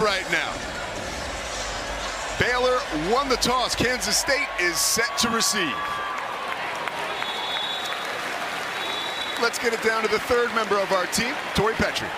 right now. Baylor won the toss. Kansas State is set to receive. Let's get it down to the third member of our team, Tori Petrie.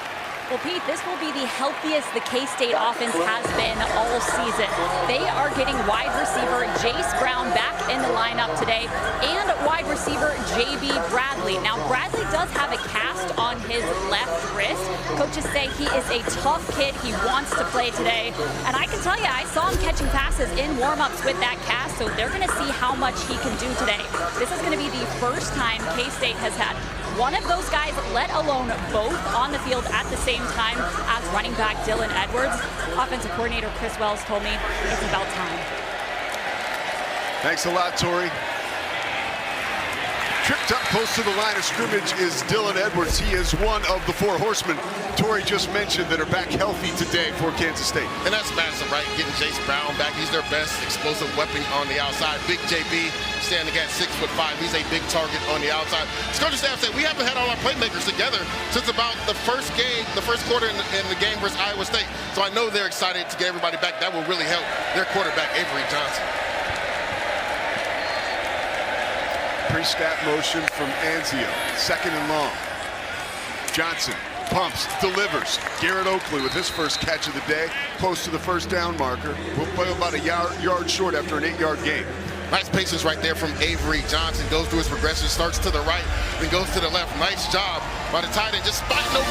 Well, Pete, this will be the healthiest the K-State offense has been all season. They are getting wide receiver Jace Brown back in the lineup today and wide receiver J.B. Bradley. Now, Bradley does have a cast on his left wrist. Coaches say he is a tough kid. He wants to play today. And I can tell you, I saw him catching passes in warm-ups with that cast, so they're going to see how much he can do today. This is going to be the first time K-State has had one of those guys, let alone both, on the field at the same time as running back Dylan Edwards. Offensive coordinator Chris Wells told me it's about time. Thanks a lot, Tori. Tripped up close to the line of scrimmage is Dylan Edwards. He is one of the four horsemen Tori just mentioned that are back healthy today for Kansas State. And that's massive, right? Getting Jace Brown back. He's their best explosive weapon on the outside. Big JB standing at 6'5". He's a big target on the outside. Coaching staff said we haven't had all our playmakers together since about the first game, the first quarter in the game versus Iowa State. So I know they're excited to get everybody back. That will really help their quarterback, Avery Johnson. Pre-snap motion from Anzio, second and long. Johnson pumps, delivers. Garrett Oakley with his first catch of the day, close to the first down marker. We'll play about a yard short after an 8-yard gain. Nice patience right there from Avery Johnson. Goes through his progression, starts to the right, then goes to the left. Nice job by the tight end, just spotting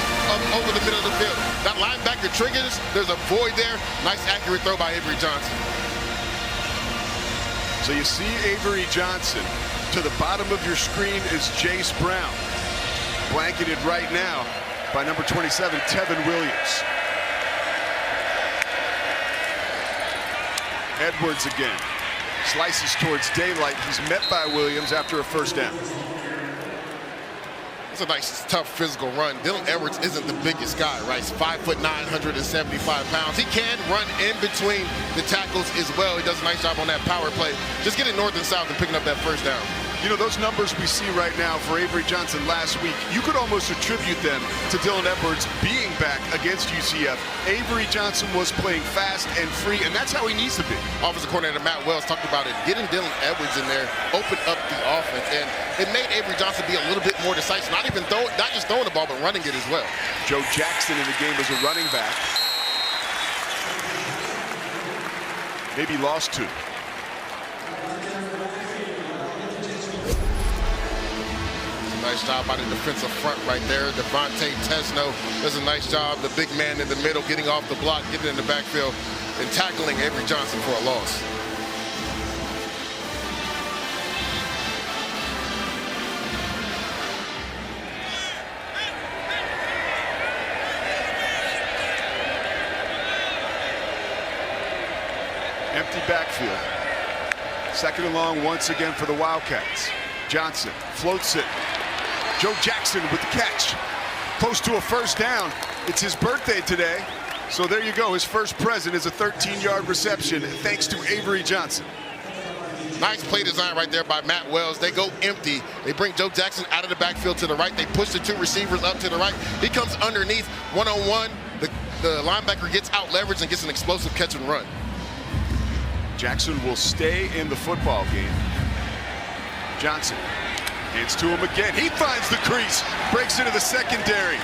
over the middle of the field. That linebacker triggers, there's a void there. Nice accurate throw by Avery Johnson. So you see Avery Johnson. To the bottom of your screen is Jace Brown, blanketed right now by number 27, Tevin Williams. Edwards again, slices towards daylight. He's met by Williams after a first down. It's a nice, tough physical run. Dylan Edwards isn't the biggest guy, right? He's 5'9", 175 pounds. He can run in between the tackles as well. He does a nice job on that power play. Just getting north and south and picking up that first down. You know, those numbers we see right now for Avery Johnson last week, you could almost attribute them to Dylan Edwards being back against UCF. Avery Johnson was playing fast and free, and that's how he needs to be. Offensive coordinator Matt Wells talked about it. Getting Dylan Edwards in there opened up the offense, and it made Avery Johnson be a little bit more decisive. Not just throwing the ball, but running it as well. Joe Jackson in the game as a running back. Maybe lost two. Nice job by the defensive front right there. Devontae Tesno does a nice job. The big man in the middle getting off the block, getting in the backfield, and tackling Avery Johnson for a loss. Empty backfield. Second and long once again for the Wildcats. Johnson floats it. Joe Jackson with the catch. Close to a first down. It's his birthday today. So there you go. His first present is a 13-yard reception thanks to Avery Johnson. Nice play design right there by Matt Wells. They go empty. They bring Joe Jackson out of the backfield to the right. They push the two receivers up to the right. He comes underneath one-on-one. The linebacker gets out leveraged and gets an explosive catch and run. Jackson will stay in the football game. Johnson hands to him again. He finds the crease, breaks into the secondary.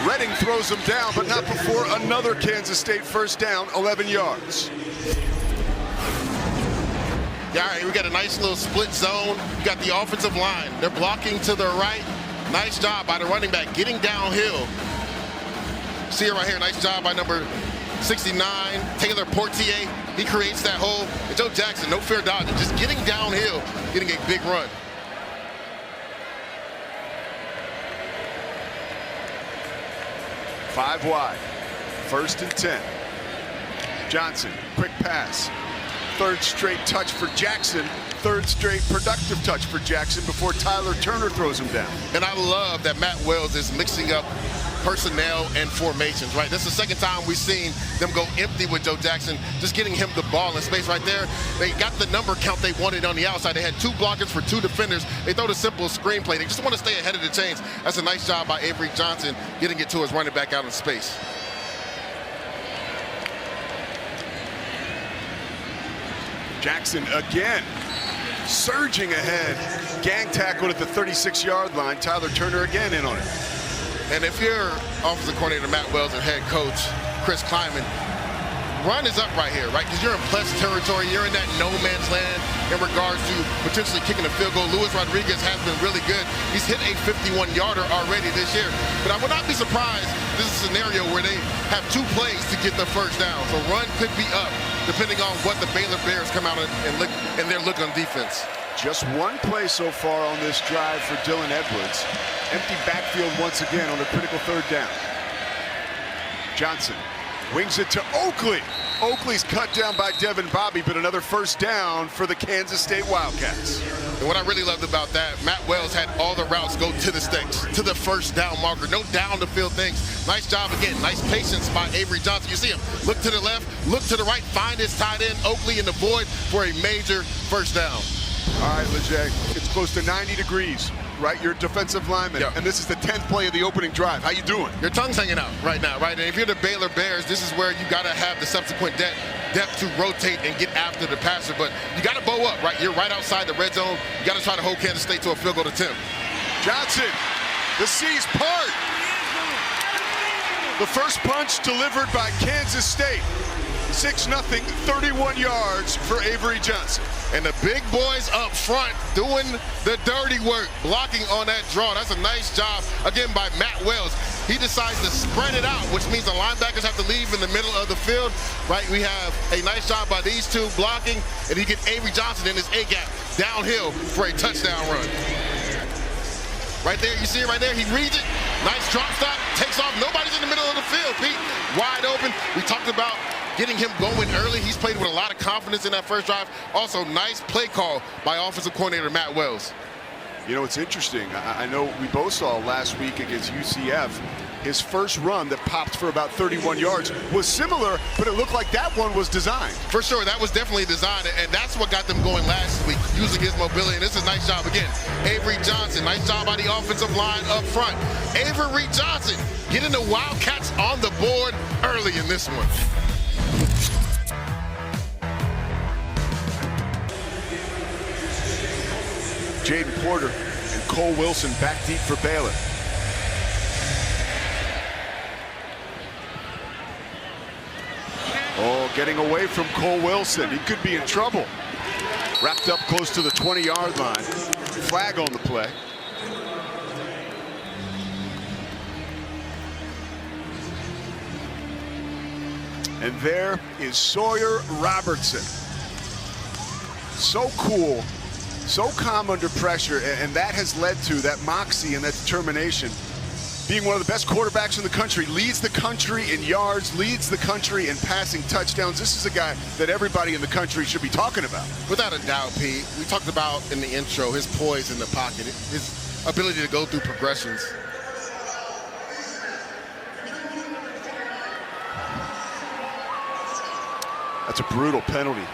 Redding throws him down, but not before another Kansas State first down, 11 yards. Yeah, all right, we got a nice little split zone. You got the offensive line. They're blocking to the right. Nice job by the running back getting downhill. See it right here. Nice job by number 69, Taylor Portier. He creates that hole. And Joe Jackson, no fair dodging, just getting downhill, getting a big run. Five wide, first and 10. Johnson, quick pass. Third straight touch for Jackson. Third straight productive touch for Jackson before Tyler Turner throws him down. And I love that Matt Wells is mixing up personnel and formations, right? This is the second time we've seen them go empty with Joe Jackson, just getting him the ball in space right there. They got the number count they wanted on the outside. They had two blockers for two defenders. They throw the simple screen play. They just want to stay ahead of the chains. That's a nice job by Avery Johnson getting it to his running back out in space. Jackson again, surging ahead. Gang tackled at the 36-yard line. Tyler Turner again in on it. And if you're offensive coordinator Matt Wells and head coach Chris Kleiman, run is up right here, right? Because you're in plus territory. You're in that no man's land in regards to potentially kicking a field goal. Luis Rodriguez has been really good. He's hit a 51-yarder already this year. But I would not be surprised this is a scenario where they have 2 plays to get the first down. So run could be up depending on what the Baylor Bears come out and their look on defense. Just 1 play so far on this drive for Dylan Edwards. Empty backfield once again on a critical 3rd down. Johnson wings it to Oakley. Oakley's cut down by Devin Bobby, but another first down for the Kansas State Wildcats. And what I really loved about that, Matt Wells had all the routes go to the sticks, to the first down marker. No down the field things. Nice job again. Nice patience by Avery Johnson. You see him look to the left, look to the right, find his tight end Oakley in the void for a major first down. All right, Lejay, it's close to 90 degrees, right? You're a defensive lineman, and this is the 10th play of the opening drive. How you doing? Your tongue's hanging out right now, right? And if you're the Baylor Bears, this is where you got to have the subsequent depth to rotate and get after the passer. But you got to bow up, right? You're right outside the red zone. You got to try to hold Kansas State to a field goal attempt. Johnson, the seas part. The first punch delivered by Kansas State. 6-0, 31 yards for Avery Johnson. And the big boys up front doing the dirty work, blocking on that draw. That's a nice job, again, by Matt Wells. He decides to spread it out, which means the linebackers have to leave in the middle of the field, right? We have a nice job by these 2 blocking, and he gets Avery Johnson in his A-gap downhill for a touchdown run. Right there, you see it right there, he reads it. Nice drop stop, takes off. Nobody's in the middle of the field, Pete. Wide open. We talked about getting him going early. He's played with a lot of confidence in that first drive. Also, nice play call by offensive coordinator Matt Wells. You know, it's interesting. I know we both saw last week against UCF, his first run that popped for about 31 yards was similar, but it looked like that one was designed. For sure, that was definitely designed, and that's what got them going last week, using his mobility. And this is a nice job again. Avery Johnson, nice job by the offensive line up front. Avery Johnson getting the Wildcats on the board early in this one. Jaden Porter and Cole Wilson back deep for Baylor. Oh, getting away from Cole Wilson. He could be in trouble. Wrapped up close to the 20-yard line. Flag on the play. And there is Sawyer Robertson. So cool, so calm under pressure, and that has led to that moxie and that determination. Being one of the best quarterbacks in the country, leads the country in yards, leads the country in passing touchdowns. This is a guy that everybody in the country should be talking about. Without a doubt, Pete. We talked about in the intro his poise in the pocket, his ability to go through progressions. That's a brutal penalty.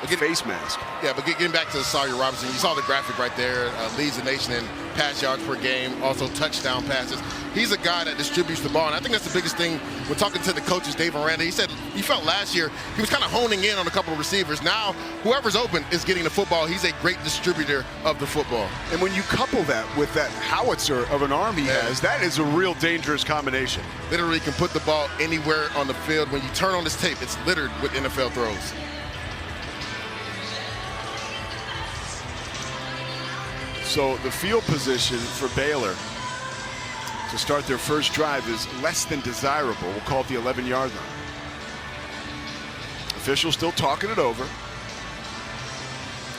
Face mask. Yeah, but getting back to Sawyer Robertson, you saw the graphic right there. Leads the nation in pass yards per game, also touchdown passes. He's a guy that distributes the ball, and I think that's the biggest thing. We're talking to the coaches, Dave Aranda. He said he felt last year he was kind of honing in on a couple of receivers. Now, whoever's open is getting the football. He's a great distributor of the football. And when you couple that with that howitzer of an arm he has, that is a real dangerous combination. Literally can put the ball anywhere on the field. When you turn on this tape, it's littered with NFL throws. So the field position for Baylor to start their first drive is less than desirable. We'll call it the 11-yard line. Officials still talking it over.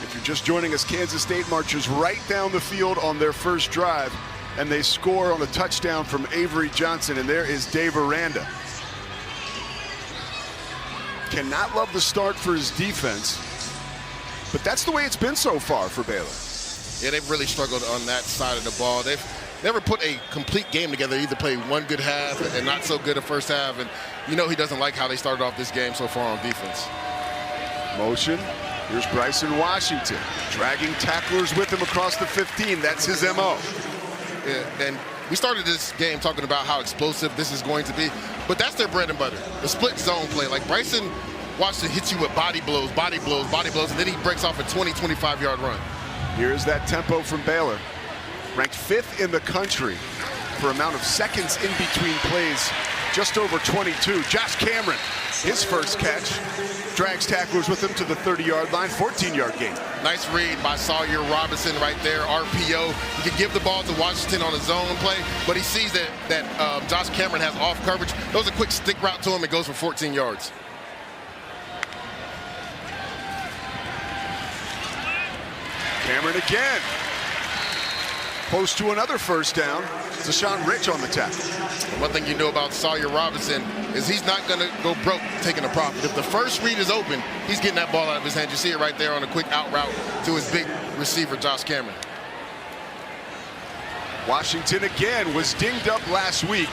If you're just joining us, Kansas State marches right down the field on their first drive, and they score on a touchdown from Avery Johnson, and there is Dave Aranda. Cannot love the start for his defense, but that's the way it's been so far for Baylor. Yeah, they've really struggled on that side of the ball. They've never put a complete game together. Either play one good half and not so good a first half. And you know he doesn't like how they started off this game so far on defense. Motion. Here's Bryson Washington dragging tacklers with him across the 15. That's his MO. Yeah, and we started this game talking about how explosive this is going to be, but that's their bread and butter, the split zone play. Like Bryson Washington hits you with body blows, body blows, body blows, and then he breaks off a 20, 25-yard run. Here's that tempo from Baylor. Ranked 5th in the country for amount of seconds in between plays, just over 22. Josh Cameron, his first catch, drags tacklers with him to the 30-yard line, 14-yard gain. Nice read by Sawyer Robinson right there, RPO. He can give the ball to Washington on a zone play, but he sees that Josh Cameron has off coverage. Throws a quick stick route to him. It goes for 14 yards. Cameron again. Close to another first down. Deshaun Rich on the tackle. One thing you know about Sawyer Robinson is he's not going to go broke taking a profit. If the first read is open, he's getting that ball out of his hand. You see it right there on a quick out route to his big receiver, Josh Cameron. Washington again was dinged up last week,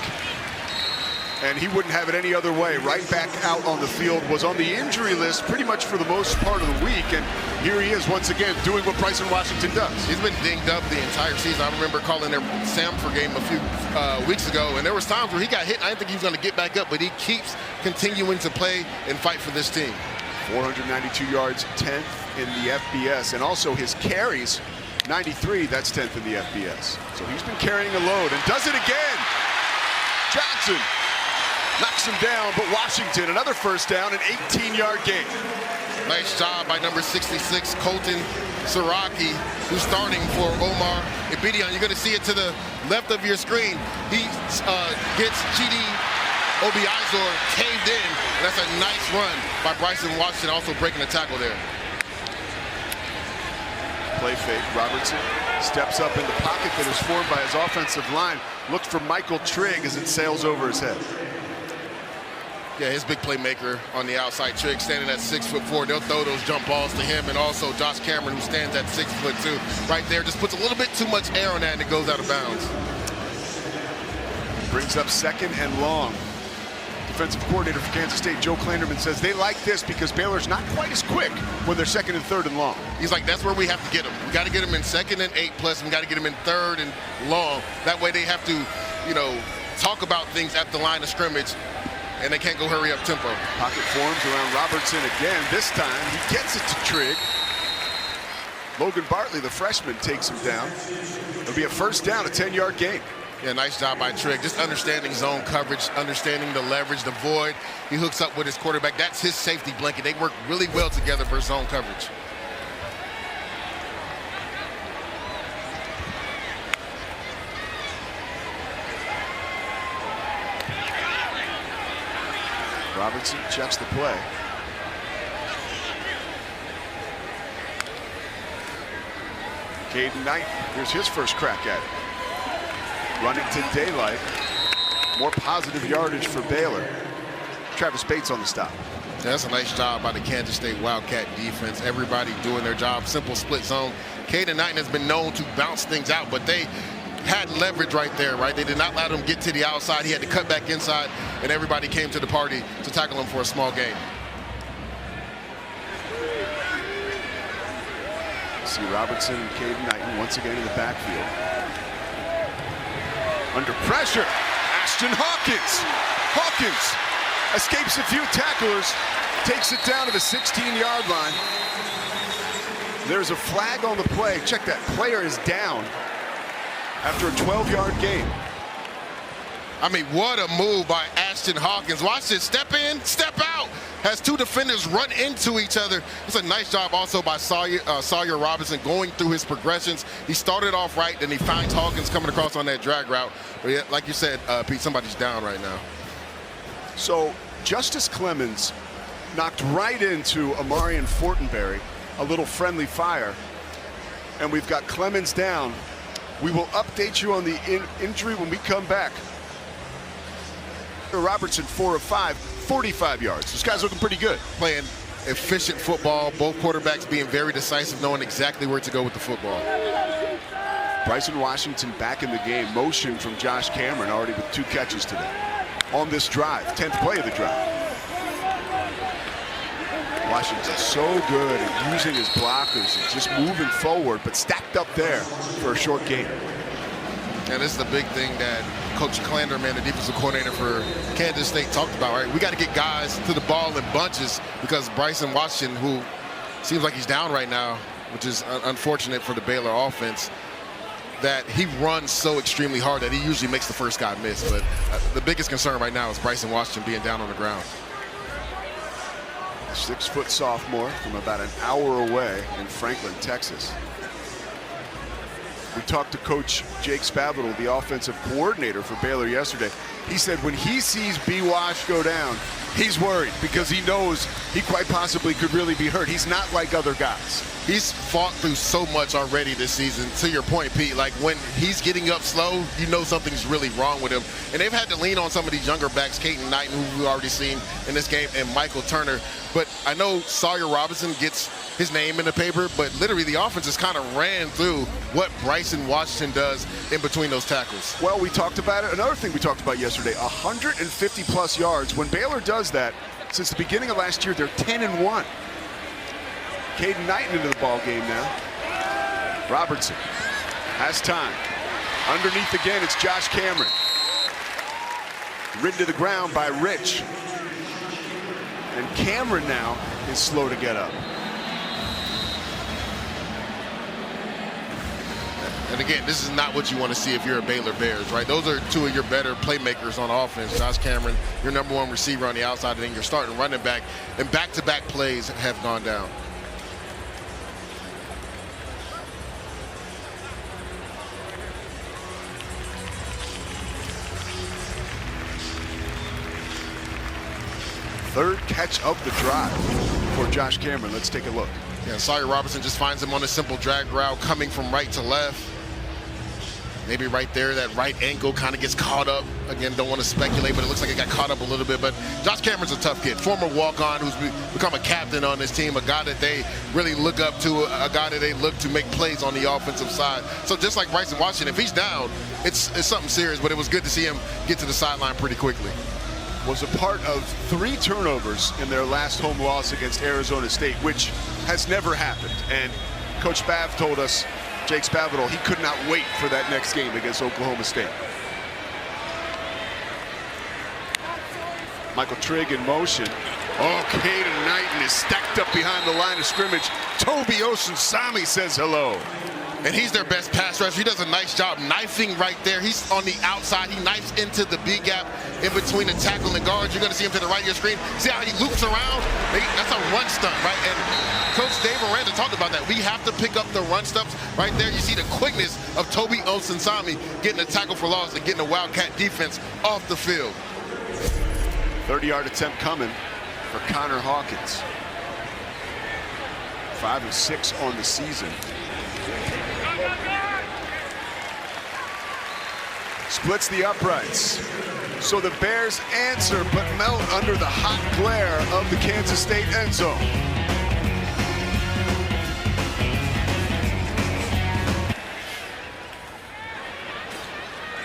and he wouldn't have it any other way. Right back out on the field, was on the injury list pretty much for the most part of the week, and here he is once again doing what Bryson Washington does. He's been dinged up the entire season. I remember calling their Samford game a few weeks ago, and there was times where he got hit. I didn't think he was going to get back up, but he keeps continuing to play and fight for this team. 492 yards, 10th in the FBS, and also his carries, 93, that's 10th in the FBS. So he's been carrying a load and does it again. Johnson knocks him down, but Washington, another first down, an 18-yard gain. Nice job by number 66, Colton Siraki, who's starting for Omar Ibidian. You're going to see it to the left of your screen. He gets Chidi Obiizor caved in. And that's a nice run by Bryson Washington, also breaking the tackle there. Play fake. Robertson steps up in the pocket that is formed by his offensive line. Looks for Michael Trigg as it sails over his head. Yeah, his big playmaker on the outside. Trigg standing at 6'4". They'll throw those jump balls to him, and also Josh Cameron, who stands at 6'2". Right there, just puts a little bit too much air on that, and it goes out of bounds. Brings up 2nd and long. Defensive coordinator for Kansas State, Joe Klanderman, says they like this because Baylor's not quite as quick when they're 2nd and 3rd and long. He's like, that's where we have to get them. We got to get them in 2nd and 8+. We got to get them in 3rd and long. That way they have to, you know, talk about things at the line of scrimmage, and they can't go hurry up tempo. Pocket forms around Robertson again. This time he gets it to Trigg. Logan Bartley, the freshman, takes him down. It'll be a first down, a 10-yard gain. Yeah, nice job by Trigg. Just understanding zone coverage, understanding the leverage, the void. He hooks up with his quarterback. That's his safety blanket. They work really well together for zone coverage. Robertson checks the play. Caden Knight, here's his first crack at it. Running to daylight. More positive yardage for Baylor. Travis Bates on the stop. Yeah, that's a nice job by the Kansas State Wildcat defense. Everybody doing their job. Simple split zone. Caden Knight has been known to bounce things out, but they had leverage right there, right? They did not let him get to the outside. He had to cut back inside, and everybody came to the party to tackle him for a small gain. See Robertson and Caden Knight once again in the backfield. Under pressure, Ashton Hawkins. Hawkins escapes a few tacklers, takes it down to the 16-yard line. There's a flag on the play. Check that, player is down after a 12-yard gain. I mean, what a move by Ashton Hawkins. Watch this, step in, step out. Has two defenders run into each other. It's a nice job also by Sawyer Robinson going through his progressions. He started off right, then he finds Hawkins coming across on that drag route. But yeah, like you said, Pete, somebody's down right now. So Justice Clemens knocked right into Amarian Fortenberry, a little friendly fire. And we've got Clemens down. We will update you on the injury when we come back. Robertson, 4 of 5, 45 yards. This guy's looking pretty good. Playing efficient football, both quarterbacks being very decisive, knowing exactly where to go with the football. Bryson Washington back in the game. Motion from Josh Cameron already with 2 catches today on this drive, 10th play of the drive. Washington's so good at using his blockers and just moving forward, but stacked up there for a short gain. And this is the big thing that Coach Clanderman, the defensive coordinator for Kansas State, talked about, right? We got to get guys to the ball in bunches because Bryson Washington, who seems like he's down right now, which is unfortunate for the Baylor offense, that he runs so extremely hard that he usually makes the first guy miss. But the biggest concern right now is Bryson Washington being down on the ground. 6-foot sophomore from about an hour away in Franklin, Texas. We talked to Coach Jake Spavital, the offensive coordinator for Baylor, yesterday. He said when he sees B. Wash go down, he's worried because he knows he quite possibly could really be hurt. He's not like other guys. He's fought through so much already this season. To your point, Pete, like when he's getting up slow, you know something's really wrong with him. And they've had to lean on some of these younger backs, Caden Knighton, who we've already seen in this game, and Michael Turner. But I know Sawyer Robinson gets his name in the paper, but literally the offense just kind of ran through what Bryson Washington does in between those tackles. Well, we talked about it. Another thing we talked about yesterday, 150-plus yards. When Baylor does that, since the beginning of last year, they're 10-1. Caden Knighton into the ball game now. Robertson has time. Underneath again, it's Josh Cameron. Ridden to the ground by Rich. And Cameron now is slow to get up. And again, this is not what you want to see if you're a Baylor Bears, right? Those are two of your better playmakers on offense. Josh Cameron, your #1 receiver on the outside, and then your starting running back. And back-to-back plays have gone down. Third catch of the drive for Josh Cameron. Let's take a look. Yeah, Sawyer Robinson just finds him on a simple drag route coming from right to left. Maybe right there, that right ankle kind of gets caught up. Again, don't want to speculate, but it looks like it got caught up a little bit. But Josh Cameron's a tough kid. Former walk-on who's become a captain on this team, a guy that they really look up to, a guy that they look to make plays on the offensive side. So just like Bryson Washington, if he's down, it's something serious, but it was good to see him get to the sideline pretty quickly. Was a part of 3 turnovers in their last home loss against Arizona State, which has never happened. And Coach Spav told us, Jake Spavital, he could not wait for that next game against Oklahoma State. Michael Trigg in motion. Oh, Caden Knighton is stacked up behind the line of scrimmage. Toby Osunsami says hello. And he's their best pass rusher. He does a nice job knifing right there. He's on the outside. He knifes into the B gap in between the tackle and the guards. You're going to see him to the right of your screen. See how he loops around? That's a run stunt, right? And Coach Dave Aranda talked about that. We have to pick up the run stunts right there. You see the quickness of Toby Osunsami getting a tackle for loss and getting the Wildcat defense off the field. 30-yard attempt coming for Connor Hawkins. 5 of 6 on the season. Splits the uprights. So the Bears answer but melt under the hot glare of the Kansas State end zone.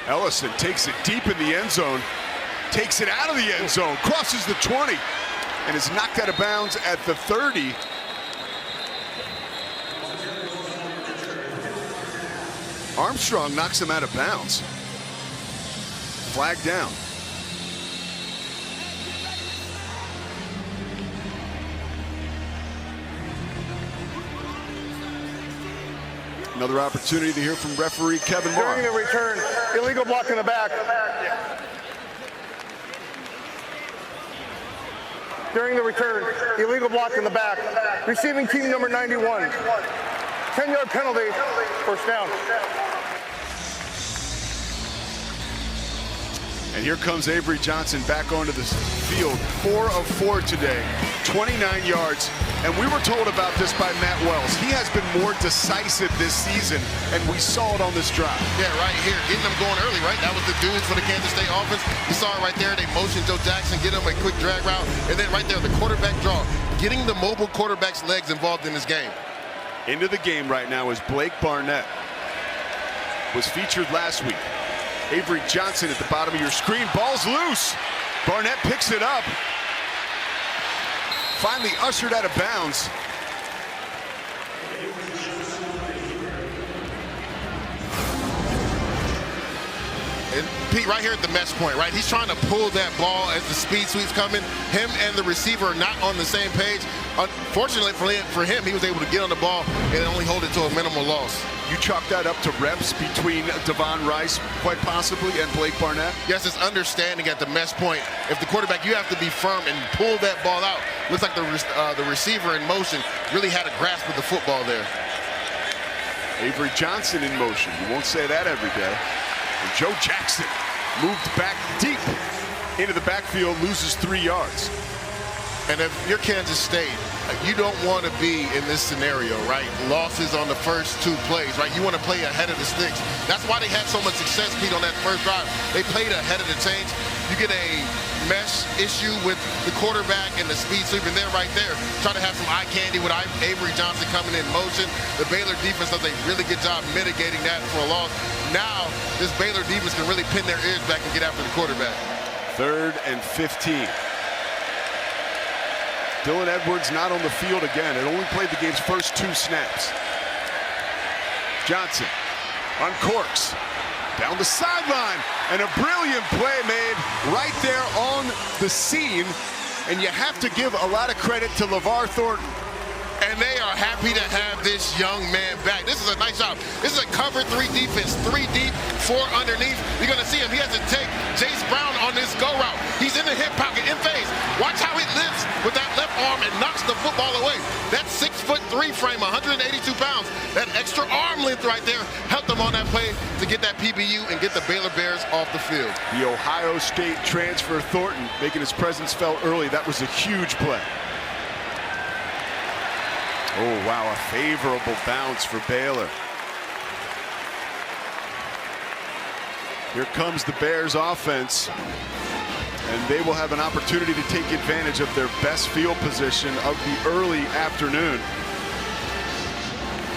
Ellison takes it deep in the end zone, takes it out of the end zone, crosses the 20, and is knocked out of bounds at the 30. Armstrong knocks him out of bounds. Flag down. Another opportunity to hear from referee Kevin Moore. During the return, illegal block in the back. During the return, illegal block in the back. Receiving team number 91. 10-yard penalty, first down. And here comes Avery Johnson back onto the field. 4 of 4 today, 29 yards. And we were told about this by Matt Wells. He has been more decisive this season, and we saw it on this drive. Yeah, right here, getting them going early, right? That was the dudes for the Kansas State offense. You saw it right there. They motioned Joe Jackson, get him a quick drag route. And then right there, the quarterback draw. Getting the mobile quarterback's legs involved in this game. Into the game right now is Blake Barnett. Was featured last week. Avery Johnson at the bottom of your screen. Ball's loose. Barnett picks it up. Finally ushered out of bounds. And Pete, right here at the mesh point, right? He's trying to pull that ball as the speed sweep's coming. Him and the receiver are not on the same page. Unfortunately for him, he was able to get on the ball and only hold it to a minimal loss. You chalk that up to reps between Devon Rice, quite possibly, and Blake Barnett? Yes, it's understanding at the mesh point. If the quarterback, you have to be firm and pull that ball out. Looks like the receiver in motion really had a grasp of the football there. Avery Johnson in motion. You won't say that every day. And Joe Jackson moved back deep into the backfield, loses 3 yards. And if you're Kansas State, you don't want to be in this scenario, right? Losses on the first 2 plays, right? You want to play ahead of the sticks. That's why they had so much success, Pete, on that first drive. They played ahead of the chains. You get a mesh issue with the quarterback and the speed sweep, and then right there, try to have some eye candy with Avery Johnson coming in motion. The Baylor defense does a really good job mitigating that for a loss. Now, this Baylor defense can really pin their ears back and get after the quarterback. 3rd and 15. Dylan Edwards not on the field again. It only played the game's first 2 snaps. Johnson uncorks down the sideline, and a brilliant play made right there on the scene. And you have to give a lot of credit to LeVar Thornton. And they are happy to have this young man back. This is a nice job. This is a cover 3 defense, 3 deep, 4 underneath. You're going to see him. He has to take Jace Brown on this go route. He's in the hip pocket, in phase. Watch how he lifts with that left arm and knocks the football away. That 6'3" frame, 182 pounds. That extra arm length right there helped him on that play to get that PBU and get the Baylor Bears off the field. The Ohio State transfer Thornton making his presence felt early. That was a huge play. Oh, wow, a favorable bounce for Baylor. Here comes the Bears offense, and they will have an opportunity to take advantage of their best field position of the early afternoon.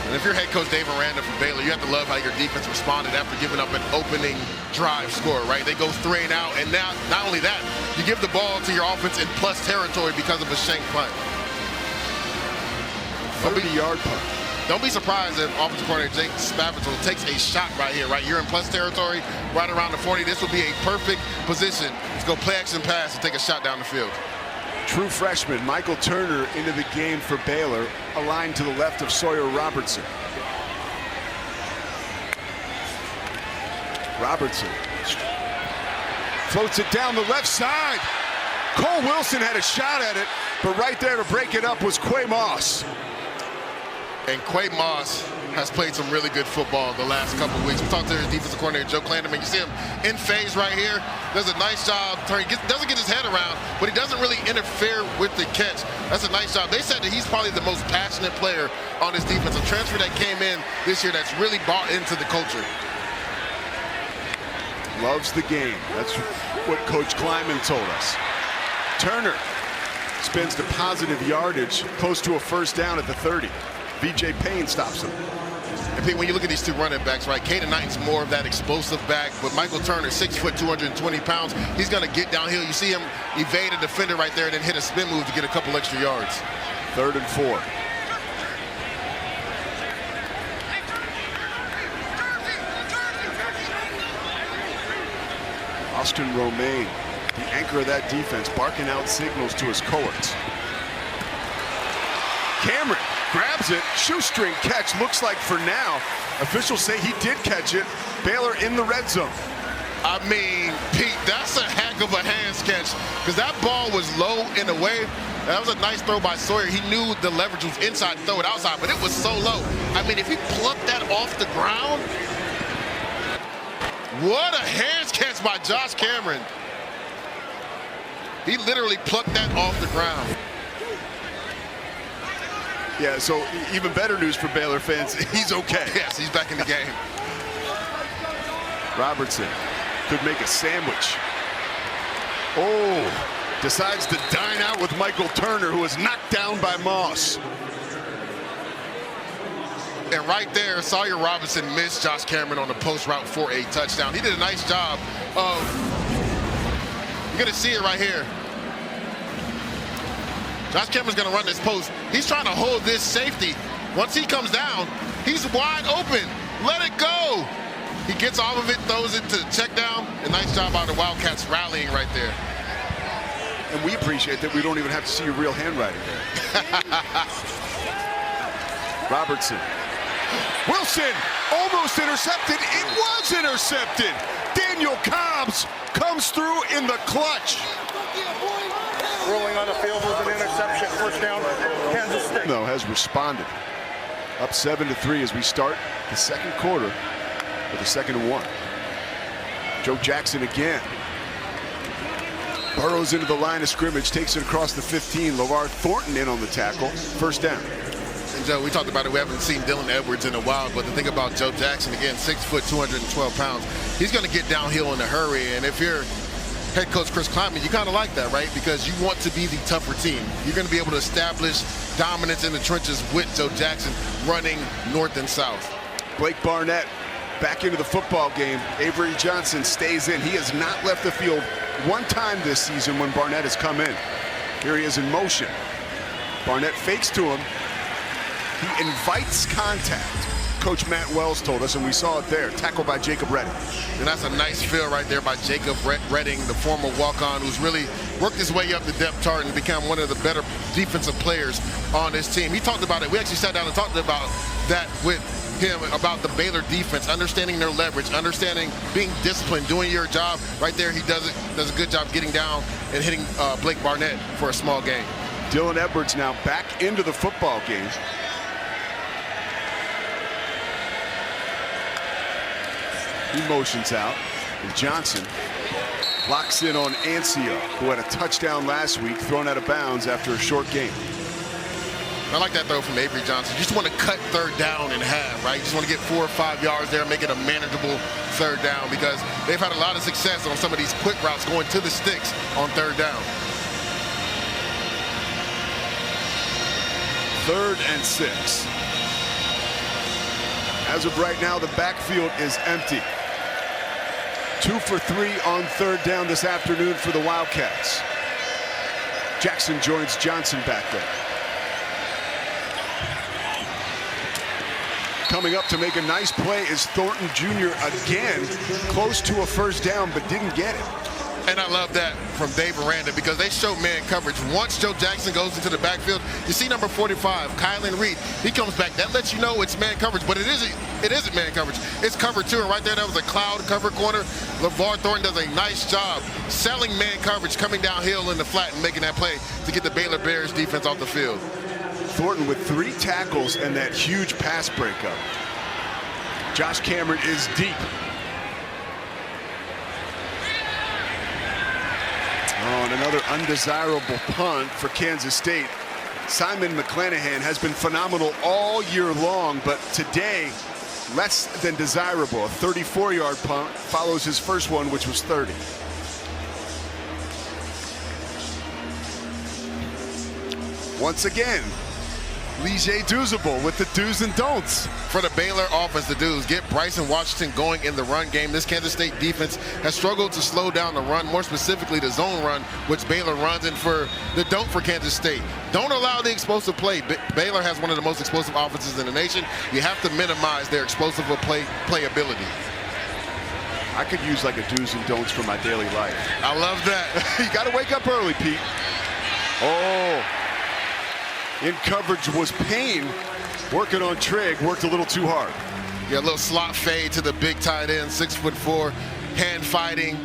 And if you're head coach Dave Aranda from Baylor, you have to love how your defense responded after giving up an opening drive score, right? They go 3 and out, and now, not only that, you give the ball to your offense in plus territory because of a shank punt. 30-yard punt. Don't be surprised if offensive coordinator Jake Spavital takes a shot right here, right? You're in plus territory, right around the 40. This will be a perfect position to go play action pass and take a shot down the field. True freshman Michael Turner into the game for Baylor, aligned to the left of Sawyer Robertson. Robertson floats it down the left side. Cole Wilson had a shot at it, but right there to break it up was Quay Moss. And Quay Moss has played some really good football the last couple of weeks. We talked to his defensive coordinator, Joe Clanderman. You see him in phase right here. Does a nice job. Doesn't get his head around, but he doesn't really interfere with the catch. That's a nice job. They said that he's probably the most passionate player on this defense. A transfer that came in this year that's really bought into the culture. Loves the game. That's what Coach Kleiman told us. Turner spins to positive yardage, close to a first down at the 30. VJ Payne stops him. And Pete, when you look at these 2 running backs, right, Caden Knighton's more of that explosive back, but Michael Turner, 6 foot, 220 pounds, he's going to get downhill. You see him evade a defender right there and then hit a spin move to get a couple extra yards. 3rd and 4. Austin Romaine, the anchor of that defense, barking out signals to his cohorts. Cameron grabs it, shoestring catch, looks like for now. Officials say he did catch it. Baylor in the red zone. I mean, Pete, that's a heck of a hands catch because that ball was low in the way. That was a nice throw by Sawyer. He knew the leverage was inside to throw it outside, but it was so low. I mean, if he plucked that off the ground, what a hands catch by Josh Cameron. He literally plucked that off the ground. Yeah, so even better news for Baylor fans, he's okay. Yes, he's back in the game. Robertson could make a sandwich. Oh, decides to dine out with Michael Turner, who was knocked down by Moss. And right there, Sawyer Robinson missed Josh Cameron on the post route for a touchdown. He did a nice job of, you're going to see it right here. Josh Cameron's going to run this post. He's trying to hold this safety. Once he comes down, he's wide open. Let it go. He gets off of it, throws it to the check down. A nice job out of the Wildcats rallying right there. And we appreciate that we don't even have to see your real handwriting there. Robertson. Wilson almost intercepted. It was intercepted. Daniel Cobbs comes through in the clutch. Rolling on the field was an interception. First down, Kansas State. No, has responded. Up 7-3 as we start the second quarter with a 2nd and 1. Joe Jackson again. Burrows into the line of scrimmage, takes it across the 15. LeVar Thornton in on the tackle. First down. And Joe, we talked about it. We haven't seen Dylan Edwards in a while, but the thing about Joe Jackson, again, 6 foot, 212 pounds, he's going to get downhill in a hurry. And if you're head coach Chris Klieman, you kind of like that, right? Because you want to be the tougher team. You're going to be able to establish dominance in the trenches with Joe Jackson running north and south. Blake Barnett back into the football game. Avery Johnson stays in. He has not left the field one time this season when Barnett has come in. Here he is in motion. Barnett fakes to him. He invites contact. Coach Matt Wells told us, and we saw it there. Tackled by Jacob Redding. And that's a nice fill right there by Jacob Redding, the former walk-on, who's really worked his way up the depth chart and become one of the better defensive players on this team. He talked about it. We actually sat down and talked about that with him, about the Baylor defense, understanding their leverage, understanding being disciplined, doing your job. Right there, he does a good job getting down and hitting Blake Barnett for a small gain. Dylan Edwards now back into the football game. He motions out. And Johnson locks in on Ancio, who had a touchdown last week, thrown out of bounds after a short game. I like that throw from Avery Johnson. You just want to cut 3rd down in half, right? You just want to get 4 or 5 yards there, make it a manageable 3rd down, because they've had a lot of success on some of these quick routes going to the sticks on 3rd down. 3rd and 6. As of right now, the backfield is empty. 2 for 3 on 3rd down this afternoon for the Wildcats. Jackson joins Johnson back there. Coming up to make a nice play is Thornton Jr. again, close to a 1st down, but didn't get it. And I love that from Dave Aranda, because they show man coverage. Once Joe Jackson goes into the backfield, you see number 45, Kylan Reed. He comes back. That lets you know it's man coverage, but it isn't man coverage. It's cover 2, and right there, that was a cloud cover corner. LeVar Thornton does a nice job selling man coverage, coming downhill in the flat and making that play to get the Baylor Bears defense off the field. Thornton with 3 tackles and that huge pass breakup. Josh Cameron is deep. Oh, and another undesirable punt for Kansas State. Simon McClanahan has been phenomenal all year long, but today, less than desirable. A 34-yard punt follows his first one, which was 30. Once again, Lige Douzable with the do's and don'ts. For the Baylor offense, the do's: get Bryson Washington going in the run game. This Kansas State defense has struggled to slow down the run, more specifically the zone run, which Baylor runs. And for the don't for Kansas State, don't allow the explosive play. Baylor has one of the most explosive offenses in the nation. You have to minimize their explosive playability. I could use like a do's and don'ts for my daily life. I love that. You got to wake up early, Pete. Oh. In coverage was Payne, working on Trigg, worked a little too hard. Yeah, a little slot fade to the big tight end, 6'4", hand fighting.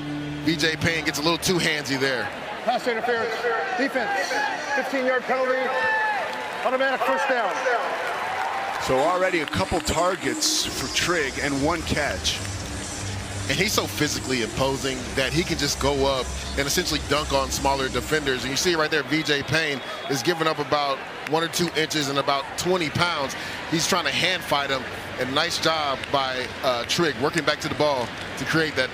BJ Payne gets a little too handsy there. Pass interference, defense, 15-yard penalty, automatic 1st down. So already a couple targets for Trigg and 1 catch. And he's so physically imposing that he can just go up and essentially dunk on smaller defenders. And you see right there, BJ Payne is giving up about 1 or 2 inches and about 20 pounds. He's trying to hand fight him. And nice job by Trigg working back to the ball to create that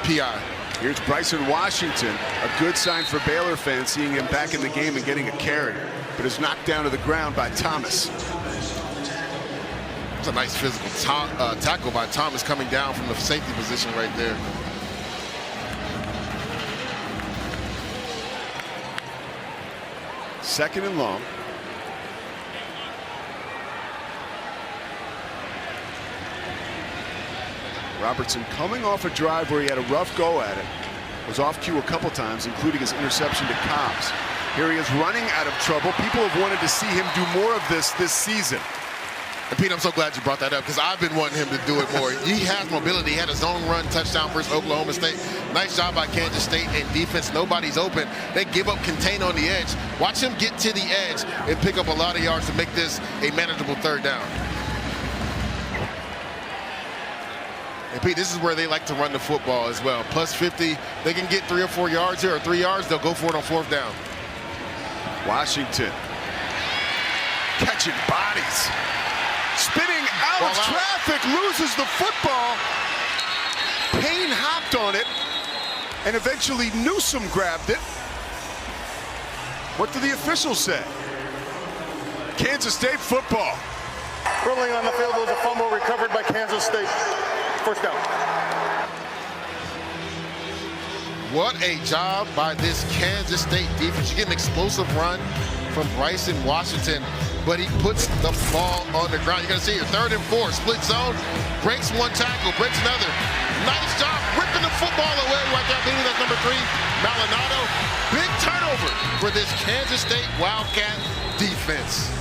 PI. Here's Bryson Washington, a good sign for Baylor fans, seeing him back in the game and getting a carry, but is knocked down to the ground by Thomas. It's a nice physical tackle by Thomas, coming down from the safety position right there. Second and long. Robertson coming off a drive where he had a rough go at it. Was off cue a couple times, including his interception to Cobbs. Here he is running out of trouble. People have wanted to see him do more of this season. And Pete, I'm so glad you brought that up because I've been wanting him to do it more. He has mobility. He had a zone run touchdown versus Oklahoma State. Nice job by Kansas State and defense. Nobody's open. They give up contain on the edge. Watch him get to the edge and pick up a lot of yards to make this a manageable third down. And Pete, this is where they like to run the football as well. Plus 50, they can get 3 or 4 yards here or 3 yards. They'll go for it on 4th down. Washington catching bodies. Spinning out of traffic, loses the football. Payne hopped on it, and eventually Newsome grabbed it. What do the officials say? Kansas State football. Rolling on the field was a fumble recovered by Kansas State. 1st down. What a job by this Kansas State defense. You get an explosive run from Bryson Washington, but he puts the ball on the ground. You're going to see your 3rd and 4, split zone, breaks one tackle, breaks another. Nice job ripping the football away right there. I believe that's number 3, Maldonado. Big turnover for this Kansas State Wildcat defense.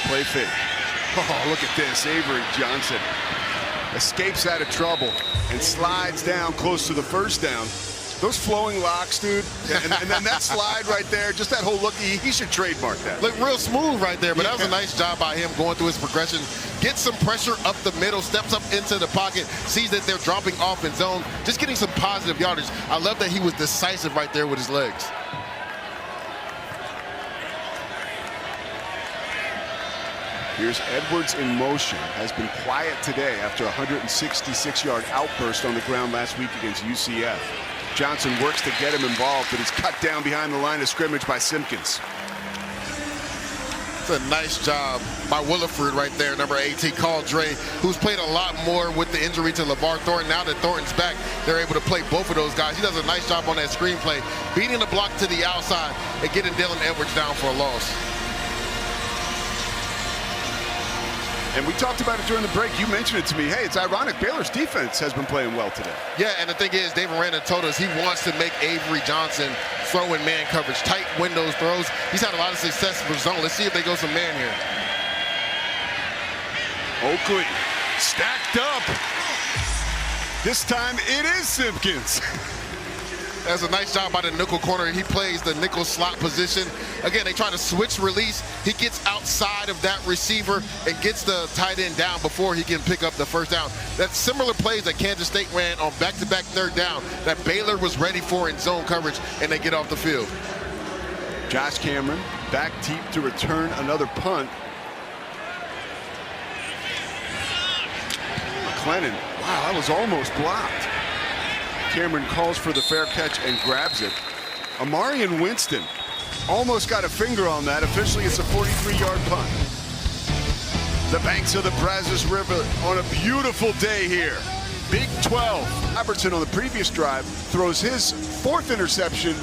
Play fake. Oh, look at this. Avery Johnson escapes out of trouble and slides down close to the 1st down. Those flowing locks, dude, and then that slide right there, just that whole look, he should trademark that. Look real smooth right there, but that was a nice job by him going through his progression. Gets some pressure up the middle, steps up into the pocket, sees that they're dropping off in zone, just getting some positive yardage. I love that he was decisive right there with his legs. Here's Edwards in motion. Has been quiet today after a 166-yard outburst on the ground last week against UCF. Johnson works to get him involved, but he's cut down behind the line of scrimmage by Simpkins. It's a nice job by Williford right there, number 18, Caldre, who's played a lot more with the injury to LeVar Thornton. Now that Thornton's back, they're able to play both of those guys. He does a nice job on that screenplay, beating the block to the outside and getting Dylan Edwards down for a loss. And we talked about it during the break. You mentioned it to me. Hey, it's ironic. Baylor's defense has been playing well today. Yeah, and the thing is, Dave Aranda told us he wants to make Avery Johnson throw in man coverage, tight windows throws. He's had a lot of success with zone. Let's see if they go some man here. Oakley stacked up. This time it is Simpkins. That's a nice job by the nickel corner. He plays the nickel slot position. Again, they try to switch release. He gets outside of that receiver and gets the tight end down before he can pick up the 1st down. That's similar plays that Kansas State ran on back-to-back 3rd down that Baylor was ready for in zone coverage, and they get off the field. Josh Cameron back deep to return another punt. McLennan, wow, that was almost blocked. Cameron calls for the fair catch and grabs it. Amarian Winston almost got a finger on that. Officially, it's a 43-yard punt. The banks of the Brazos River on a beautiful day here. Big 12. Robertson on the previous drive throws his 4th interception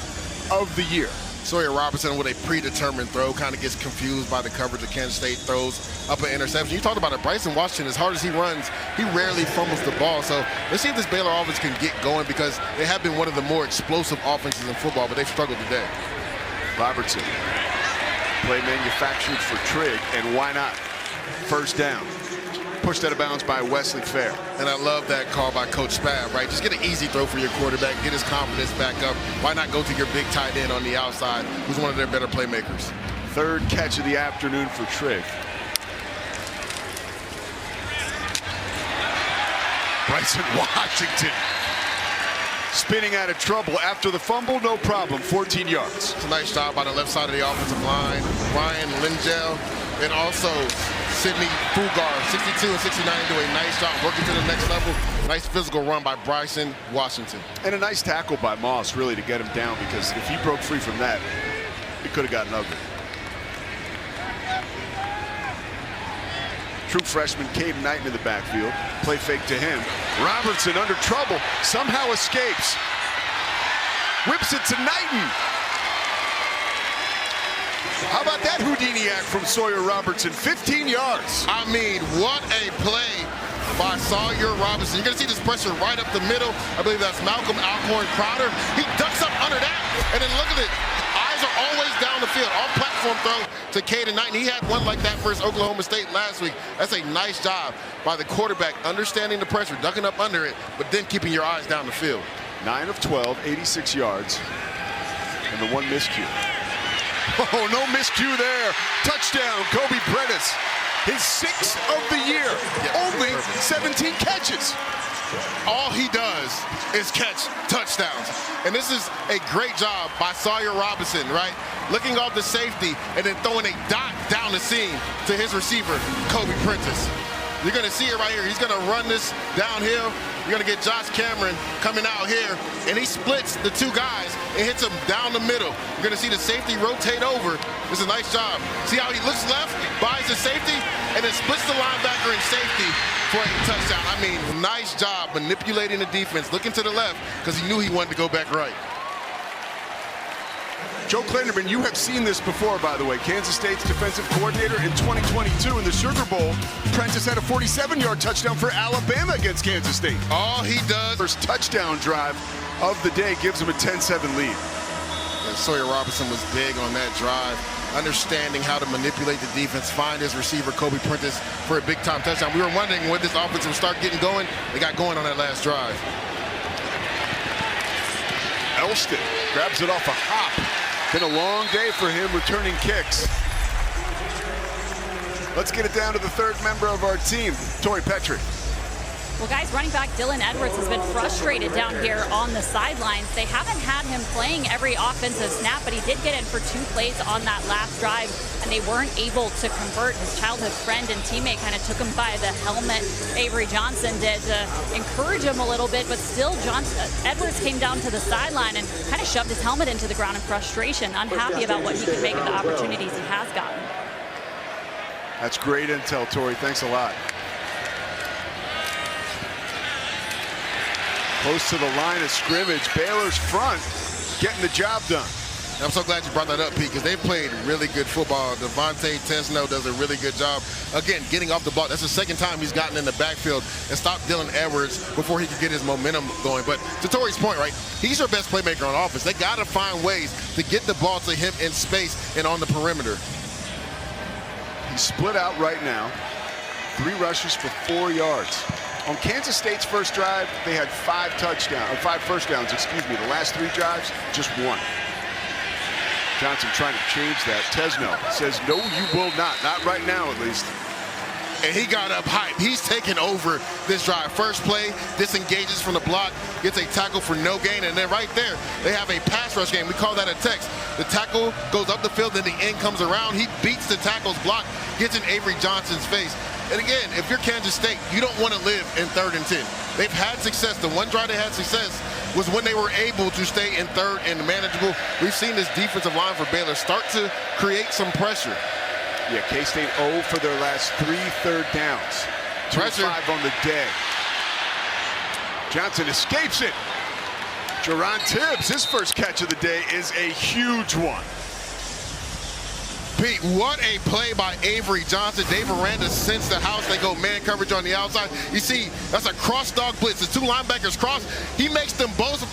of the year. Sawyer Robertson with a predetermined throw, kind of gets confused by the coverage of Kansas State, throws up an interception. You talked about it, Bryson Washington, as hard as he runs, he rarely fumbles the ball. So let's see if this Baylor offense can get going, because they have been one of the more explosive offenses in football, but they've struggled today. Robertson, play manufactured for Trigg, and why not? 1st down. Pushed out of bounds by Wesley Fair. And I love that call by Coach Spav, right? Just get an easy throw for your quarterback, get his confidence back up. Why not go to your big tight end on the outside, who's one of their better playmakers? 3rd catch of the afternoon for Trigg. Bryson Washington spinning out of trouble after the fumble, no problem, 14 yards. It's a nice job by the left side of the offensive line. Ryan Lingel and also Sidney Fugar, 62 and 69, do a nice job working to the next level. Nice physical run by Bryson Washington. And a nice tackle by Moss, really, to get him down, because if he broke free from that, it could have gotten ugly. True freshman Cade Knighton in the backfield. Play fake to him. Robertson under trouble, somehow escapes. Whips it to Knighton. that Houdini act from Sawyer Robertson, 15 yards. I mean, what a play by Sawyer Robertson. You're going to see this pressure right up the middle. I believe that's Malcolm Alcorn Crowder. He ducks up under that, and then look at it. Eyes are always down the field. All platform throw to Caden Knight. He had one like that versus Oklahoma State last week. That's a nice job by the quarterback, understanding the pressure, ducking up under it, but then keeping your eyes down the field. 9 of 12, 86 yards, and the one miscue. Oh, no miscue there. Touchdown, Kobe Prentice. His 6th of the year. Only 17 catches. All he does is catch touchdowns. And this is a great job by Sawyer Robinson, right? Looking off the safety and then throwing a dot down the seam to his receiver, Kobe Prentice. You're going to see it right here. He's going to run this downhill. You're going to get Josh Cameron coming out here, and he splits the two guys and hits them down the middle. You're going to see the safety rotate over. It's a nice job. See how he looks left, buys the safety, and then splits the linebacker and safety for a touchdown. I mean, nice job manipulating the defense, looking to the left because he knew he wanted to go back right. Joe Klinderman, you have seen this before, by the way. Kansas State's defensive coordinator in 2022 in the Sugar Bowl. Prentice had a 47-yard touchdown for Alabama against Kansas State. All he does. First touchdown drive of the day gives him a 10-7 lead. And Sawyer Robinson was big on that drive, understanding how to manipulate the defense, find his receiver, Kobe Prentice, for a big-time touchdown. We were wondering when this offense would start getting going. They got going on that last drive. Elston grabs it off a hop. Been a long day for him returning kicks. Let's get it down to the third member of our team, Tori Petrie. Well, guys, running back Dylan Edwards has been frustrated down here on the sidelines. They haven't had him playing every offensive snap, but he did get in for 2 plays on that last drive, and they weren't able to convert. His childhood friend and teammate kind of took him by the helmet. Avery Johnson did to encourage him a little bit, but still Edwards came down to the sideline and kind of shoved his helmet into the ground in frustration, unhappy about what he could make of the opportunities he has gotten. That's great intel, Tori. Thanks a lot. Close to the line of scrimmage. Baylor's front getting the job done. And I'm so glad you brought that up, Pete, because they've played really good football. Devontae Tesno does a really good job. Again, getting off the block. That's the second time he's gotten in the backfield and stopped Dylan Edwards before he could get his momentum going. But to Tori's point, right, he's your best playmaker on offense. They got to find ways to get the ball to him in space and on the perimeter. He's split out right now. 3 rushes for 4 yards. On Kansas State's first drive, they had 5 first downs, excuse me. The last 3 drives, just 1. Johnson trying to change that. Tesno says, no, you will not. Not right now, at least. And he got up hype. He's taken over this drive. First play, disengages from the block, gets a tackle for no gain, and then right there, they have a pass rush game. We call that a text. The tackle goes up the field, then the end comes around. He beats the tackle's block, gets in Avery Johnson's face. And again, if you're Kansas State, you don't want to live in 3rd and 10. They've had success. The one drive they had success was when they were able to stay in 3rd and manageable. We've seen this defensive line for Baylor start to create some pressure. Yeah, K-State 0 for their last 3 third downs. 2-5 on the day. Johnson escapes it. Jerron Tibbs, his first catch of the day is a huge one. Pete, what a play by Avery Johnson. Dave Aranda sends the house. They go man coverage on the outside. You see, that's a cross dog blitz. The 2 linebackers cross. He makes them both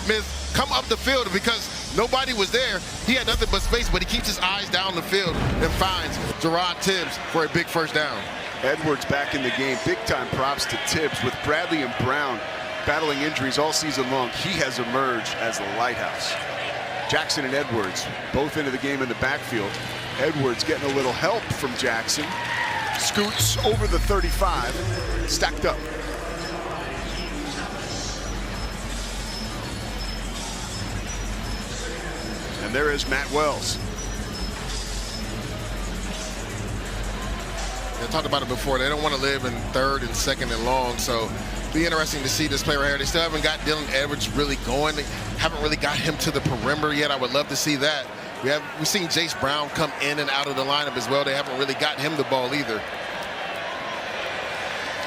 come up the field because nobody was there. He had nothing but space, but he keeps his eyes down the field and finds Jerron Tibbs for a big first down. Edwards back in the game. Big time props to Tibbs. With Bradley and Brown battling injuries all season long, he has emerged as the lighthouse. Jackson and Edwards both into the game in the backfield. Edwards getting a little help from Jackson. Scoots over the 35, stacked up. And there is Matt Wells. I talked about it before. They don't want to live in 3rd and 2nd and long, so be interesting to see this play right here. They still haven't got Dylan Edwards really going. They haven't really got him to the perimeter yet. I would love to see that. We've seen Jace Brown come in and out of the lineup as well. They haven't really got him the ball either.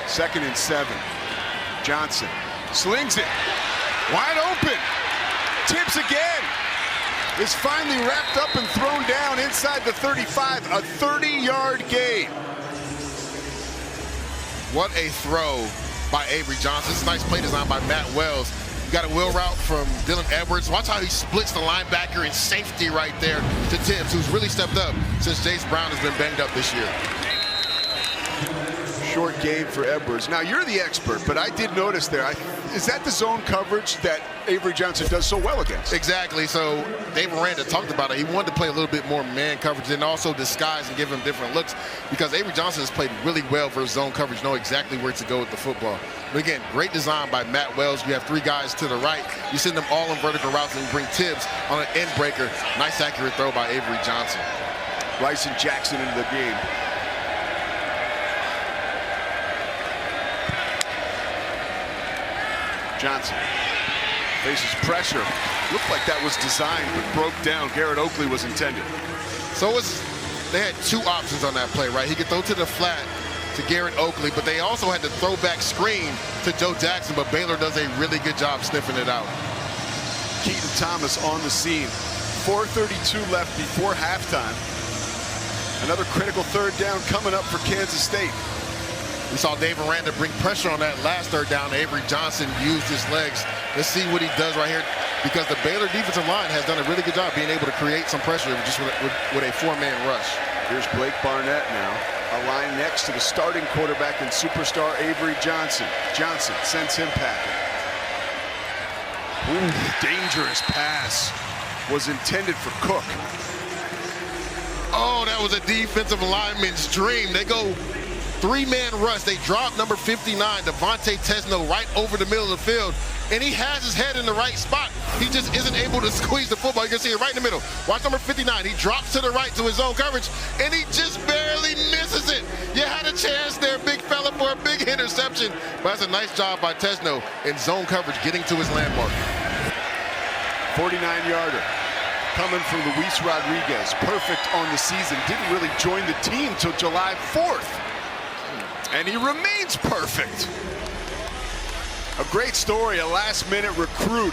2nd and 7. Johnson slings it. Wide open. Tibbs again. is finally wrapped up and thrown down inside the 35, a 30-yard gain. What a throw by Avery Johnson. This is a nice play design by Matt Wells. You got a wheel route from Dylan Edwards. Watch how he splits the linebacker in safety right there to Tibbs, who's really stepped up since Jace Brown has been banged up this year. Short game for Edwards. Now, you're the expert, but I did notice there, is that the zone coverage that Avery Johnson does so well against? Exactly. So Dave Aranda talked about it. He wanted to play a little bit more man coverage and also disguise and give him different looks, because Avery Johnson has played really well for zone coverage, know exactly where to go with the football. But again, great design by Matt Wells. You have 3 guys to the right. You send them all in vertical routes and you bring Tibbs on an end breaker. Nice accurate throw by Avery Johnson. Rice and Jackson into the game. Johnson faces pressure. Looked like that was designed, but broke down. Garrett Oakley was intended. So they had 2 options on that play, right? He could throw to the flat to Garrett Oakley, but they also had the throwback screen to Joe Jackson, but Baylor does a really good job sniffing it out. Keaton Thomas on the scene. 4:32 left before halftime. Another critical 3rd down coming up for Kansas State. We saw Dave Aranda bring pressure on that last 3rd down. Avery Johnson used his legs. Let's see what he does right here, because the Baylor defensive line has done a really good job being able to create some pressure just with a 4-man rush. Here's Blake Barnett now, aligned next to the starting quarterback and superstar Avery Johnson. Johnson sends him packing. Ooh, dangerous pass. Was intended for Cook. Oh, that was a defensive lineman's dream. They go 3-man rush. They drop number 59, Devontae Tesno, right over the middle of the field, and he has his head in the right spot. He just isn't able to squeeze the football. You can see it right in the middle. Watch number 59. He drops to the right to his zone coverage, and he just barely misses it. You had a chance there, big fella, for a big interception, but that's a nice job by Tesno in zone coverage, getting to his landmark. 49-yarder coming from Luis Rodriguez. Perfect on the season. Didn't really join the team till July 4th. And he remains perfect. A great story, a last-minute recruit,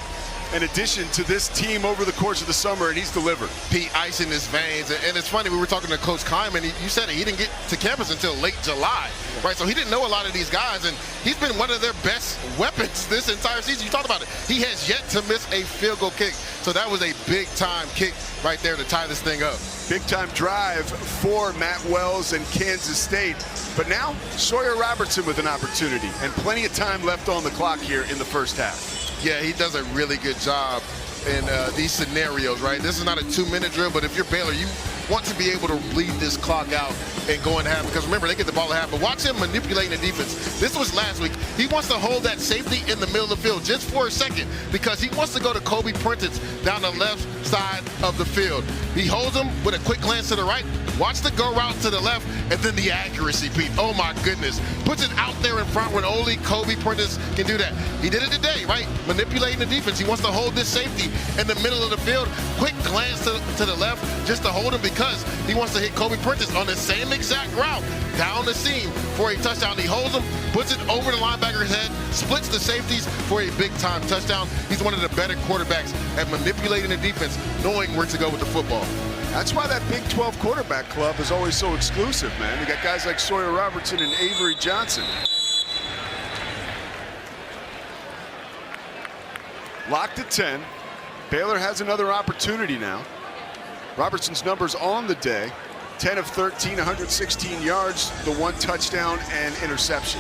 in addition to this team over the course of the summer, and he's delivered. Pete, ice in his veins. And it's funny, we were talking to Coach Kyman. You said it, he didn't get to campus until late July, right? So he didn't know a lot of these guys, and he's been one of their best weapons this entire season. You talked about it. He has yet to miss a field goal kick. So that was a big-time kick right there to tie this thing up. Big-time drive for Matt Wells and Kansas State. But now, Sawyer Robertson with an opportunity, and plenty of time left on the clock here in the first half. Yeah, he does a really good job in these scenarios, right? This is not a 2-minute drill, but if you're Baylor, you want to be able to bleed this clock out and go in half, because remember, they get the ball at half. But watch him manipulating the defense. This was last week. He wants to hold that safety in the middle of the field just for a second, because he wants to go to Kobe Prentice down the left side of the field. He holds him with a quick glance to the right. Watch the go route to the left, and then the accuracy, Pete. Oh, my goodness. Puts it out there in front when only Kobe Prentice can do that. He did it today, right? Manipulating the defense. He wants to hold this safety in the middle of the field. Quick glance to the left just to hold him, because he wants to hit Kobe Prentice on the same exact route down the seam for a touchdown. He holds him, puts it over the linebacker's head, splits the safeties for a big-time touchdown. He's one of the better quarterbacks at manipulating the defense, knowing where to go with the football. That's why that Big 12 quarterback club is always so exclusive, man. You got guys like Sawyer Robertson and Avery Johnson. Locked at 10. Baylor has another opportunity now. Robertson's numbers on the day: 10 of 13, 116 yards, the 1 touchdown and interception.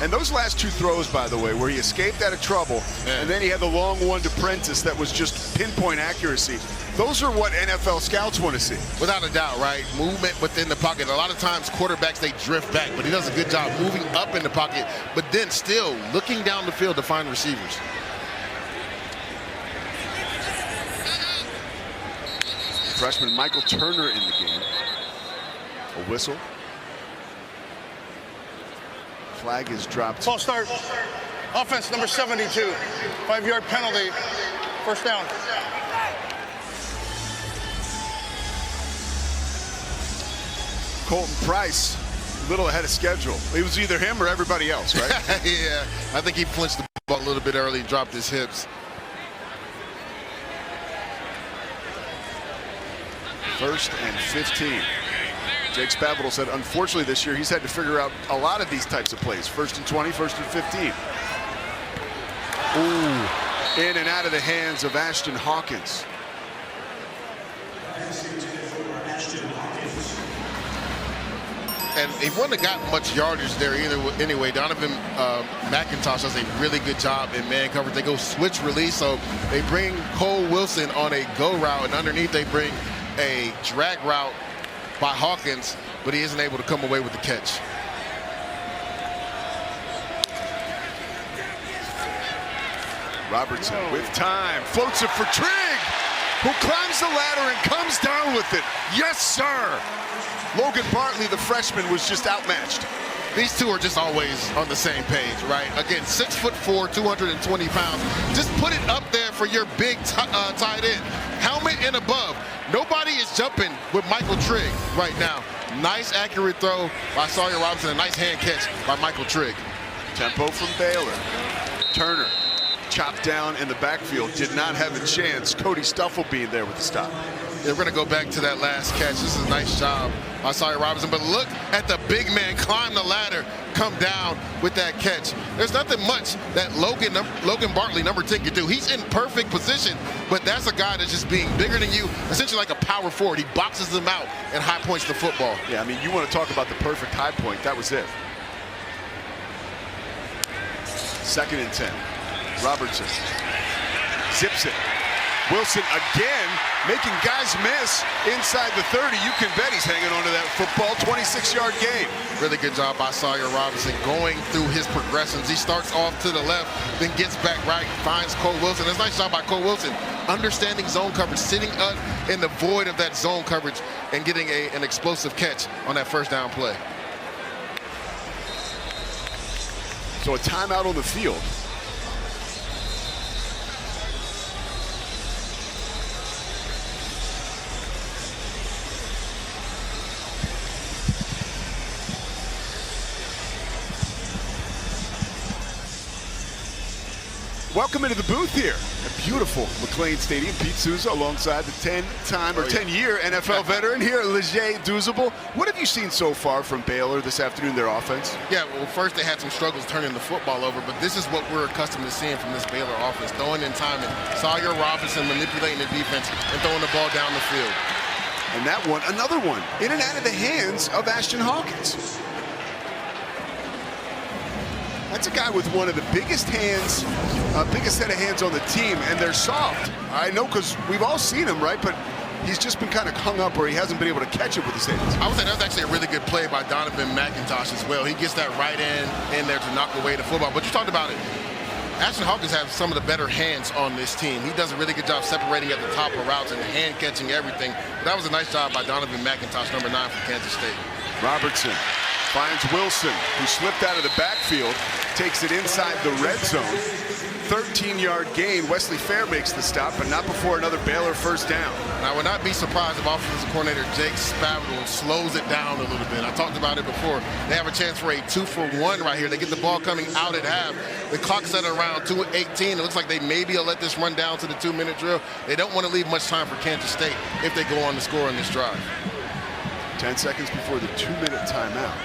And those last 2 throws, by the way, where he escaped out of trouble, and then he had the long one to Prentice that was just pinpoint accuracy. Those are what NFL scouts want to see. Without a doubt, right? Movement within the pocket. A lot of times quarterbacks, they drift back, but he does a good job moving up in the pocket, but then still looking down the field to find receivers. Freshman Michael Turner in the game. A whistle. Flag is dropped. False start. Offense number 72. 5-yard penalty. First down. Colton Price A little ahead of schedule. It was either him or everybody else, right? Yeah, I think he flinched the ball a little bit early, dropped his hips. First and 15. Jake Spavital said, unfortunately this year, he's had to figure out a lot of these types of plays. First and 20, first and 15. Ooh, in and out of the hands of Ashton Hawkins. And he wouldn't have gotten much yardage there either. Anyway, Donovan McIntosh does a really good job in man coverage. They go switch release, so they bring Cole Wilson on a go route, and underneath they bring a drag route by Hawkins, but he isn't able to come away with the catch. Robertson with time, floats it for Trigg, who climbs the ladder and comes down with it. Yes, sir. Logan Bartley, the freshman, was just outmatched. These two are just always on the same page, right? Again, 6'4", 220 pounds. Just put it up there for your big tight end. Helmet and above. Nobody is jumping with Michael Trigg right now. Nice accurate throw by Sawyer Robinson. A nice hand catch by Michael Trigg. Tempo from Baylor. Turner chopped down in the backfield. Did not have a chance. Cody Stuffle being there with the stop. They're going to go back to that last catch. This is a nice job by Sawyer Robinson. But look at the big man climb the ladder, come down with that catch. There's nothing much that Logan Bartley, number 10, can do. He's in perfect position, but that's a guy that's just being bigger than you, essentially like a power forward. He boxes them out and high points the football. Yeah, I mean, you want to talk about the perfect high point. That was it. 2nd and 10. Robertson zips it. Wilson again making guys miss inside the 30. You can bet he's hanging on to that football. 26-yard gain. Really good job by Sawyer Robinson going through his progressions. He starts off to the left, then gets back right, finds Cole Wilson. It's a nice job by Cole Wilson, understanding zone coverage, sitting up in the void of that zone coverage and getting an explosive catch on that first down play. So a timeout on the field. Welcome into the booth here at beautiful McLean Stadium. Pete Souza alongside the 10-year NFL veteran here, Leger Douzable. What have you seen so far from Baylor this afternoon, their offense? Yeah, well, first they had some struggles turning the football over, but this is what we're accustomed to seeing from this Baylor offense. Throwing in time and Sawyer Robinson manipulating the defense and throwing the ball down the field. And that one, another one, in and out of the hands of Ashton Hawkins. That's a guy with one of the biggest hands, biggest set of hands on the team, and they're soft. I know because we've all seen him, right? But he's just been kind of hung up where he hasn't been able to catch it with his hands. I would say that was actually a really good play by Donovan McIntosh as well. He gets that right end in there to knock away the football. But you talked about it. Ashton Hawkins has some of the better hands on this team. He does a really good job separating at the top of routes and hand catching everything. But that was a nice job by Donovan McIntosh, number 9 for Kansas State. Robertson finds Wilson, who slipped out of the backfield, takes it inside the red zone. 13-yard gain. Wesley Fair makes the stop, but not before another Baylor first down. And I would not be surprised if offensive coordinator Jake Spavital slows it down a little bit. I talked about it before. They have a chance for a 2-for-1 right here. They get the ball coming out at half. The clock's at around 2:18. It looks like they maybe will let this run down to the 2-minute drill. They don't want to leave much time for Kansas State if they go on to score on this drive. 10 seconds before the 2-minute timeout.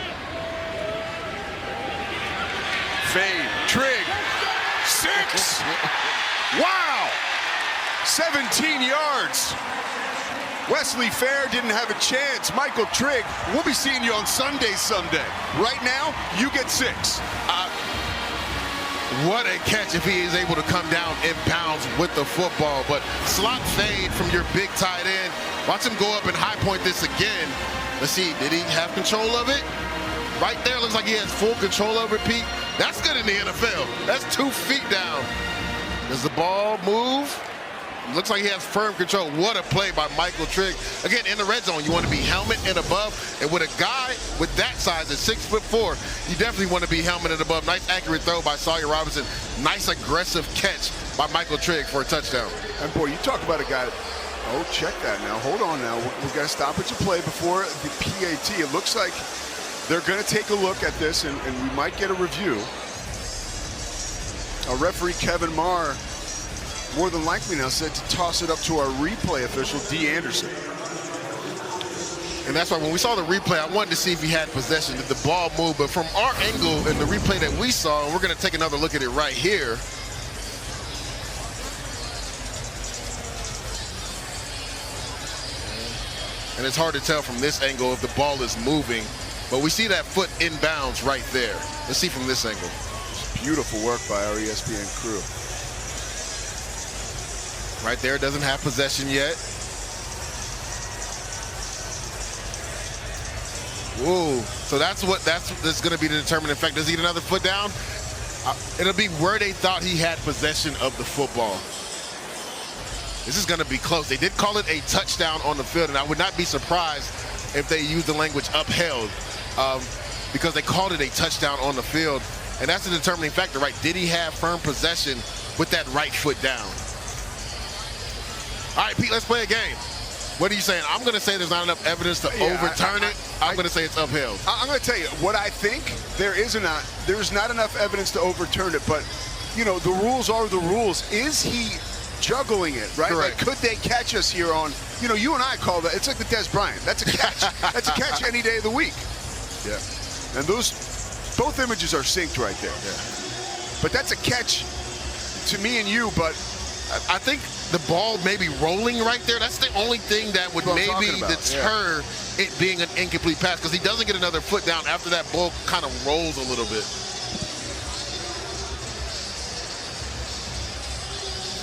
Fade, Trigg, 6. Wow, 17 yards. Wesley Fair didn't have a chance. Michael Trigg, we'll be seeing you on Sunday someday. Right now, you get 6. What a catch if he is able to come down in bounds with the football. But slot fade from your big tight end. Watch him go up and high point this again. Let's see, did he have control of it? Right there, looks like he has full control over it, Pete. That's good in the NFL. That's 2 feet down. Does the ball move? Looks like he has firm control. What a play by Michael Trigg. Again, in the red zone, you want to be helmet and above. And with a guy with that size at 6'4", you definitely want to be helmet and above. Nice accurate throw by Sawyer Robinson. Nice aggressive catch by Michael Trigg for a touchdown. And boy, you talk about a guy. Oh, check that now. Hold on now. We've got to stop at your play before the PAT. It looks like They're going to take a look at this, and we might get a review. Our referee, Kevin Marr, more than likely now said to toss it up to our replay official, D. Anderson. And that's why when we saw the replay, I wanted to see if he had possession, did the ball move. But from our angle in the replay that we saw, and we're going to take another look at it right here. And it's hard to tell from this angle if the ball is moving. But we see that foot inbounds right there. Let's see from this angle. Beautiful work by our ESPN crew. Right there, doesn't have possession yet. Whoa, so that's going to be the determining factor. Does he get another foot down? It'll be where they thought he had possession of the football. This is going to be close. They did call it a touchdown on the field, and I would not be surprised if they used the language upheld because they called it a touchdown on the field. And that's the determining factor, right? Did he have firm possession with that right foot down? All right, Pete, let's play a game. What are you saying? I'm going to say there's not enough evidence to overturn it. I'm going to say it's upheld. I'm going to tell you what I think. There's not enough evidence to overturn it, but you know the rules are the rules. Is he juggling it, right? Correct. Like, could they catch us here on? You know, you and I call that. It's like the Des Bryant. That's a catch. That's a catch any day of the week. Yeah. And both images are synced right there. Yeah. But that's a catch to me and you. But I think the ball may be rolling right there. That's the only thing that would maybe deter it being an incomplete pass, because he doesn't get another foot down after that ball kind of rolls a little bit.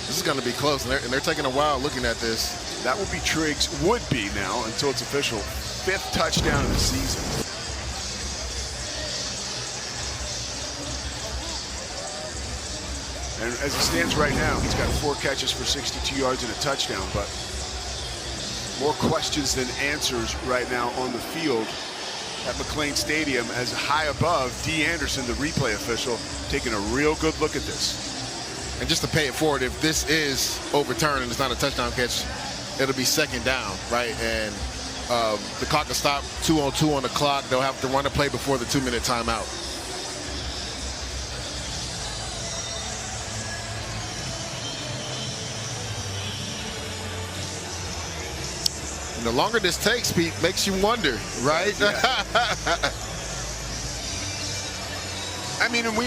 This is going to be close, and they're taking a while looking at this. That would be Triggs, would be now until it's official, 5th touchdown of the season. And as it stands right now, he's got 4 catches for 62 yards and a touchdown, but more questions than answers right now on the field at McLean Stadium, as high above D. Anderson, the replay official, taking a real good look at this. And just to pay it forward, if this is overturned and it's not a touchdown catch, it'll be 2nd down, right? And the clock will stop, 2-on-2 on the clock. They'll have to run a play before the 2-minute timeout. And the longer this takes, Pete, makes you wonder, right? Yeah. I mean, and we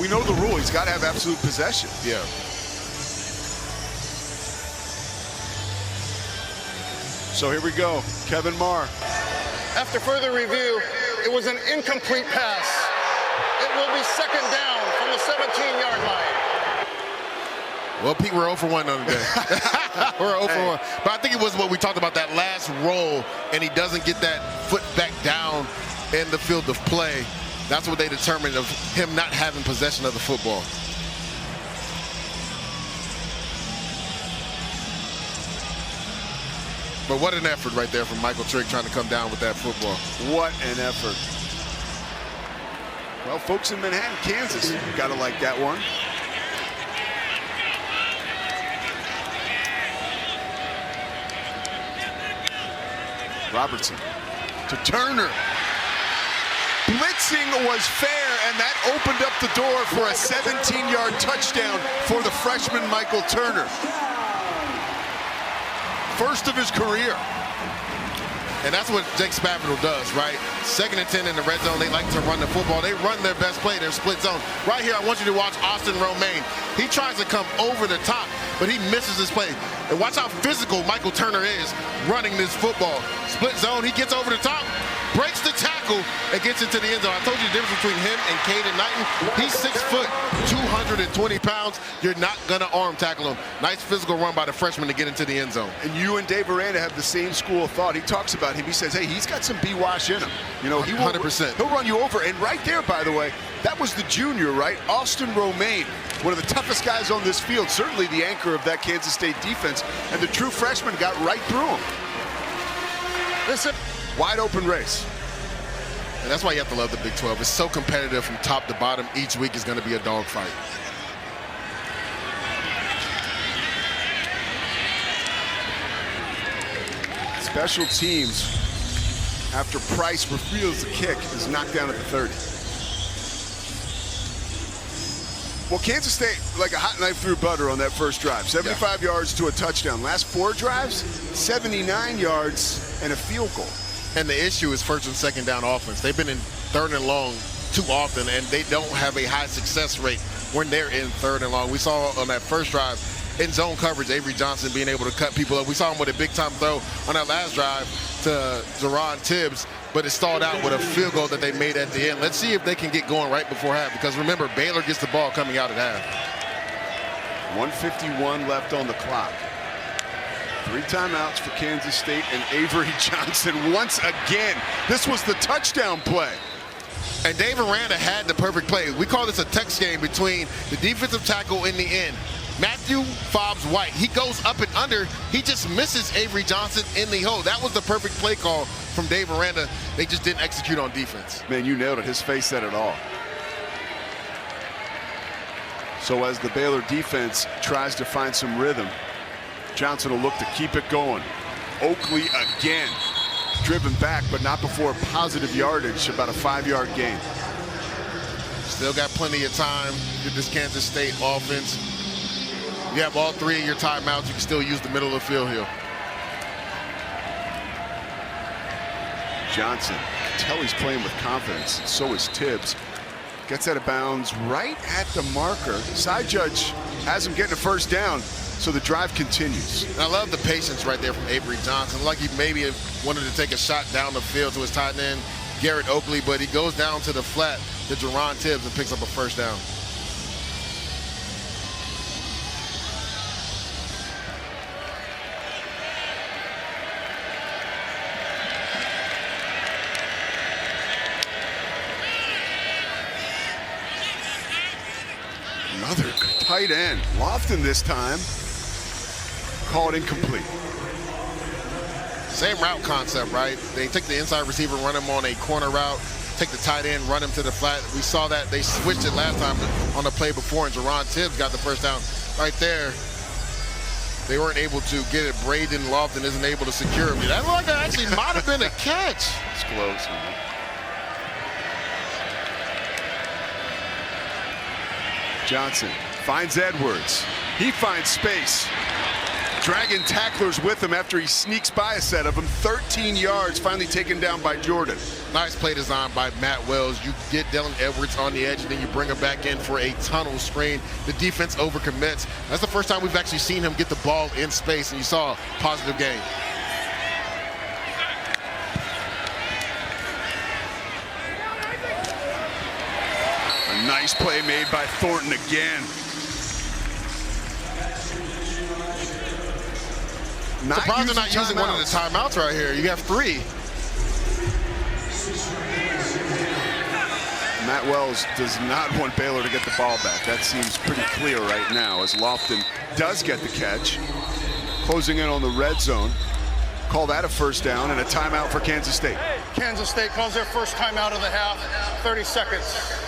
know the rule. He's got to have absolute possession. Yeah. So here we go. Kevin Marr. After further review, it was an incomplete pass. It will be 2nd down from the 17-yard line. Well, Pete, we're 0 for 1 on the day. We're 0 for 1. But I think it was what we talked about, that last roll, and he doesn't get that foot back down in the field of play. That's what they determined of him not having possession of the football. But what an effort right there from Michael Trigg trying to come down with that football. What an effort. Well, folks in Manhattan, Kansas, gotta like that one. Robertson to Turner. Blitzing was fair, and that opened up the door for a 17-yard touchdown for the freshman Michael Turner. First of his career. And that's what Jake Spavital does, right? 2nd and 10 in the red zone. They like to run the football. They run their best play, their split zone. Right here, I want you to watch Austin Romaine. He tries to come over the top, but he misses his play. And watch how physical Michael Turner is running this football. Split zone, he gets over the top, breaks the tackle, and gets into the end zone. I told you the difference between him and Caden Knighton. He's 6 foot, 220 pounds. You're not going to arm tackle him. Nice physical run by the freshman to get into the end zone. And you and Dave Aranda have the same school of thought. He talks about him. He says, hey, he's got some B-wash in him. You know, he 100%. He'll run you over. And right there, by the way, that was the junior, right? Austin Romaine, one of the toughest guys on this field, certainly the anchor of that Kansas State defense. And the true freshman got right through him. Listen, wide open race. And that's why you have to love the Big 12. It's so competitive from top to bottom. Each week is going to be a dogfight. Special teams after Price reveals the kick is knocked down at the 30. Well, Kansas State, like a hot knife through butter on that first drive. 75 yards to a touchdown. Last 4 drives, 79 yards and a field goal. And the issue is first and second down offense. They've been in third and long too often, and they don't have a high success rate when they're in third and long. We saw on that first drive, in zone coverage, Avery Johnson being able to cut people up. We saw him with a big-time throw on that last drive to Jerron Tibbs, but it stalled out with a field goal that they made at the end. Let's see if they can get going right before half, because remember, Baylor gets the ball coming out at half. 1:51 left on the clock. 3 timeouts for Kansas State, and Avery Johnson once again. This was the touchdown play. And Dave Aranda had the perfect play. We call this a text game between the defensive tackle in the end. Matthew Fobbs-White, he goes up and under. He just misses Avery Johnson in the hole. That was the perfect play call from Dave Aranda. They just didn't execute on defense. Man, you nailed it. His face said it all. So as the Baylor defense tries to find some rhythm, Johnson will look to keep it going. Oakley again. Driven back, but not before positive yardage, about a 5-yard gain. Still got plenty of time with this Kansas State offense. You have all 3 of your timeouts. You can still use the middle of the field here. Johnson, tell he's playing with confidence. So is Tibbs. Gets out of bounds right at the marker. Side judge has him getting a first down, so the drive continues. And I love the patience right there from Avery Johnson. Like he maybe wanted to take a shot down the field to his tight end, Garrett Oakley, but he goes down to the flat to Jerron Tibbs and picks up a first down. Another tight end. Lofton this time. Called incomplete. Same route concept, right? They take the inside receiver, run him on a corner route, take the tight end, run him to the flat. We saw that. They switched it last time on the play before, and Jerron Tibbs got the first down right there. They weren't able to get it. Braden Lofton isn't able to secure him. That looked like that actually might have been a catch. It's close, man. Johnson finds Edwards. He finds space. Dragging tacklers with him after he sneaks by a set of them. 13 yards, finally taken down by Jordan. Nice play design by Matt Wells. You get Dylan Edwards on the edge, and then you bring him back in for a tunnel screen. The defense overcommits. That's the first time we've actually seen him get the ball in space, and you saw a positive gain. A nice play made by Thornton again. Surprised they're not using one of the timeouts right here. You have 3. Matt Wells does not want Baylor to get the ball back. That seems pretty clear right now, as Lofton does get the catch. Closing in on the red zone. Call that a first down and a timeout for Kansas State. Kansas State calls their first timeout of the half. 30 seconds.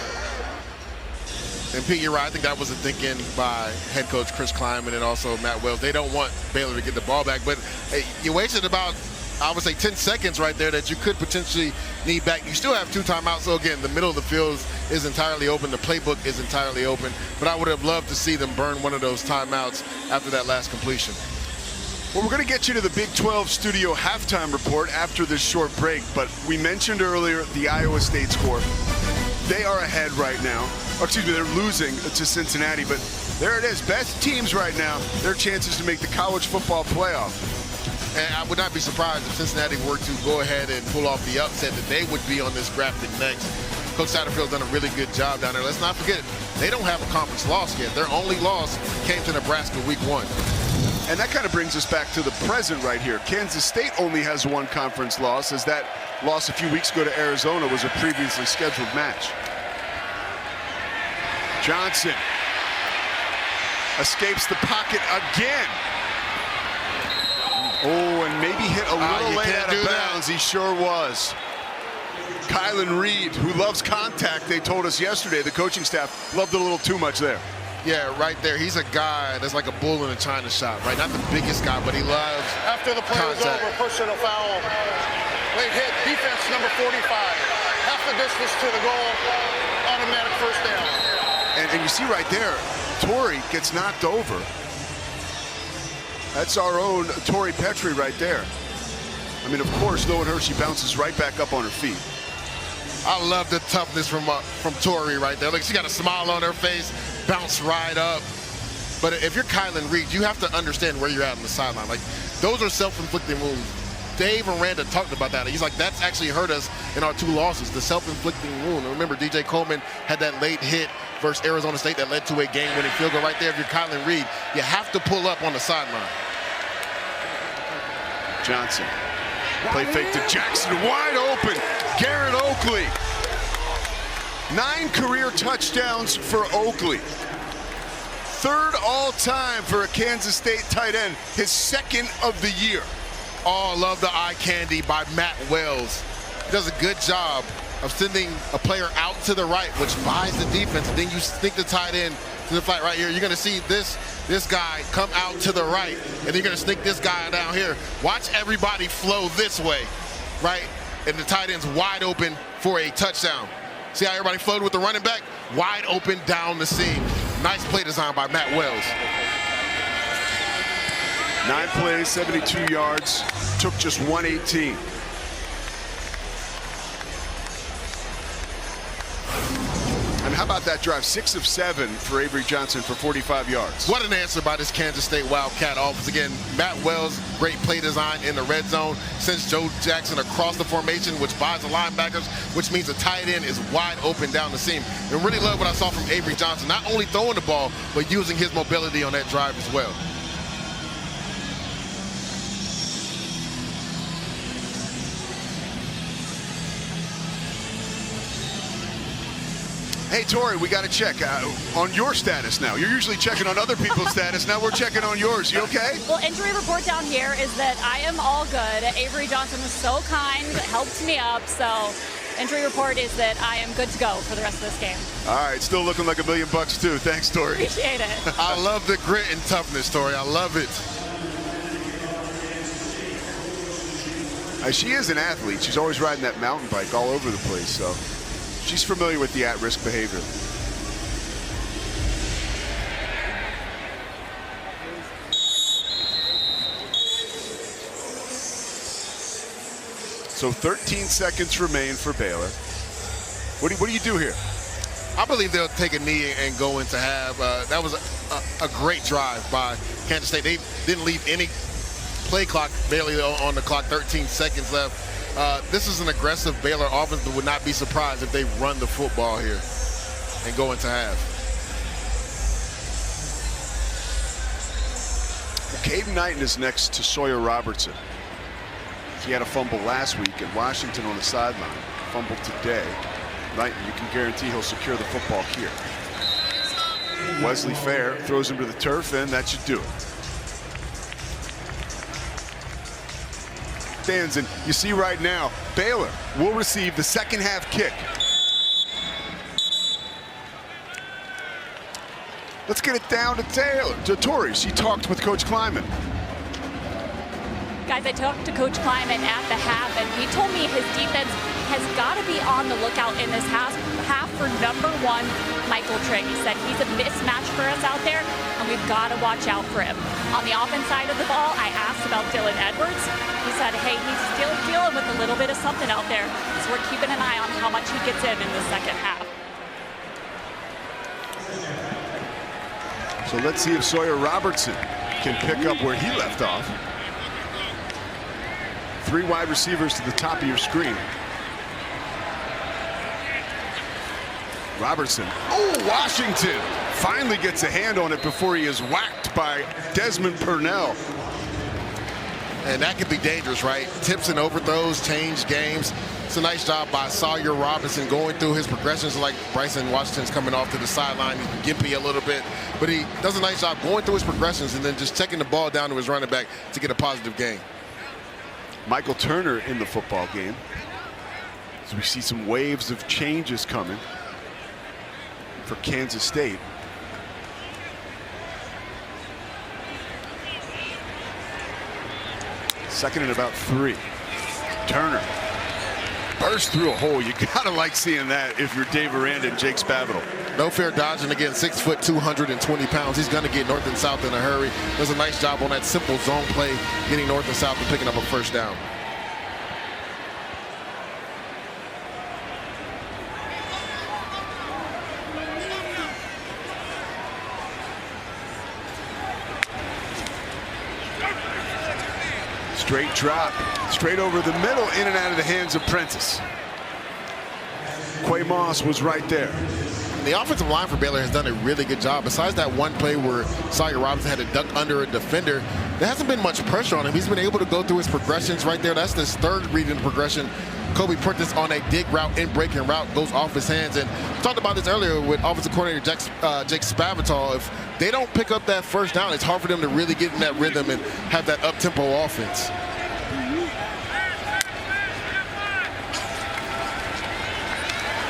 And Pete, you're right. I think that was a thinking by head coach Chris Kleiman and also Matt Wells. They don't want Baylor to get the ball back, but hey, you wasted about, I would say, 10 seconds right there that you could potentially need back. You still have 2 timeouts, so again, the middle of the field is entirely open. The playbook is entirely open, but I would have loved to see them burn one of those timeouts after that last completion. Well, we're going to get you to the Big 12 studio halftime report after this short break, but we mentioned earlier the Iowa State score. They are ahead right now. Or excuse me, they're losing to Cincinnati, but there it is. Best teams right now, their chances to make the college football playoff. And I would not be surprised if Cincinnati were to go ahead and pull off the upset, that they would be on this graphic next. Coach Satterfield's done a really good job down there. Let's not forget, they don't have a conference loss yet. Their only loss came to Nebraska week 1. And that kind of brings us back to the present right here. Kansas State only has 1 conference loss, as that loss a few weeks ago to Arizona was a previously scheduled match. Johnson escapes the pocket again. Oh, and maybe hit a little late out of bounds. He sure was. Kylan Reed, who loves contact, they told us yesterday, the coaching staff loved it a little too much there. Yeah, right there. He's a guy that's like a bull in a china shop, right? Not the biggest guy, but he loves After the play was over, personal foul. Late hit, defense number 45. Half the distance to the goal, automatic first down. And you see right there, Tori gets knocked over. That's our own Tori Petrie right there. I mean, of course, knowing her, she bounces right back up on her feet. I love the toughness from Tori right there. Look, she got a smile on her face, bounce right up. But if you're Kylan Reed, you have to understand where you're at on the sideline. Like, those are self-inflicting wounds. Dave Aranda talked about that. He's like, that's actually hurt us in our 2 losses, the self-inflicting wound. And remember, DJ Coleman had that late hit versus Arizona State that led to a game-winning field goal right there. If you're Kylan Reed, you have to pull up on the sideline. Johnson, play fake to Jackson, wide open. Garrett Oakley. 9 career touchdowns for Oakley. 3rd all-time for a Kansas State tight end, his 2nd of the year. Oh, love the eye candy by Matt Wells. He does a good job of sending a player out to the right, which buys the defense. Then you sneak the tight end to the flat right here. You're going to see this guy come out to the right, and you're going to sneak this guy down here. Watch everybody flow this way, right? And the tight end's wide open for a touchdown. See how everybody flowed with the running back? Wide open down the seam. Nice play design by Matt Wells. 9 plays, 72 yards, took just 118. And how about that drive? 6 of 7 for Avery Johnson for 45 yards. What an answer by this Kansas State Wildcat offense. Again, Matt Wells, great play design in the red zone. Sends Joe Jackson across the formation, which buys the linebackers, which means the tight end is wide open down the seam. And really love what I saw from Avery Johnson, not only throwing the ball, but using his mobility on that drive as well. Hey, Tori, we got to check on your status now. You're usually checking on other people's status. Now we're checking on yours. You okay? Well, injury report down here is that I am all good. Avery Johnson was so kind, helped me up. So injury report is that I am good to go for the rest of this game. All right, still looking like $1 million too. Thanks, Tori. Appreciate it. I love the grit and toughness, Tori. I love it. She is an athlete. She's always riding that mountain bike all over the place. So she's familiar with the at-risk behavior. So 13 seconds remain for Baylor. What do you do here? I believe they'll take a knee and go into half. That was a great drive by Kansas State. They didn't leave any play clock, barely on the clock, 13 seconds left. This is an aggressive Baylor offense, but would not be surprised if they run the football here and go into half. Caden Knighton is next to Sawyer Robertson. He had a fumble last week at Washington on the sideline. Fumbled today. Knighton, you can guarantee he'll secure the football here. Wesley Fair throws him to the turf, and that should do it. Stands, and you see right now, Baylor will receive the second half kick. Let's get it down to Tori. She talked with Coach Kleiman. Guys, I talked to Coach Kleiman at the half, and he told me his defense has got to be on the lookout in this half for number 1, Michael Trigg. He said he's a mismatch for us out there, and we've got to watch out for him. On the offense side of the ball, I asked about Dylan Edwards. He said, hey, he's still dealing with a little bit of something out there, so we're keeping an eye on how much he gets in the second half. So let's see if Sawyer Robertson can pick up where he left off. 3 wide receivers to the top of your screen. Robertson. Oh, Washington finally gets a hand on it before he is whacked by Desmond Purnell. And that could be dangerous, right? Tips and overthrows change games. It's a nice job by Sawyer Robinson going through his progressions, like Bryson Washington's coming off to the sideline. He's gimpy a little bit, but he does a nice job going through his progressions and then just checking the ball down to his running back to get a positive gain. Michael Turner in the football game. As we see some waves of changes coming for Kansas State. Second and about 3. Turner burst through a hole. You gotta like seeing that if you're Dave Aranda and Jake Spavital. No fair dodging. Again, 6 foot, 220 pounds. He's gonna get north and south in a hurry. Does a nice job on that simple zone play, getting north and south and picking up a first down. Straight drop, straight over the middle, in and out of the hands of Prentice. Quay Moss was right there. The offensive line for Baylor has done a really good job. Besides that one play where Sawyer Robinson had to duck under a defender, there hasn't been much pressure on him. He's been able to go through his progressions right there. That's his third read in the progression. Kobe Prentice on a dig route, in breaking route, goes off his hands. And we talked about this earlier with offensive coordinator Jake Spavital. If they don't pick up that first down, it's hard for them to really get in that rhythm and have that up-tempo offense.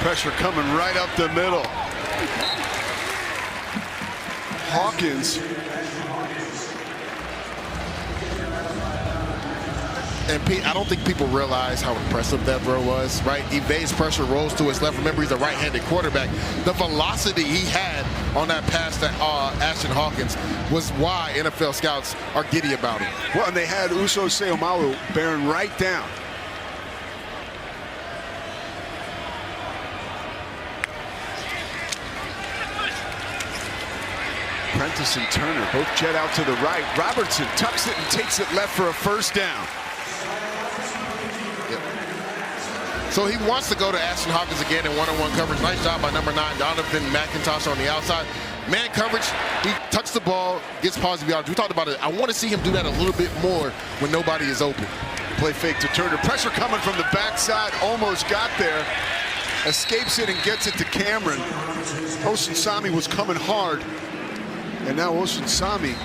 Pressure coming right up the middle. Hawkins. And Pete, I don't think people realize how impressive that throw was, right? Evades pressure, rolls to his left. Remember, he's a right-handed quarterback. The velocity he had on that pass to Ashton Hawkins was why NFL scouts are giddy about him. Well, and they had Uso Seomalu bearing right down. Prentice and Turner both jet out to the right. Robertson tucks it and takes it left for a first down. So he wants to go to Ashton Hawkins again in one-on-one coverage. Nice job by number 9, Donovan McIntosh on the outside. Man coverage, he tucks the ball, gets positive yards. We talked about it. I want to see him do that a little bit more when nobody is open. Play fake to Turner. Pressure coming from the backside. Almost got there. Escapes it and gets it to Cameron. Osunsami was coming hard. And now Osunsami,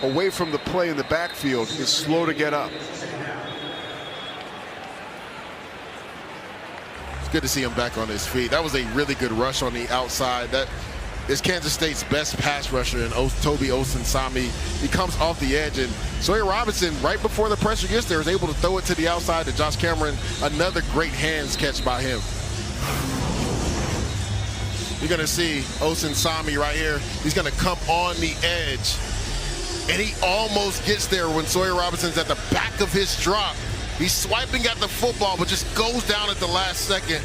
away from the play in the backfield, is slow to get up. It's good to see him back on his feet. That was a really good rush on the outside. That is Kansas State's best pass rusher in Toby Osunsami. He comes off the edge, and Sawyer Robinson, right before the pressure gets there, is able to throw it to the outside to Josh Cameron. Another great hands catch by him. You're going to see Osunsami right here. He's going to come on the edge. And he almost gets there when Sawyer Robinson's at the back of his drop. He's swiping at the football, but just goes down at the last second.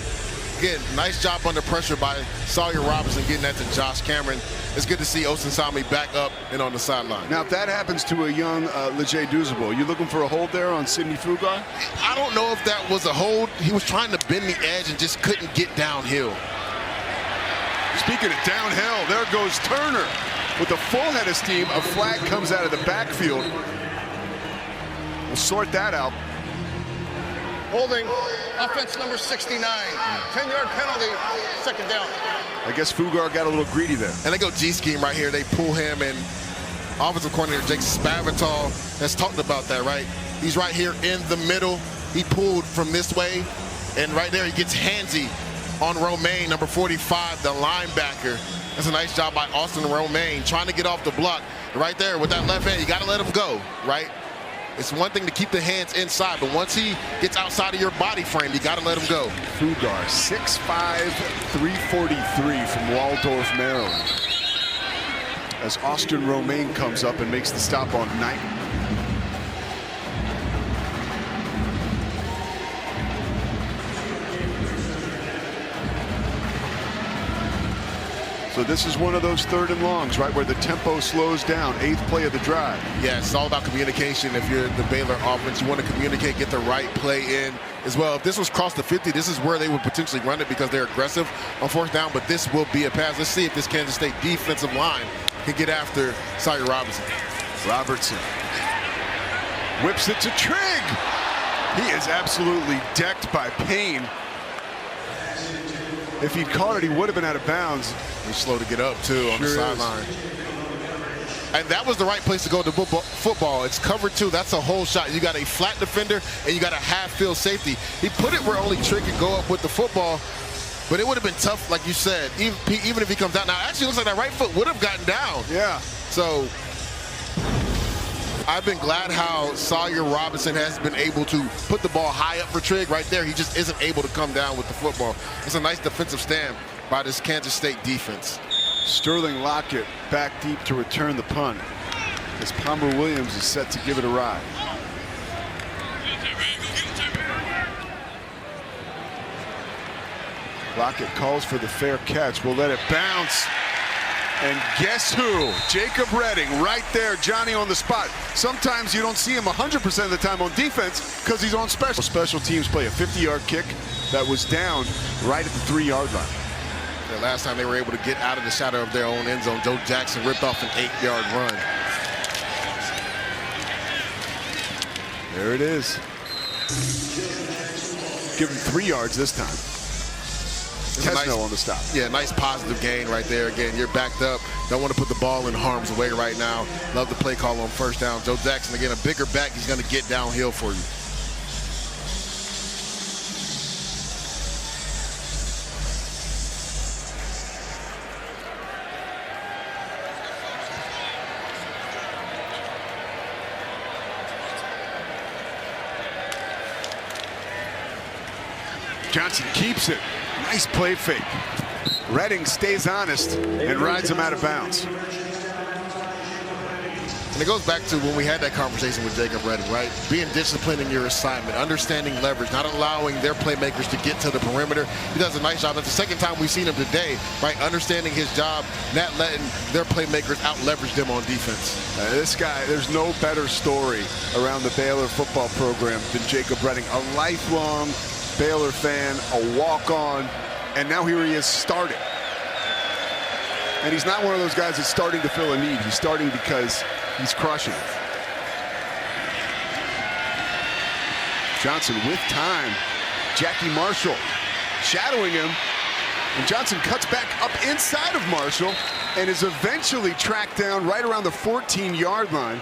Again, nice job under pressure by Sawyer Robinson getting that to Josh Cameron. It's good to see Osunsami back up and on the sideline. Now, if that happens to a young Lejay Douzable, you looking for a hold there on Sidney Fugar? I don't know if that was a hold. He was trying to bend the edge and just couldn't get downhill. Speaking of downhill, there goes Turner with a full head of steam. A flag comes out of the backfield. We'll sort that out. Holding, offense number 69. 10-yard penalty, second down. I guess Fugar got a little greedy there. And they go G-scheme right here. They pull him, and offensive coordinator Jake Spavital has talked about that, right? He's right here in the middle. He pulled from this way, and right there he gets handsy on Romaine, number 45, the linebacker. That's a nice job by Austin Romaine, trying to get off the block. Right there with that left hand, you got to let him go, right? It's one thing to keep the hands inside, but once he gets outside of your body frame, you got to let him go. Fugar, 6'5", 343 from Waldorf, Maryland. As Austin Romaine comes up and makes the stop on Knight. So this is one of those 3rd and longs, right, where the tempo slows down. 8th play of the drive. Yeah, it's all about communication. If you're the Baylor offense, you want to communicate, get the right play in as well. If this was cross the 50, this is where they would potentially run it because they're aggressive on 4th down, but this will be a pass. Let's see if this Kansas State defensive line can get after Sawyer Robinson. Robertson whips it to Trigg. He is absolutely decked by Payne. If he'd caught it, he would have been out of bounds. He's slow to get up, too, on the sideline. And that was the right place to go to football. It's cover 2. That's a whole shot. You got a flat defender, and you got a half-field safety. He put it where only Trigg could go up with the football, but it would have been tough, like you said, even if he comes down. Now, actually, it looks like that right foot would have gotten down. Yeah. So I've been glad how Sawyer Robinson has been able to put the ball high up for Trigg right there. He just isn't able to come down with the football. It's a nice defensive stand by this Kansas State defense. Sterling Lockett back deep to return the punt as Palmer Williams is set to give it a ride. Lockett calls for the fair catch. We'll let it bounce. And guess who? Jacob Redding right there, Johnny on the spot. Sometimes you don't see him 100% of the time on defense because he's on special. Special teams play a 50-yard kick that was down right at the 3-yard line. The last time they were able to get out of the shadow of their own end zone, Joe Jackson ripped off an 8-yard run. There it is. Give him 3 yards this time. Tesno on the stop. Yeah, nice positive gain right there. Again, you're backed up. Don't want to put the ball in harm's way right now. Love the play call on first down. Joe Jackson, again, a bigger back. He's going to get downhill for you. Johnson keeps it. Nice play fake. Redding stays honest and rides him out of bounds. And it goes back to when we had that conversation with Jacob Redding, right? Being disciplined in your assignment, understanding leverage, not allowing their playmakers to get to the perimeter. He does a nice job. That's the second time we've seen him today, right? Understanding his job, not letting their playmakers out-leverage them on defense. This guy, there's no better story around the Baylor football program than Jacob Redding. A lifelong Baylor fan, a walk-on, and now here he is starting. And he's not one of those guys that's starting to fill a need. He's starting because he's crushing it. Johnson with time. Jackie Marshall shadowing him. And Johnson cuts back up inside of Marshall and is eventually tracked down right around the 14-yard line.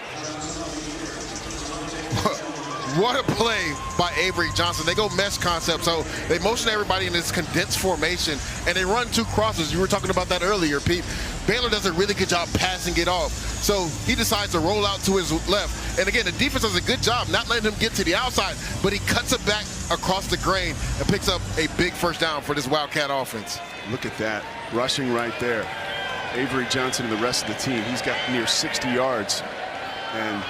What a play by Avery Johnson. They go mesh concept, so they motion everybody in this condensed formation, and they run 2 crosses. You were talking about that earlier, Pete. Baylor does a really good job passing it off. So he decides to roll out to his left. And again, the defense does a good job not letting him get to the outside, but he cuts it back across the grain and picks up a big first down for this Wildcat offense. Look at that, rushing right there. Avery Johnson and the rest of the team. He's got near 60 yards, and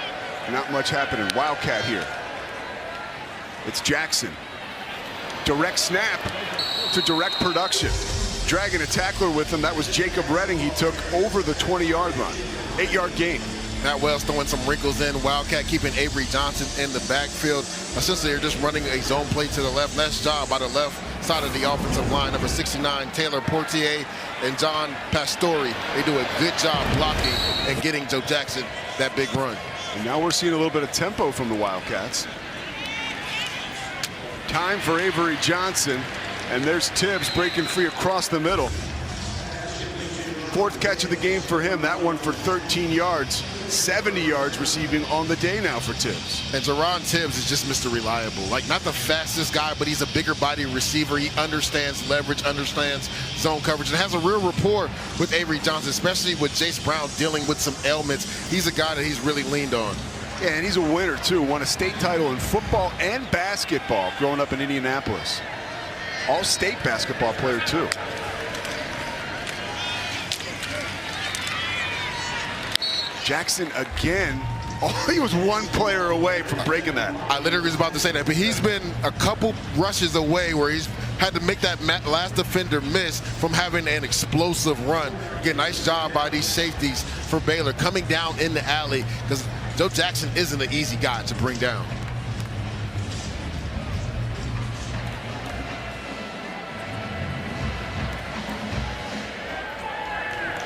not much happening. Wildcat here. It's Jackson. Direct snap to direct production. Dragging a tackler with him. That was Jacob Redding. He took over the 20-yard line. 8-yard gain. Matt Wells throwing some wrinkles in. Wildcat keeping Avery Johnson in the backfield. Essentially, they're just running a zone play to the left. Nice job by the left side of the offensive line. Number 69, Taylor Portier and John Pastore. They do a good job blocking and getting Joe Jackson that big run. And now we're seeing a little bit of tempo from the Wildcats. Time for Avery Johnson, and there's Tibbs breaking free across the middle. 4th catch of the game for him, that one for 13 yards. 70 yards receiving on the day now for Tibbs. And Jerron Tibbs is just Mr. Reliable. Like, not the fastest guy, but he's a bigger body receiver. He understands leverage, understands zone coverage, and has a real rapport with Avery Johnson, especially with Jace Brown dealing with some ailments. He's a guy that he's really leaned on. Yeah, and he's a winner, too. Won a state title in football and basketball growing up in Indianapolis. All-state basketball player, too. Jackson again. Oh, he was one player away from breaking that. I literally was about to say that, but he's been a couple rushes away where he's had to make that last defender miss from having an explosive run. Again, nice job by these safeties for Baylor coming down in the alley, because Joe Jackson isn't an easy guy to bring down.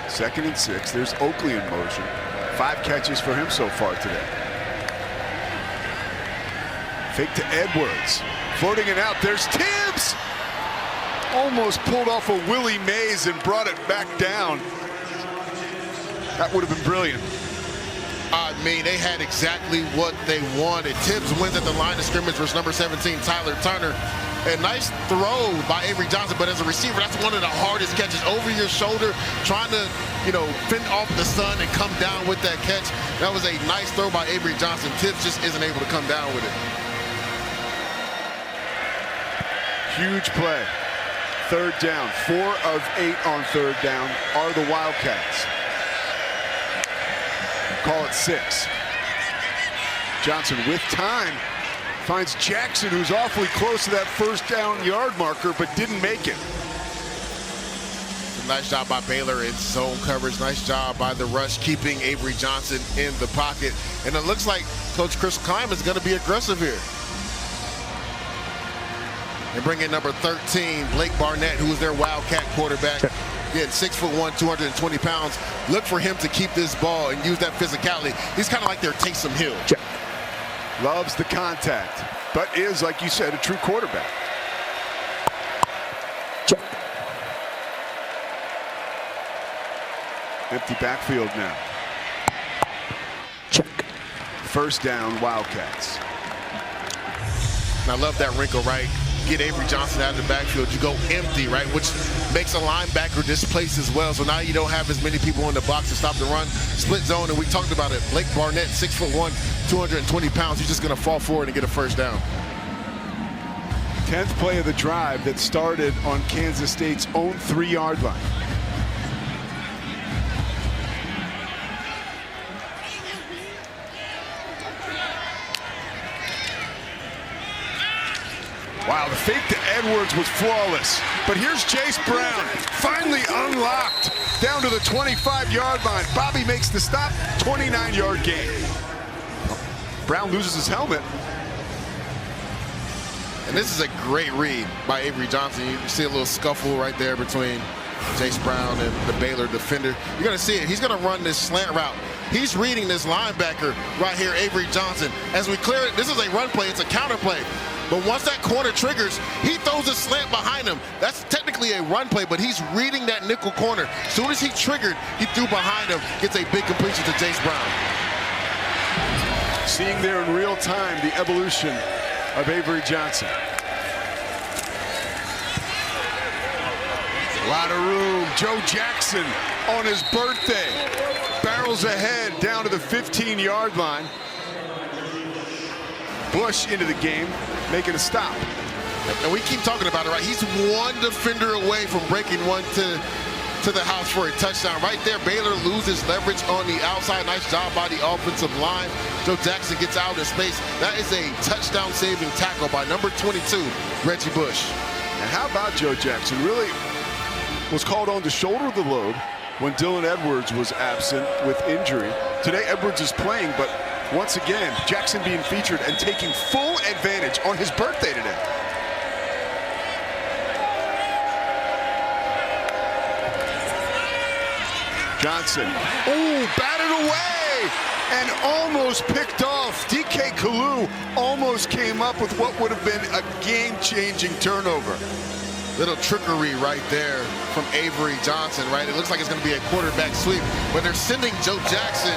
Second and 6. There's Oakley in motion. 5 catches for him so far today. Fake to Edwards. Floating it out. There's Tibbs. Almost pulled off a Willie Mays and brought it back down. That would have been brilliant. I mean, they had exactly what they wanted. Tibbs wins at the line of scrimmage versus number 17, Tyler Turner. A nice throw by Avery Johnson, but as a receiver, that's one of the hardest catches. Over your shoulder, trying to, fend off the sun and come down with that catch. That was a nice throw by Avery Johnson. Tibbs just isn't able to come down with it. Huge play. 3rd down. 4 of 8 on 3rd down are the Wildcats. Call it 6. Johnson with time finds Jackson, who's awfully close to that 1st down yard marker, but didn't make it. Nice job by Baylor in zone coverage. Nice job by the rush, keeping Avery Johnson in the pocket. And it looks like Coach Chris Kime is going to be aggressive here. And bring in number 13, Blake Barnett, who is their Wildcat quarterback. Again, 6'1", 220 pounds. Look for him to keep this ball and use that physicality. He's kind of like their Taysom Hill. Loves the contact, but is, like you said, a true quarterback. Empty backfield now. Check. 1st down, Wildcats. And I love that wrinkle, right? Get Avery Johnson out of the backfield, you go empty, right? Which makes a linebacker displaced as well. So now you don't have as many people in the box to stop the run. Split zone, and we talked about it. Blake Barnett, 6'1", 220 pounds. He's just going to fall forward and get a 1st down. 10th play of the drive that started on Kansas State's own 3-yard line. Wow, the fake to Edwards was flawless. But here's Jace Brown, finally unlocked down to the 25-yard line. Bobby makes the stop, 29-yard gain. Brown loses his helmet. And this is a great read by Avery Johnson. You see a little scuffle right there between Jace Brown and the Baylor defender. You're going to see it. He's going to run this slant route. He's reading this linebacker right here, Avery Johnson. As we clear it, this is a run play. It's a counter play. But once that corner triggers, he throws a slant behind him. That's technically a run play, but he's reading that nickel corner. As soon as he triggered, he threw behind him, gets a big completion to Jace Brown. Seeing there in real time the evolution of Avery Johnson. A lot of room. Joe Jackson on his birthday barrels ahead down to the 15-yard line. Bush into the game, making a stop. And we keep talking about it, right? He's one defender away from breaking one to the house for a touchdown. Right there, Baylor loses leverage on the outside. Nice job by the offensive line. Joe Jackson gets out of space. That is a touchdown-saving tackle by number 22, Reggie Bush. And how about Joe Jackson? Really was called on to shoulder the load when Dylan Edwards was absent with injury. Today, Edwards is playing, but once again, Jackson being featured and taking full advantage on his birthday today. Johnson, batted away and almost picked off. DK Kalu almost came up with what would have been a game-changing turnover. Little trickery right there from Avery Johnson, right? It looks like it's going to be a quarterback sweep, but they're sending Joe Jackson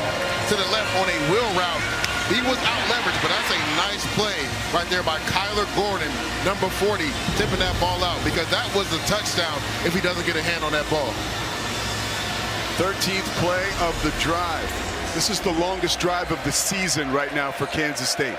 to the left on a wheel route. He was out leveraged, but that's a nice play right there by Kyler Gordon, number 40, tipping that ball out, because that was a touchdown if he doesn't get a hand on that ball. 13th play of the drive. This is the longest drive of the season right now for Kansas State.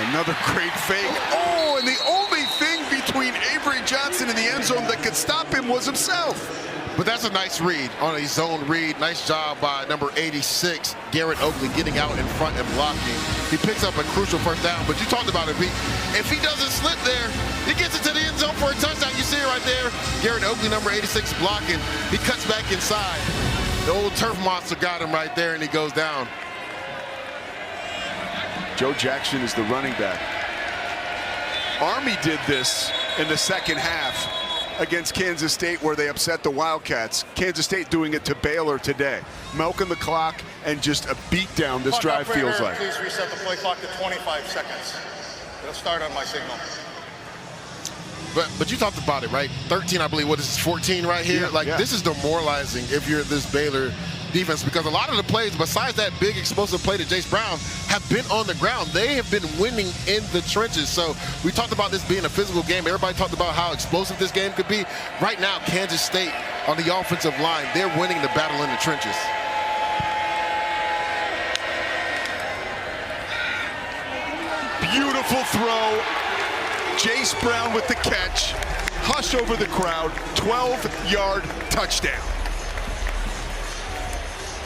Another great fake. Oh, and the only thing between Avery Johnson and the end zone that could stop him was himself. But that's a nice read on a zone read. Nice job by number 86, Garrett Oakley, getting out in front and blocking. He picks up a crucial 1st down, but you talked about it, Pete. If he doesn't slip there, he gets it to the end zone for a touchdown. You see it right there. Garrett Oakley, number 86, blocking. He cuts back inside. The old turf monster got him right there, and he goes down. Joe Jackson is the running back. Army did this in the second half against Kansas State, where they upset the Wildcats. Kansas State doing it to Baylor today. Milking the clock and just a beatdown this drive feels like. Please reset the play clock to 25 seconds. It'll start on my signal. But you talked about it, right? 13, I believe. What is this, 14 right here? Yeah. This is demoralizing if you're this Baylor defense, because a lot of the plays, besides that big explosive play to Jace Brown, have been on the ground. They have been winning in the trenches. So we talked about this being a physical game. Everybody talked about how explosive this game could be. Right now, Kansas State on the offensive line, they're winning the battle in the trenches. Beautiful throw. Jace Brown with the catch. Hush over the crowd. 12-yard touchdown.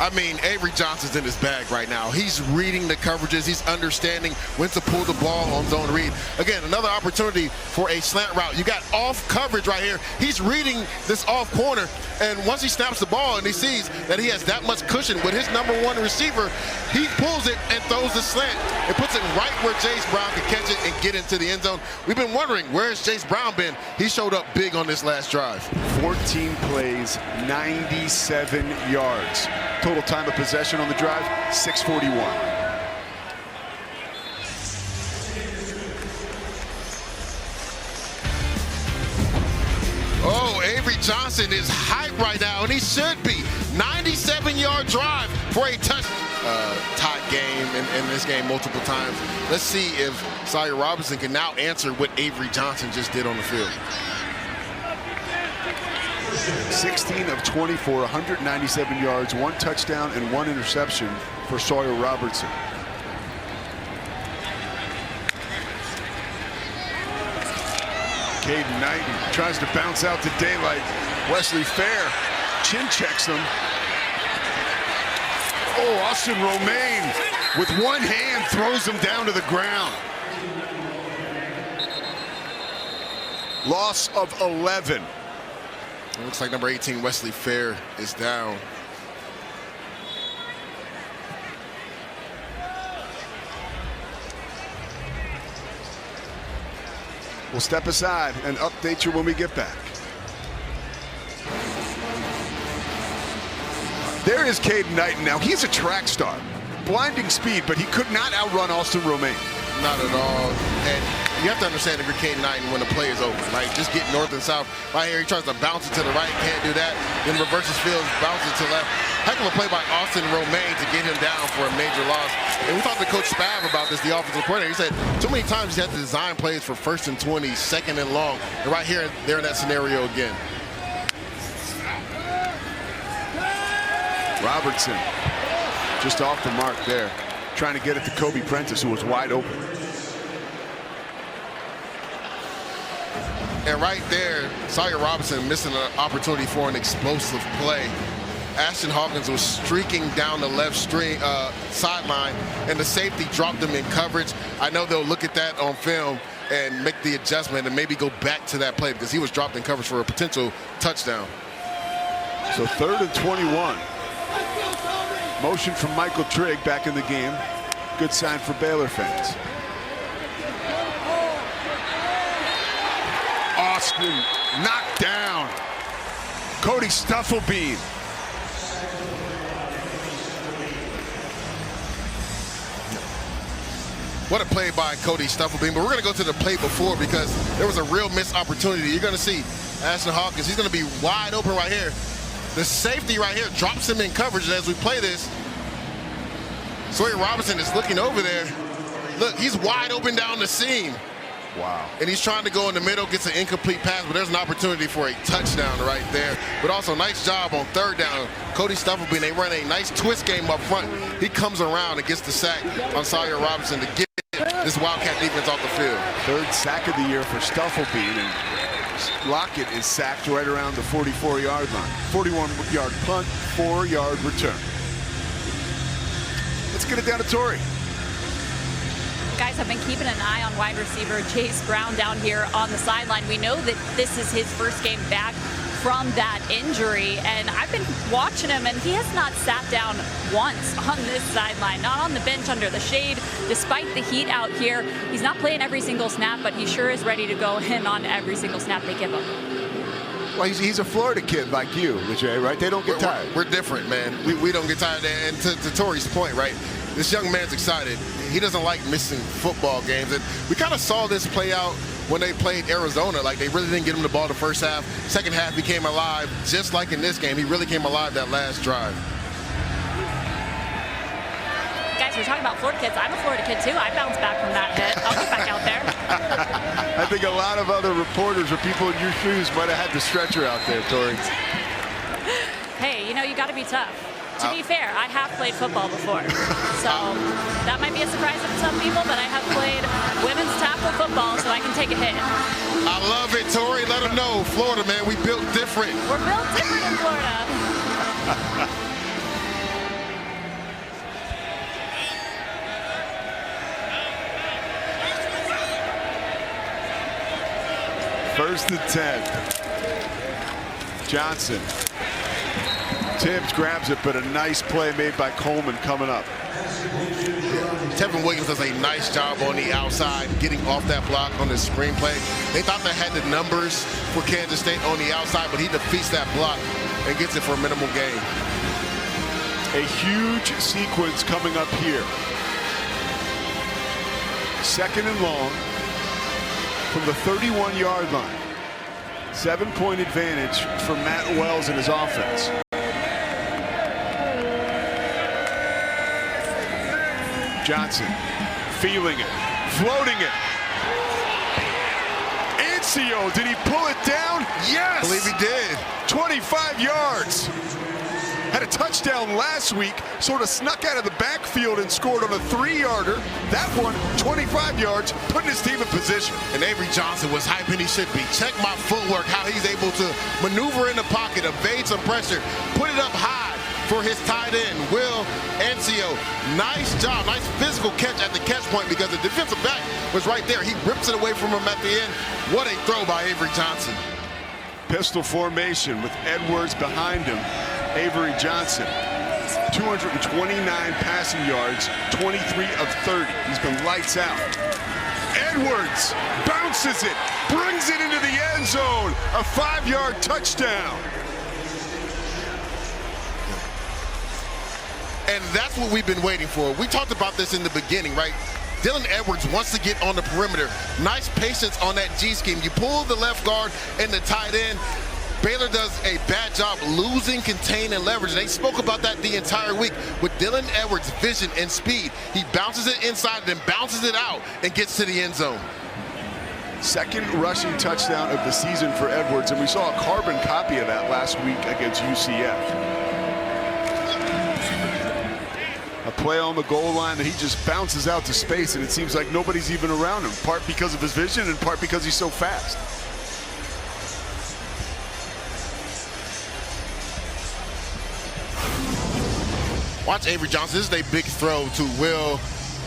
I mean, Avery Johnson's in his bag right now. He's reading the coverages. He's understanding when to pull the ball on zone read. Again, another opportunity for a slant route. You got off coverage right here. He's reading this off corner, and once he snaps the ball and he sees that he has that much cushion with his #1 receiver, he pulls it and throws the slant. It puts it right where Jace Brown can catch it and get into the end zone. We've been wondering, where has Jace Brown been? He showed up big on this last drive. 14 plays, 97 yards. Total time of possession on the drive, 6:41. Oh, Avery Johnson is hyped right now, and he should be. 97-yard drive for a touch. Tied game in this game multiple times. Let's see if Sawyer Robinson can now answer what Avery Johnson just did on the field. 16 of 24, 197 yards, 1 touchdown and 1 interception for Sawyer Robertson. Caden Knighton tries to bounce out to daylight. Wesley Fair chin checks him. Oh, Austin Romaine with one hand throws him down to the ground. Loss of 11. It looks like number 18, Wesley Fair, is down. We'll step aside and update you when we get back. There is Caden Knighton now. He's a track star. Blinding speed, but he could not outrun Austin Romaine. Not at all. And you have to understand if you're Caden Knighton when the play is over, right? Just get north and south. Right here, he tries to bounce it to the right, can't do that. Then reverses field, bounces to left. Heck of a play by Austin Romaine to get him down for a major loss. And we talked to Coach Spav about this, the offensive coordinator. He said too many times he had to design plays for 1st and 20, 2nd and long. And right here, they're in that scenario again. Robertson just off the mark there, trying to get it to Kobe Prentice, who was wide open. And right there, Sawyer Robinson missing an opportunity for an explosive play. Ashton Hawkins was streaking down the left sideline, and the safety dropped him in coverage. I know they'll look at that on film and make the adjustment and maybe go back to that play because he was dropped in coverage for a potential touchdown. So 3rd and 21. Motion from Michael Trigg back in the game. Good sign for Baylor fans. Austin knocked down. Cody Stufflebean. What a play by Cody Stufflebean. But we're going to go to the play before because there was a real missed opportunity. You're going to see Ashton Hawkins. He's going to be wide open right here. The safety right here drops him in coverage. And as we play this, Sawyer Robinson is looking over there. Look, he's wide open down the seam. Wow. And he's trying to go in the middle, gets an incomplete pass, but there's an opportunity for a touchdown right there. But also, nice job on 3rd down. Cody Stufflebean, they run a nice twist game up front. He comes around and gets the sack on Sawyer Robinson to get this Wildcat defense off the field. 3rd sack of the year for Stufflebean, and Lockett is sacked right around the 44-yard line. 41-yard punt, 4-yard return. Let's get it down to Tori. Guys have been keeping an eye on wide receiver Jace Brown down here on the sideline. We know that this is his first game back from that injury, and I've been watching him, and he has not sat down once on this sideline, not on the bench under the shade, despite the heat out here. He's not playing every single snap, but he sure is ready to go in on every single snap they give him. Well, he's a Florida kid like you, Lejay, right? They don't get tired. We're different, man. We don't get tired. And to Tori's point, right, this young man's excited. He doesn't like missing football games. And we kind of saw this play out when they played Arizona. Like, they really didn't get him the ball the first half. Second half, he came alive. Just like in this game, he really came alive that last drive. Wildcats. We're talking about Florida kids. I'm a Florida kid, too. I bounced back from that hit. I'll get back out there. I think a lot of other reporters or people in your shoes might have had the stretcher out there, Tori. Hey, you know, you got to be tough. To be fair, I have played football before. So that might be a surprise to some people, but I have played women's tackle football, so I can take a hit. I love it, Tori. Let them know. Florida, man, we built different. We're built different in Florida. First and 10. Johnson. Tibbs grabs it, but a nice play made by Coleman coming up. Tevin Williams does a nice job on the outside, getting off that block on the screen play. They thought they had the numbers for Kansas State on the outside, but he defeats that block and gets it for a minimal gain. A huge sequence coming up here. Second and long from the 31-yard line. 7-point advantage for Matt Wells and his offense. Johnson feeling it, floating it. Ancio, did he pull it down? Yes! I believe he did. 25 yards. Had a touchdown last week, sort of snuck out of the backfield and scored on a 3-yarder. That one, 25 yards, putting his team in position. And Avery Johnson was hyping he should be. Check my footwork, how he's able to maneuver in the pocket, evade some pressure, put it up high for his tight end, Will Ancio. Nice job, nice physical catch at the catch point because the defensive back was right there. He rips it away from him at the end. What a throw by Avery Johnson. Pistol formation with Edwards behind him. Avery Johnson, 229 passing yards, 23 of 30. He's been lights out. Edwards bounces it, brings it into the end zone. A 5-yard touchdown. And that's what we've been waiting for. We talked about this in the beginning, right? Dylan Edwards wants to get on the perimeter. Nice patience on that G scheme. You pull the left guard and the tight end. Baylor does a bad job losing, contain, and leverage. And they spoke about that the entire week with Dylan Edwards' vision and speed. He bounces it inside, then bounces it out and gets to the end zone. Second rushing touchdown of the season for Edwards, and we saw a carbon copy of that last week against UCF. A play on the goal line that he just bounces out to space, and it seems like nobody's even around him, part because of his vision and part because he's so fast. Watch Avery Johnson. This is a big throw to Will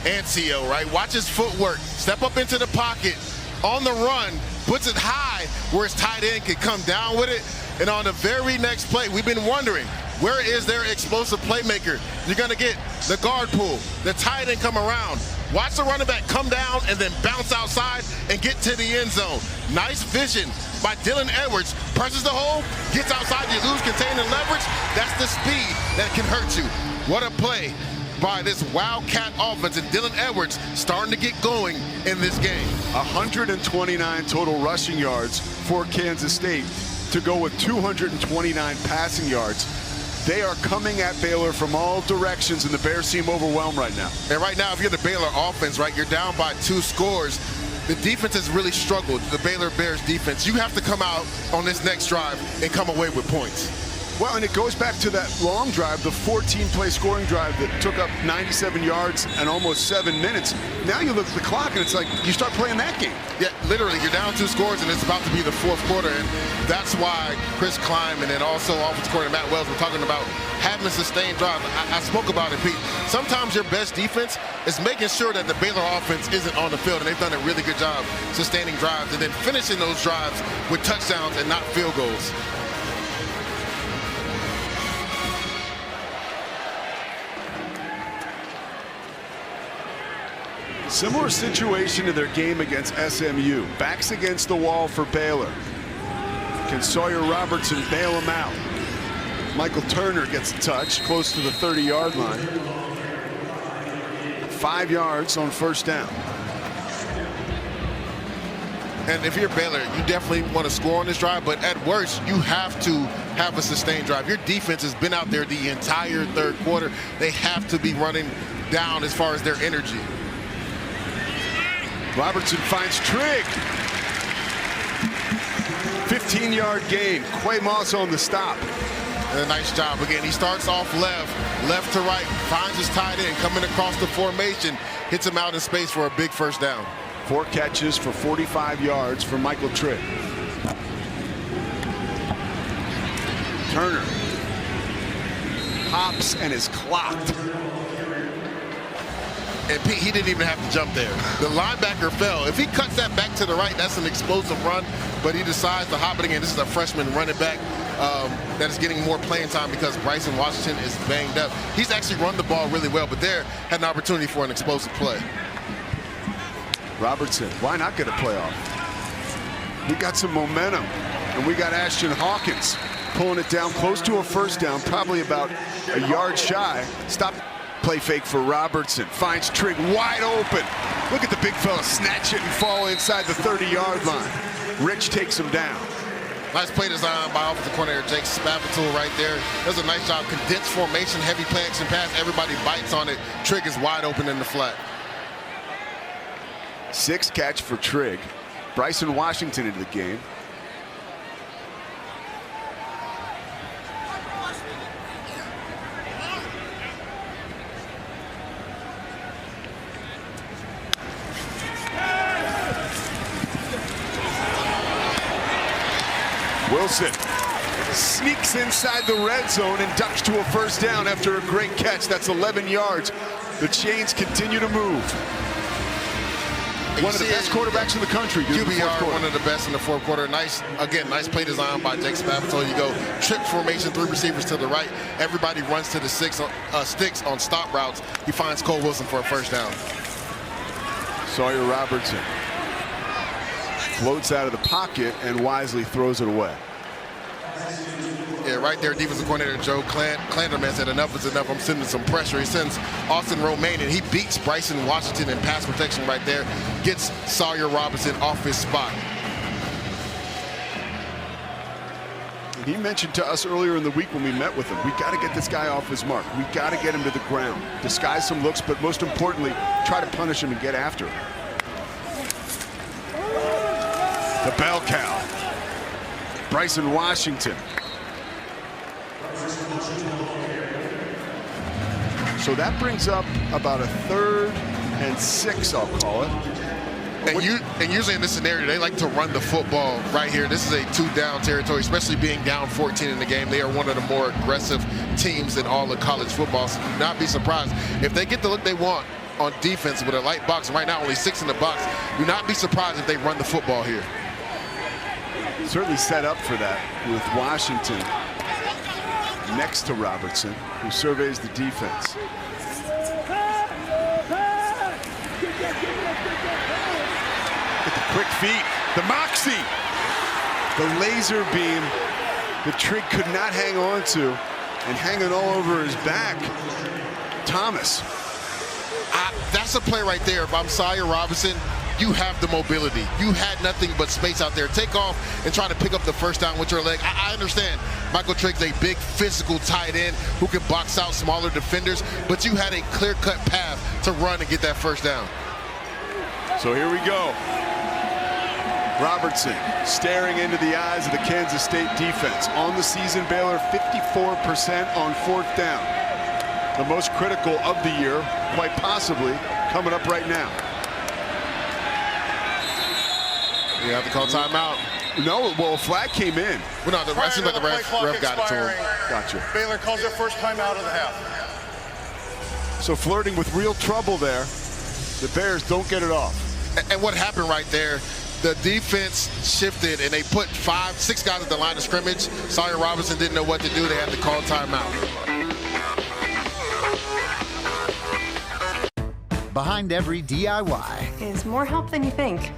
Ancio, right? Watch his footwork. Step up into the pocket on the run, puts it high where his tight end can come down with it. And on the very next play, we've been wondering, where is their explosive playmaker? You're going to get the guard pull, the tight end come around. Watch the running back come down and then bounce outside and get to the end zone. Nice vision by Dylan Edwards. Presses the hole, gets outside, you lose, contain, and leverage. That's the speed that can hurt you. What a play by this Wildcat offense, and Dylan Edwards starting to get going in this game. 129 total rushing yards for Kansas State to go with 229 passing yards. They are coming at Baylor from all directions, and the Bears seem overwhelmed right now. And right now, if you're the Baylor offense, right, you're down by 2 scores. The defense has really struggled, the Baylor Bears defense. You have to come out on this next drive and come away with points. Well, and it goes back to that long drive, the 14-play scoring drive that took up 97 yards and almost 7 minutes. Now you look at the clock, and it's like you start playing that game. Yeah, literally, you're down 2 scores, and it's about to be the 4th quarter, and that's why Chris Klein and then also offensive coordinator Matt Wells were talking about having a sustained drive. I spoke about it, Pete. Sometimes your best defense is making sure that the Baylor offense isn't on the field, and they've done a really good job sustaining drives and then finishing those drives with touchdowns and not field goals. Similar situation to their game against SMU. Backs against the wall for Baylor. Can Sawyer Robertson bail him out? Michael Turner gets a touch close to the 30-yard line. 5 yards on first down. And if you're Baylor, you definitely want to score on this drive, but at worst, you have to have a sustained drive. Your defense has been out there the entire third quarter. They have to be running down as far as their energy. Robertson finds Trigg. 15-yard gain. Quay Moss on the stop. And a nice job. Again, he starts off left to right, finds his tight end, coming across the formation, hits him out in space for a big first down. 4 catches for 45 yards for Michael Trigg. Turner hops and is clocked. And Pete, he didn't even have to jump there. The linebacker fell. If he cuts that back to the right, that's an explosive run, but he decides to hop it again. This is a freshman running back that is getting more playing time because Bryson Washington is banged up. He's actually run the ball really well, but there had an opportunity for an explosive play. Robertson, why not get a playoff? We got some momentum, and we got Ashton Hawkins pulling it down close to a first down, probably about a yard shy. Stop. Play fake for Robertson. Finds Trigg wide open. Look at the big fella snatch it and fall inside the 30-yard line. Rich takes him down. Nice play design by offensive coordinator Jake Spavital right there. Does a nice job. Condensed formation, heavy play action pass. Everybody bites on it. Trigg is wide open in the flat. 6 catch for Trigg. Bryson Washington into the game. Wilson sneaks inside the red zone and ducks to a first down after a great catch. That's 11 yards. The chains continue to move. One of the best quarterbacks in the country. QBR, one of the best in the fourth quarter. Nice play design by Jake Spavital. You go trick formation, 3 receivers to the right. Everybody runs to the sticks on stop routes. He finds Cole Wilson for a first down. Sawyer Robertson floats out of the pocket and wisely throws it away. Yeah, right there, defensive coordinator Joe Clanderman said enough is enough. I'm sending some pressure. He sends Austin Romaine, and he beats Bryson Washington in pass protection right there. Gets Sawyer Robertson off his spot. He mentioned to us earlier in the week when we met with him, we got to get this guy off his mark. We got to get him to the ground. Disguise some looks, but most importantly, try to punish him and get after him. The bell cow. Bryson Washington. So that brings up about a 3rd and 6, I'll call it. And usually in this scenario, they like to run the football right here. This is a 2-down territory, especially being down 14 in the game. They are one of the more aggressive teams in all of college football. So do not be surprised. If they get the look they want on defense with a light box, and right now only 6 in the box, do not be surprised if they run the football here. Certainly set up for that with Washington next to Robertson, who surveys the defense. At the quick feet, the moxie, the laser beam that Trigg could not hang on to, and hanging all over his back, Thomas. That's a play right there. If I'm Sawyer Robertson, you have the mobility. You had nothing but space out there. Take off and try to pick up the first down with your leg. I understand Michael Trigg's a big physical tight end who can box out smaller defenders, but you had a clear-cut path to run and get that first down. So here we go. Robertson staring into the eyes of the Kansas State defense. On the season, Baylor 54% on 4th down. The most critical of the year, quite possibly, coming up right now. You have to call timeout. No, well, a flag came in. Well, no, the ref got it to him. Gotcha. Baylor calls their first timeout of the half. So flirting with real trouble there. The Bears don't get it off. And what happened right there, the defense shifted and they put 5-6 guys at the line of scrimmage. Sawyer Robertson didn't know what to do. They had to call timeout. Behind every DIY is more help than you think.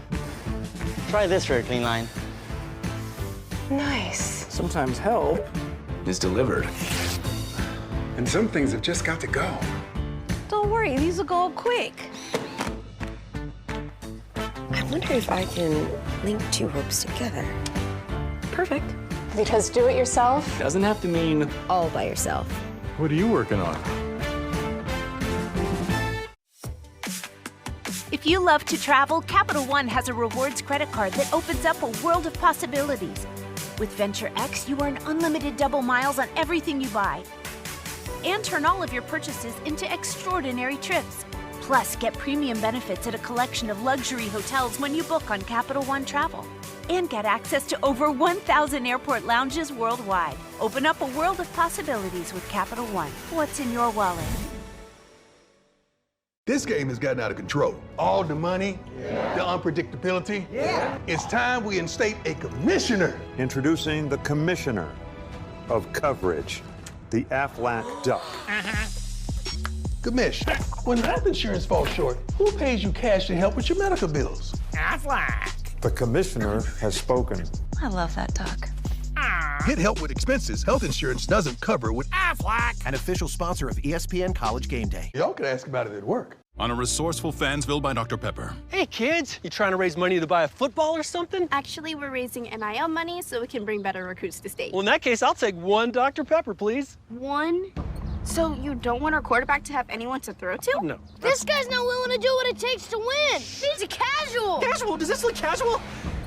Try this for a clean line. Nice. Sometimes help is delivered. And some things have just got to go. Don't worry, these will go quick. I'm wonder if I can link two ropes together. Perfect. Because do it yourself doesn't have to mean all by yourself. What are you working on? If you love to travel, Capital One has a rewards credit card that opens up a world of possibilities. With Venture X, you earn unlimited double miles on everything you buy. And turn all of your purchases into extraordinary trips. Plus, get premium benefits at a collection of luxury hotels when you book on Capital One Travel. And get access to over 1,000 airport lounges worldwide. Open up a world of possibilities with Capital One. What's in your wallet? This game has gotten out of control. All the money, the unpredictability. It's time we instate a commissioner. Introducing the commissioner of coverage, the Aflac Duck. Commish, when health insurance falls short, who pays you cash to help with your medical bills? Aflac. The commissioner has spoken. I love that duck. Get help with expenses health insurance doesn't cover with Aflac. An official sponsor of ESPN College Game Day. Y'all could ask about it at work. On a resourceful Fansville by Dr. Pepper. Hey, kids, you trying to raise money to buy a football or something? Actually, we're raising NIL money so we can bring better recruits to state. Well, in that case, I'll take one Dr. Pepper, please. One? So you don't want our quarterback to have anyone to throw to? No. This guy's not willing to do what it takes to win. He's a casual. Casual? Does this look casual?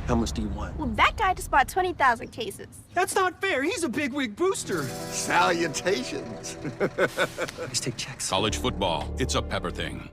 How much do you want? Well, that guy just bought 20,000 cases. That's not fair. He's a bigwig booster. Salutations. Let's take checks. College football, it's a Pepper thing.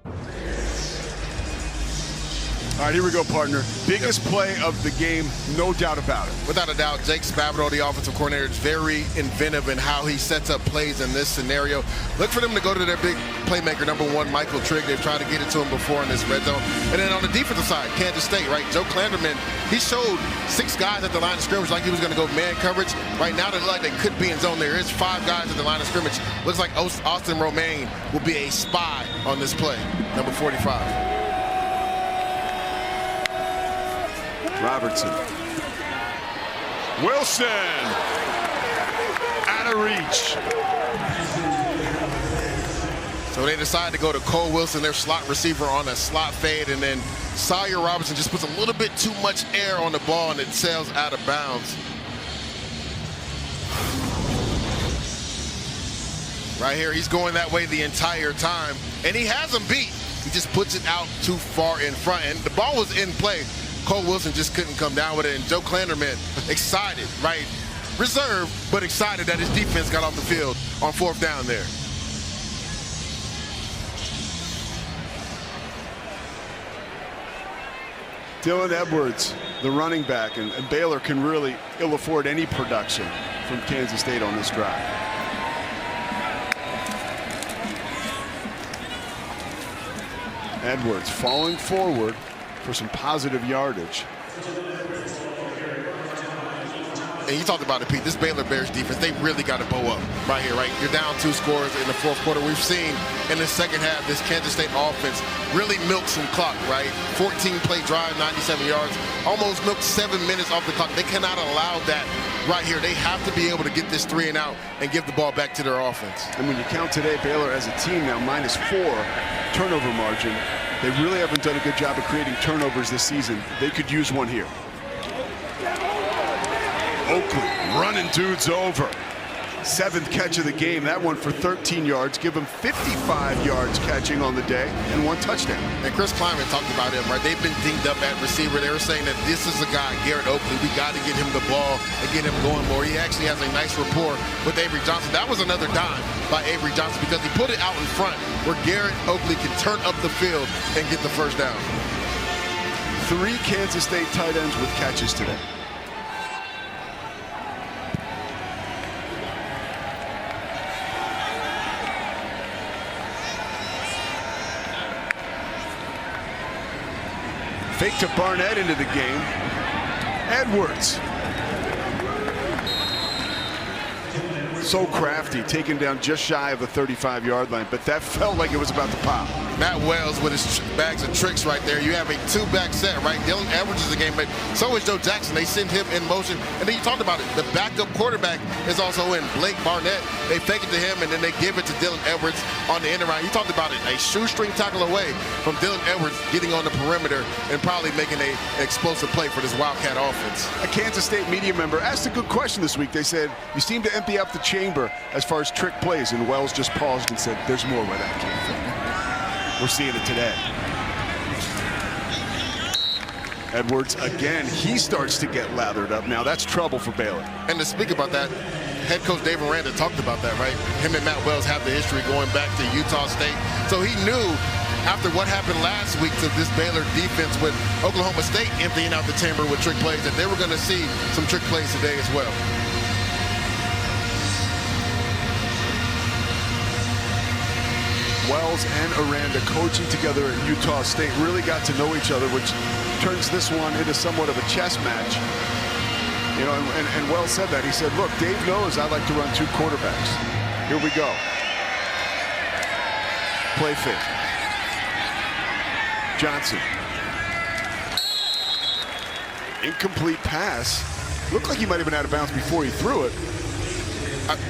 All right, here we go, partner. Biggest play of the game, no doubt about it. Without a doubt, Jake Spavital, the offensive coordinator, is very inventive in how he sets up plays in this scenario. Look for them to go to their big playmaker, number one, Michael Trigg. They've tried to get it to him before in this red zone. And then on the defensive side, Kansas State, right? Joe Klanderman, he showed 6 guys at the line of scrimmage like he was going to go man coverage. Right now, they look like they could be in zone. There is 5 guys at the line of scrimmage. Looks like Austin Romaine will be a spy on this play, number 45. Robertson. Wilson. Out of reach. So they decide to go to Cole Wilson, their slot receiver, on a slot fade, and then Sawyer Robertson just puts a little bit too much air on the ball and it sails out of bounds. Right here, he's going that way the entire time, and he has him beat. He just puts it out too far in front, and the ball was in play. Cole Wilson just couldn't come down with it, and Joe Klanderman excited, right? Reserved, but excited that his defense got off the field on 4th down there. Dylan Edwards, the running back, and Baylor can really ill afford any production from Kansas State on this drive. Edwards falling forward for some positive yardage. And you talked about it, Pete. This Baylor Bears defense, they really got to bow up right here, right? You're down 2 scores in the 4th quarter. We've seen in the second half this Kansas State offense really milk some clock, right? 14-play drive, 97 yards, almost milked 7 minutes off the clock. They cannot allow that right here. They have to be able to get this 3 and out and give the ball back to their offense. And when you count today, Baylor as a team now -4 turnover margin. They really haven't done a good job of creating turnovers this season. They could use one here. Oakley running dudes over. 7th catch of the game. That one for 13 yards. Give him 55 yards catching on the day and 1 touchdown. And Chris Kleiman talked about him, right? They've been dinged up at receiver. They were saying that this is a guy, Garrett Oakley. We got to get him the ball and get him going more. He actually has a nice rapport with Avery Johnson. That was another dime by Avery Johnson because he put it out in front where Garrett Oakley can turn up the field and get the 1st down. 3 Kansas State tight ends with catches today. Fake to Barnett into the game. Edwards. So crafty, taken down just shy of the 35-yard line, but that felt like it was about to pop. Matt Wells with his bags of tricks right there. You have a two-back set, right? Dylan Edwards is the game, but so is Joe Jackson. They send him in motion. And then you talked about it. The backup quarterback is also in. Blake Barnett, they fake it to him, and then they give it to Dylan Edwards on the end around. You talked about it. A shoestring tackle away from Dylan Edwards getting on the perimeter and probably making an explosive play for this Wildcat offense. A Kansas State media member asked a good question this week. They said, you seem to empty out the chamber as far as trick plays, and Wells just paused and said, there's more where that came from. We're seeing it today. Edwards again, he starts to get lathered up now. That's trouble for Baylor. And to speak about that, head coach Dave Aranda talked about that, right? Him and Matt Wells have the history going back to Utah State. So he knew after what happened last week to this Baylor defense with Oklahoma State emptying out the chamber with trick plays, that they were going to see some trick plays today as well. Wells and Aranda coaching together at Utah State really got to know each other, which turns this one into somewhat of a chess match. You know, and Wells said that. He said, look, Dave knows I like to run two quarterbacks. Here we go. Play fake. Johnson. Incomplete pass. Looked like he might have been out of bounds before he threw it.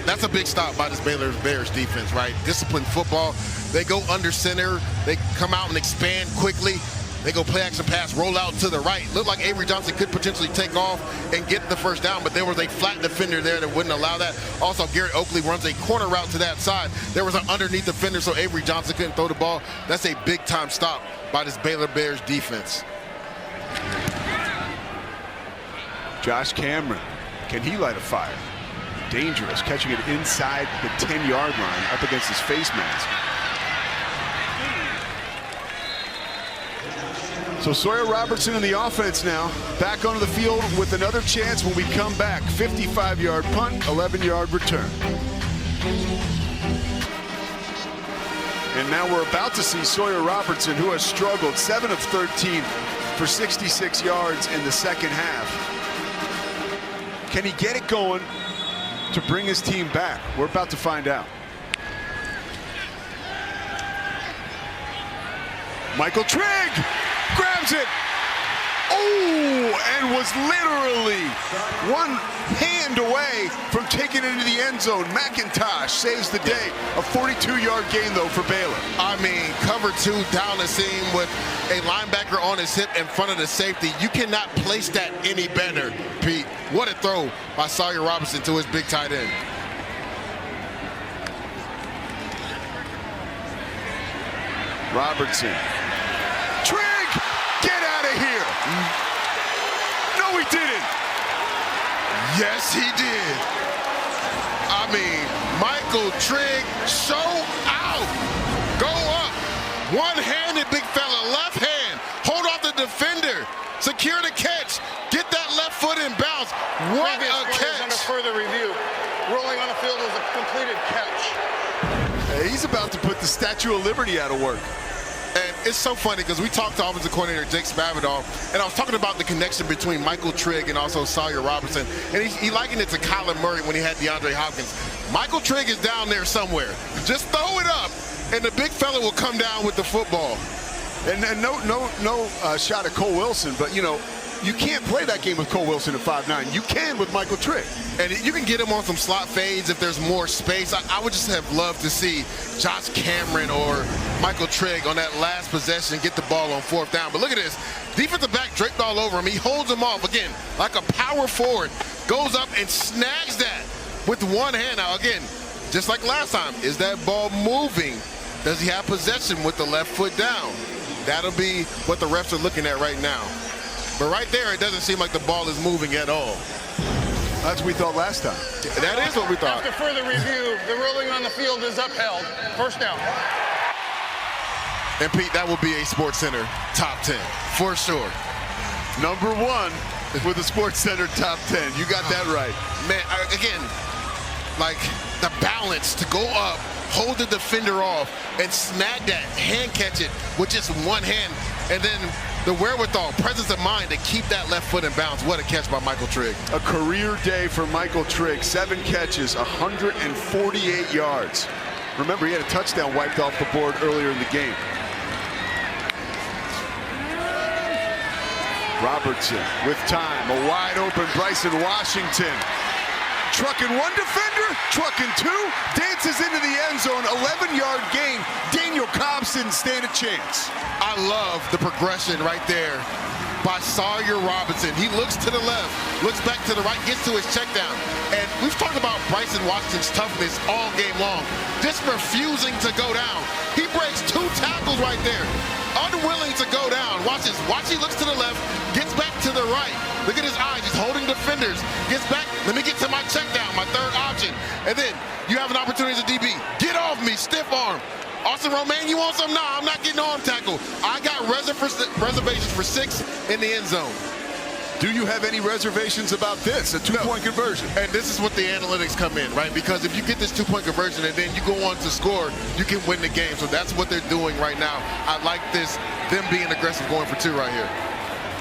That's a big stop by this Baylor Bears defense, right? Disciplined football. They go under center. They come out and expand quickly. They go play action pass, roll out to the right. Looked like Avery Johnson could potentially take off and get the first down, but there was a flat defender there that wouldn't allow that. Also, Garrett Oakley runs a corner route to that side. There was an underneath defender, so Avery Johnson couldn't throw the ball. That's a big-time stop by this Baylor Bears defense. Josh Cameron, can he light a fire? Dangerous, catching it inside the 10-yard line up against his face mask. So Sawyer Robertson in the offense now, back onto the field with another chance when we come back. 55-yard punt, 11-yard return. And now we're about to see Sawyer Robertson, who has struggled 7 of 13 for 66 yards in the second half. Can he get it going to bring his team back? We're about to find out. Michael Trigg grabs it. Oh, and was literally one hand away from taking it into the end zone. McIntosh saves the day. A 42-yard gain, though, for Baylor. I mean, cover two down the seam with a linebacker on his hip in front of the safety. You cannot place that any better, Pete. What a throw by Sawyer Robertson to his big tight end. Robertson. Trigg, get out of here. No, he didn't. Yes, he did. I mean, Michael Trigg, show out. Go up. One-handed big fella, left hand. Hold off the defender. Secure the catch. Get that left foot in bounds. What a catch. Under further review. Rolling on the field was a completed catch. He's about to put the Statue of Liberty out of work. And it's so funny because we talked to offensive coordinator Jake Spavital, and I was talking about the connection between Michael Trigg and also Sawyer Robertson, and he likened it to Kyler Murray when he had DeAndre Hopkins. Michael Trigg is down there somewhere. Just throw it up, and the big fella will come down with the football. And no shot at Cole Wilson, but you know, you can't play that game with Cole Wilson at 5'9". You can with Michael Trigg. And you can get him on some slot fades if there's more space. I would just have loved to see Josh Cameron or Michael Trigg on that last possession get the ball on fourth down. But look at this. Defensive back draped all over him. He holds him off, again, like a power forward. Goes up and snags that with one hand. Now, again, just like last time, is that ball moving? Does he have possession with the left foot down? That'll be what the refs are looking at right now. But right there, it doesn't seem like the ball is moving at all. That's what we thought last time. That is what we thought. After further review, the ruling on the field is upheld. First down. And Pete, that will be a SportsCenter top 10, for sure. Number one with the SportsCenter top 10. You got that right. Man, again, like the balance to go up, hold the defender off, and snag that, hand catch it with just one hand, and then the wherewithal, presence of mind to keep that left foot in bounds. What a catch by Michael Trigg. A career day for Michael Trigg. 7 catches, 148 yards. Remember, he had a touchdown wiped off the board earlier in the game. Robertson with time, a wide open Bryson Washington. Trucking one defender, trucking two, dances into the end zone, 11-yard gain. Daniel Cobbs didn't stand a chance. I love the progression right there by Sawyer Robinson. He looks to the left, looks back to the right, gets to his check down. And we've talked about Bryson Washington's toughness all game long, just refusing to go down. He breaks 2 tackles right there, unwilling to go down. Watch this. Watch, he looks to the left, gets back to the right. Look at his eyes, he's holding defenders, gets back, let me get to my check down, my third option. And then you have an opportunity as a DB. Get off me, stiff arm. Austin Romaine, you want some? Nah, I'm not getting arm tackle. I got reservations for 6 in the end zone. Do you have any reservations about this, a two-point conversion? And this is what the analytics come in, right? Because if you get this two-point conversion and then you go on to score, you can win the game. So that's what they're doing right now. I like this, them being aggressive going for 2 right here.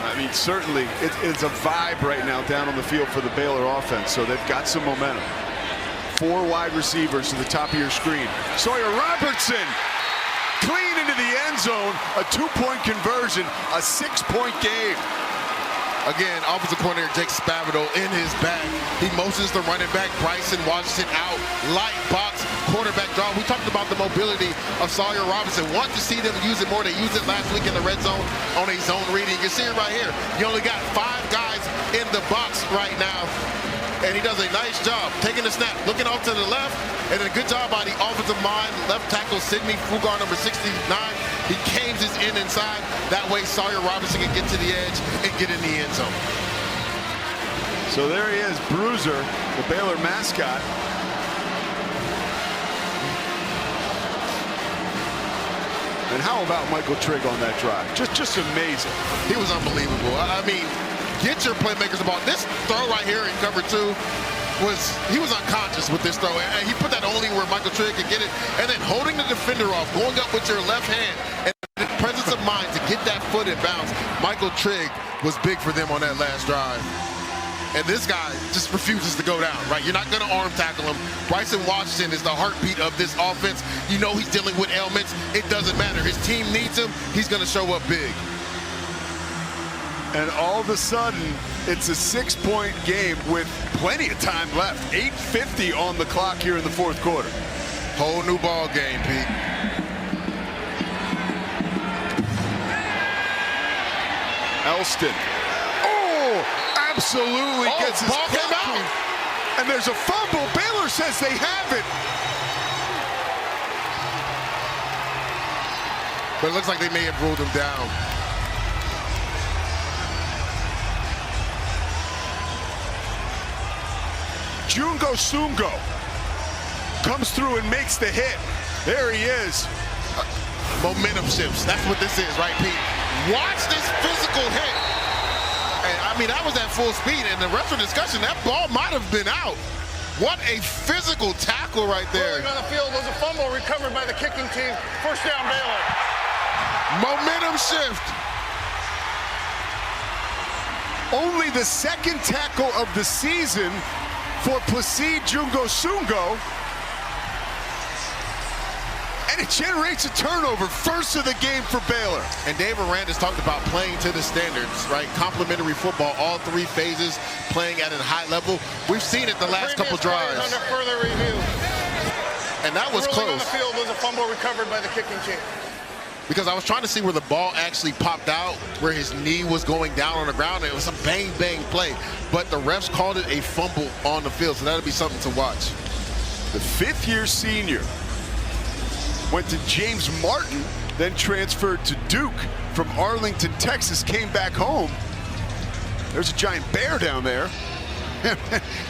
I mean, certainly it's a vibe right now down on the field for the Baylor offense, so they've got some momentum. 4 wide receivers to the top of your screen. Sawyer Robertson, clean into the end zone, a 2-point conversion, a 6-point game. Again, offensive coordinator Jake Spavital in his back. He motions the running back, Bryson Washington out, light box, quarterback draw. We talked about the mobility of Sawyer Robinson. Want to see them use it more. They used it last week in the red zone on a zone reading. You can see it right here. You only got 5 guys in the box right now. And he does a nice job taking the snap, looking off to the left, and a good job by the offensive line, left tackle Sidney Fugar, number 69. He canes his in inside. That way Sawyer Robinson can get to the edge and get in the end zone. So there he is, Bruiser, the Baylor mascot. And how about Michael Trigg on that drive? Just amazing. He was unbelievable. I mean, get your playmakers the ball. This throw right here in cover 2 he was unconscious with this throw, and he put that only where Michael Trigg could get it, and then holding the defender off, going up with your left hand, and the presence of mind to get that foot in bounds. Michael Trigg was big for them on that last drive. And this guy just refuses to go down, right? You're not going to arm tackle him. Bryson Washington is the heartbeat of this offense. You know he's dealing with ailments. It doesn't matter. His team needs him. He's going to show up big. And all of a sudden, it's a 6-point game with plenty of time left. 8:50 on the clock here in the 4th quarter. Whole new ball game, Pete. Elston. Oh, absolutely gets his ball came out. And there's a fumble. Baylor says they have it. But it looks like they may have ruled him down. Jungo Sungo comes through and makes the hit. There he is. Momentum shifts. That's what this is, right, Pete? Watch this physical hit. And I mean, that was at full speed. And the rest of the discussion, that ball might have been out. What a physical tackle right there. Rolling on the field was a fumble recovered by the kicking team. First down, Baylor. Momentum shift. Only the 2nd tackle of the season for Placide Jungo Sungo. And it generates a turnover, first of the game for Baylor. And Dave Aranda's talked about playing to the standards, right? Complimentary football, all 3 phases, playing at a high level. We've seen it the last couple drives. Under further review. And that was close. On the field was a fumble recovered by the kicking team. Because I was trying to see where the ball actually popped out, where his knee was going down on the ground. It was a bang-bang play. But the refs called it a fumble on the field, so that'll be something to watch. The 5th-year senior went to James Martin, then transferred to Duke from Arlington, Texas, came back home. There's a giant bear down there.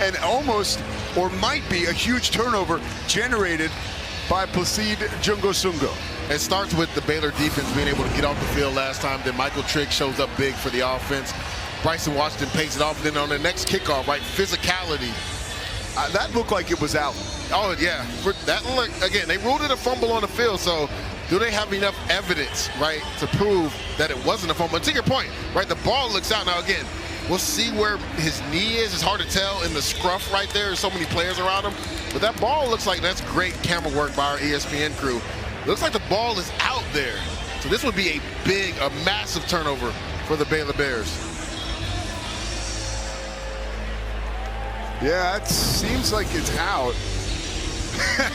And almost, or might be, a huge turnover generated by Placide Jungo Sungo. It starts with the Baylor defense being able to get off the field last time. Then Michael Trigg shows up big for the offense. Bryson Washington pays it off. Then on the next kickoff, right, physicality. That looked like it was out. Oh, yeah. For that look, again, they ruled it a fumble on the field. So do they have enough evidence, right, to prove that it wasn't a fumble? And to your point, right, the ball looks out. Now, again, we'll see where his knee is. It's hard to tell in the scruff right there. There's so many players around him. But that ball looks like that's great camera work by our ESPN crew. Looks like the ball is out there. So this would be a massive turnover for the Baylor Bears. Yeah, it seems like it's out.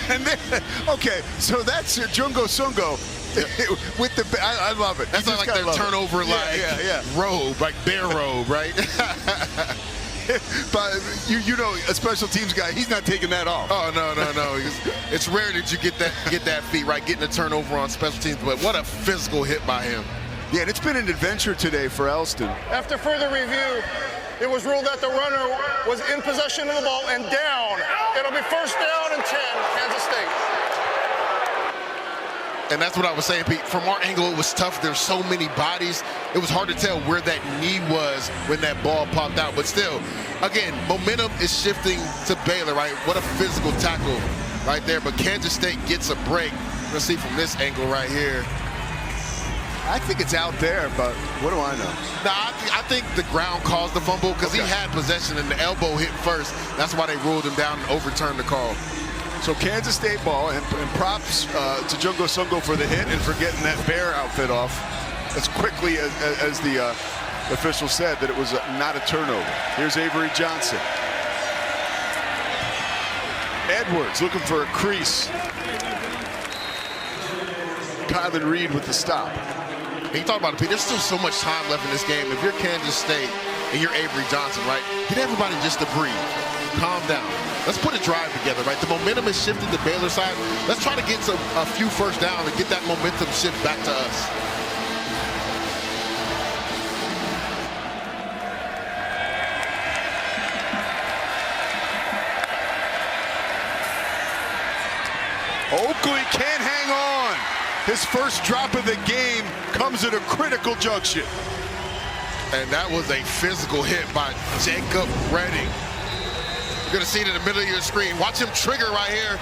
And then, okay, so that's Jungo Sungo with the. I love it. That's not like their turnover, robe, like bear robe, right? But you know, a special teams guy, he's not taking that off. Oh no. It's rare that you get that feat right, getting a turnover on special teams. But what a physical hit by him. Yeah, and it's been an adventure today for Elston. After further review, it was ruled that the runner was in possession of the ball and down. It'll be first down and 10, Kansas State. And that's what I was saying, Pete. From our angle, it was tough. There's so many bodies. It was hard to tell where that knee was when that ball popped out. But still, again, momentum is shifting to Baylor, right? What a physical tackle right there. But Kansas State gets a break. Let's see from this angle right here. I think it's out there, but what do I know? No, I think the ground caused the fumble because he had possession and the elbow hit first. That's why they ruled him down and overturned the call. So Kansas State ball, and props to Jungo Sungo for the hit and for getting that bear outfit off as quickly as the official said that it was not a turnover. Here's Avery Johnson. Edwards looking for a crease. Kylan Reed with the stop. And you talk about it, Pete, there's still so much time left in this game. If you're Kansas State and you're Avery Johnson, right, get everybody just to breathe. Calm down. Let's put a drive together, right? The momentum is shifting to Baylor side. Let's try to get a few first downs and get that momentum shift back to us. Oakley can't hang on. His first drop of the game comes at a critical junction. And that was a physical hit by Jacob Redding. You're gonna see it in the middle of your screen. Watch him trigger right here.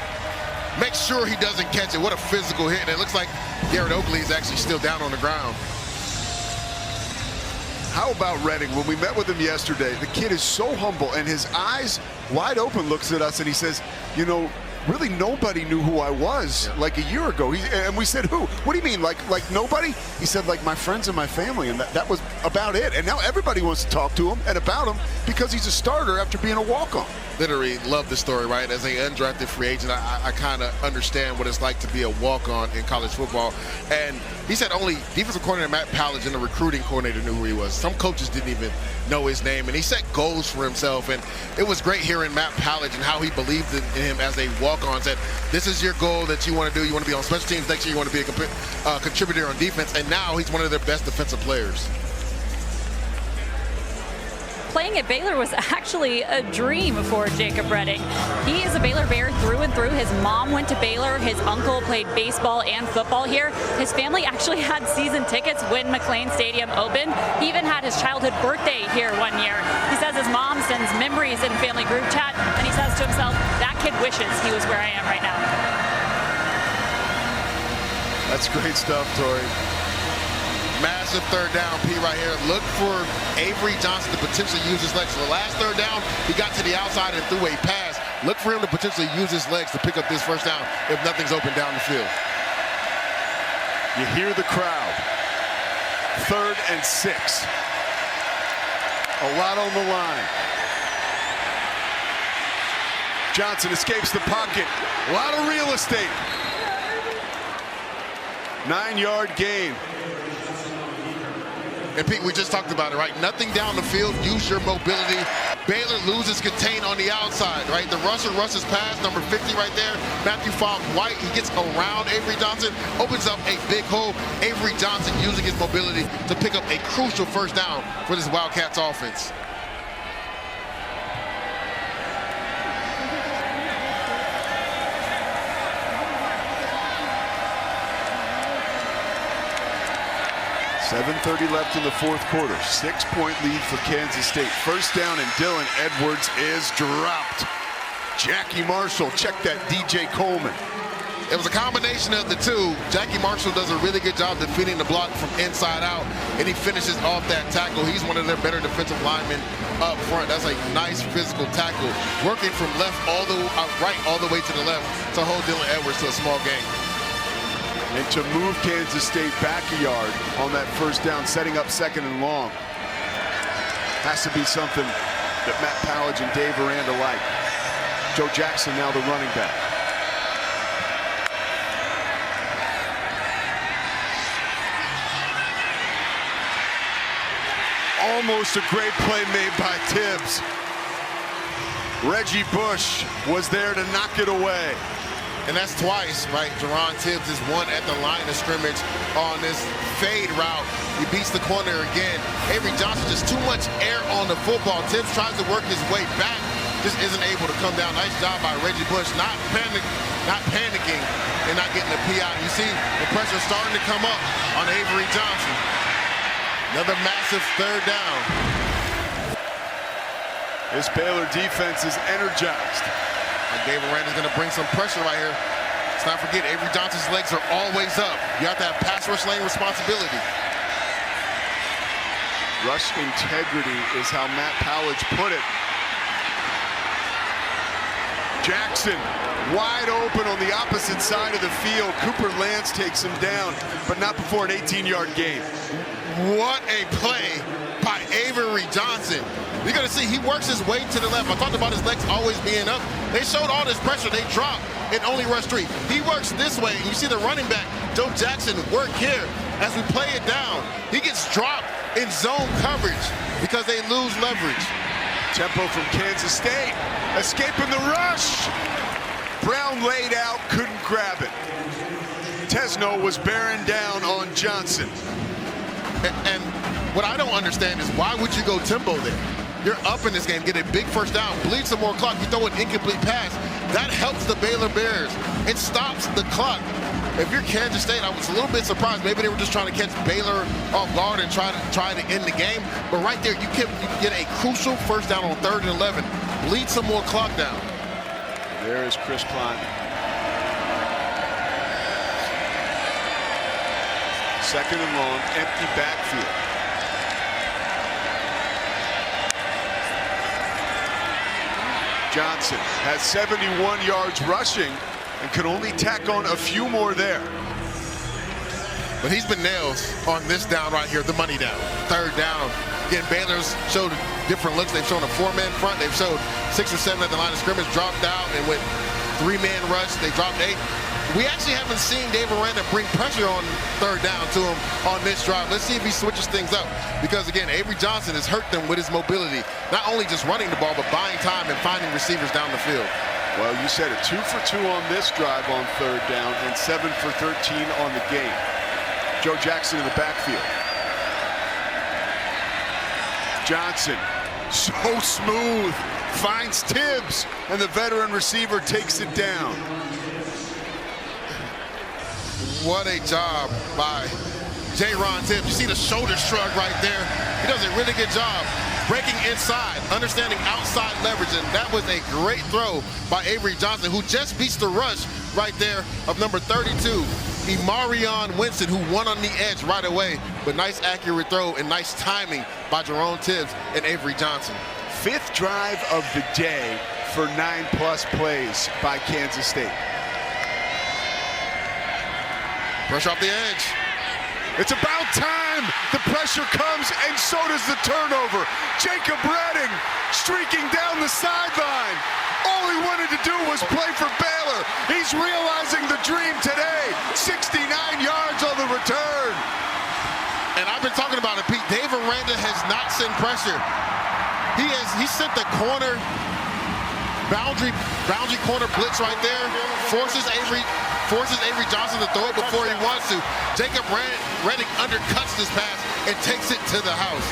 Make sure he doesn't catch it. What a physical hit. And it looks like Garrett Oakley is actually still down on the ground. How about Redding? When we met with him yesterday, the kid is so humble and his eyes wide open looks at us and he says, you know, really nobody knew who I was like a year ago. And we said, who? What do you mean, like nobody? He said, like my friends and my family, and that was about it. And now everybody wants to talk to him and about him because he's a starter after being a walk-on. Literally love the story, right? As an undrafted free agent, I kind of understand what it's like to be a walk-on in college football. And he said only defensive coordinator Matt Pallage and the recruiting coordinator knew who he was. Some coaches didn't even know his name, and he set goals for himself. And it was great hearing Matt Pallage and how he believed in him as a walk-on. Said, this is your goal that you want to do. You want to be on special teams next year. You want to be a contributor on defense. And now he's one of their best defensive players. Playing at Baylor was actually a dream for Jacob Redding. He is a Baylor Bear through and through. His mom went to Baylor. His uncle played baseball and football here. His family actually had season tickets when McLean Stadium opened. He even had his childhood birthday here one year. He says his mom sends memories in family group chat, and he says to himself, that kid wishes he was where I am right now. That's great stuff, Tori. Massive third down, P right here. Look for Avery Johnson to potentially use his legs. So the last third down, he got to the outside and threw a pass. Look for him to potentially use his legs to pick up this first down if nothing's open down the field. You hear the crowd. 3rd and 6. A lot on the line. Johnson escapes the pocket. A lot of real estate. 9-yard gain. And Pete, we just talked about it, right? Nothing down the field, use your mobility. Baylor loses contain on the outside, right? The rusher rushes past number 50 right there. Matthew Falk-White, he gets around Avery Johnson, opens up a big hole. Avery Johnson using his mobility to pick up a crucial first down for this Wildcats offense. .7:30 left in the 4th quarter. 6-point lead for Kansas State. First down, and Dylan Edwards is dropped. Jackie Marshall, check that DJ Coleman. It was a combination of the two. Jackie Marshall does a really good job defeating the block from inside out, and he finishes off that tackle. He's one of their better defensive linemen up front. That's a nice physical tackle. Working from right all the way to the left to hold Dylan Edwards to a small gain. And to move Kansas State back a yard on that first down, setting up 2nd and long. Has to be something that Matt Powledge and Dave Aranda like. Joe Jackson now the running back. Almost a great play made by Tibbs. Reggie Bush was there to knock it away. And that's twice, right? Jerron Tibbs is one at the line of scrimmage on this fade route. He beats the corner again. Avery Johnson, just too much air on the football. Tibbs tries to work his way back, just isn't able to come down. Nice job by Reggie Bush, not panicking and not getting the PI. You see the pressure starting to come up on Avery Johnson. Another massive third down. This Baylor defense is energized. And Dave Aranda's going to bring some pressure right here. Let's not forget, Avery Johnson's legs are always up. You have to have pass rush lane responsibility. Rush integrity is how Matt Powledge put it. Jackson wide open on the opposite side of the field. Cooper Lance takes him down, but not before an 18-yard gain. What a play by Avery Johnson. You're going to see he works his way to the left. I talked about his legs always being up. They showed all this pressure. They dropped and only rushed 3. He works this way. You see the running back, Joe Jackson, work here as we play it down. He gets dropped in zone coverage because they lose leverage. Tempo from Kansas State, escaping the rush. Brown laid out, couldn't grab it. Tesno was bearing down on Johnson. And what I don't understand is why would you go tempo there? You're up in this game, get a big first down, bleed some more clock, you throw an incomplete pass. That helps the Baylor Bears. It stops the clock. If you're Kansas State, I was a little bit surprised. Maybe they were just trying to catch Baylor off guard and try to end the game. But right there, you get a crucial first down on 3rd and 11. Bleed some more clock down. There is Chris Klein. Second and long, empty backfield. Johnson has 71 yards rushing and could only tack on a few more there. But he's been nails on this down right here, the money down. 3rd down. Again, Baylor's showed different looks. They've shown a 4-man front. They've showed 6 or 7 at the line of scrimmage, dropped out, and with 3-man rush, they dropped 8. We actually haven't seen Dave Aranda bring pressure on 3rd down to him on this drive. Let's see if he switches things up. Because, again, Avery Johnson has hurt them with his mobility. Not only just running the ball, but buying time and finding receivers down the field. Well, you said it, 2 for 2 on this drive on 3rd down and 7 for 13 on the game. Joe Jackson in the backfield. Johnson, so smooth, finds Tibbs, and the veteran receiver takes it down. What a job by J-Ron Tibbs. You see the shoulder shrug right there. He does a really good job breaking inside, understanding outside leverage, and that was a great throw by Avery Johnson, who just beats the rush right there of number 32, Imarion Winston, who won on the edge right away. But nice accurate throw and nice timing by Jerome Tibbs and Avery Johnson. 5th drive of the day for 9+ plays by Kansas State. Pressure off the edge. It's about time. The pressure comes, and so does the turnover. Jacob Redding streaking down the sideline. All he wanted to do was play for Baylor. He's realizing the dream today. 69 yards on the return. And I've been talking about it, Pete. Dave Aranda has not sent pressure. He sent the corner, boundary corner blitz right there. Forces Avery Johnson to throw it before he wants to. Jacob Redding undercuts this pass and takes it to the house.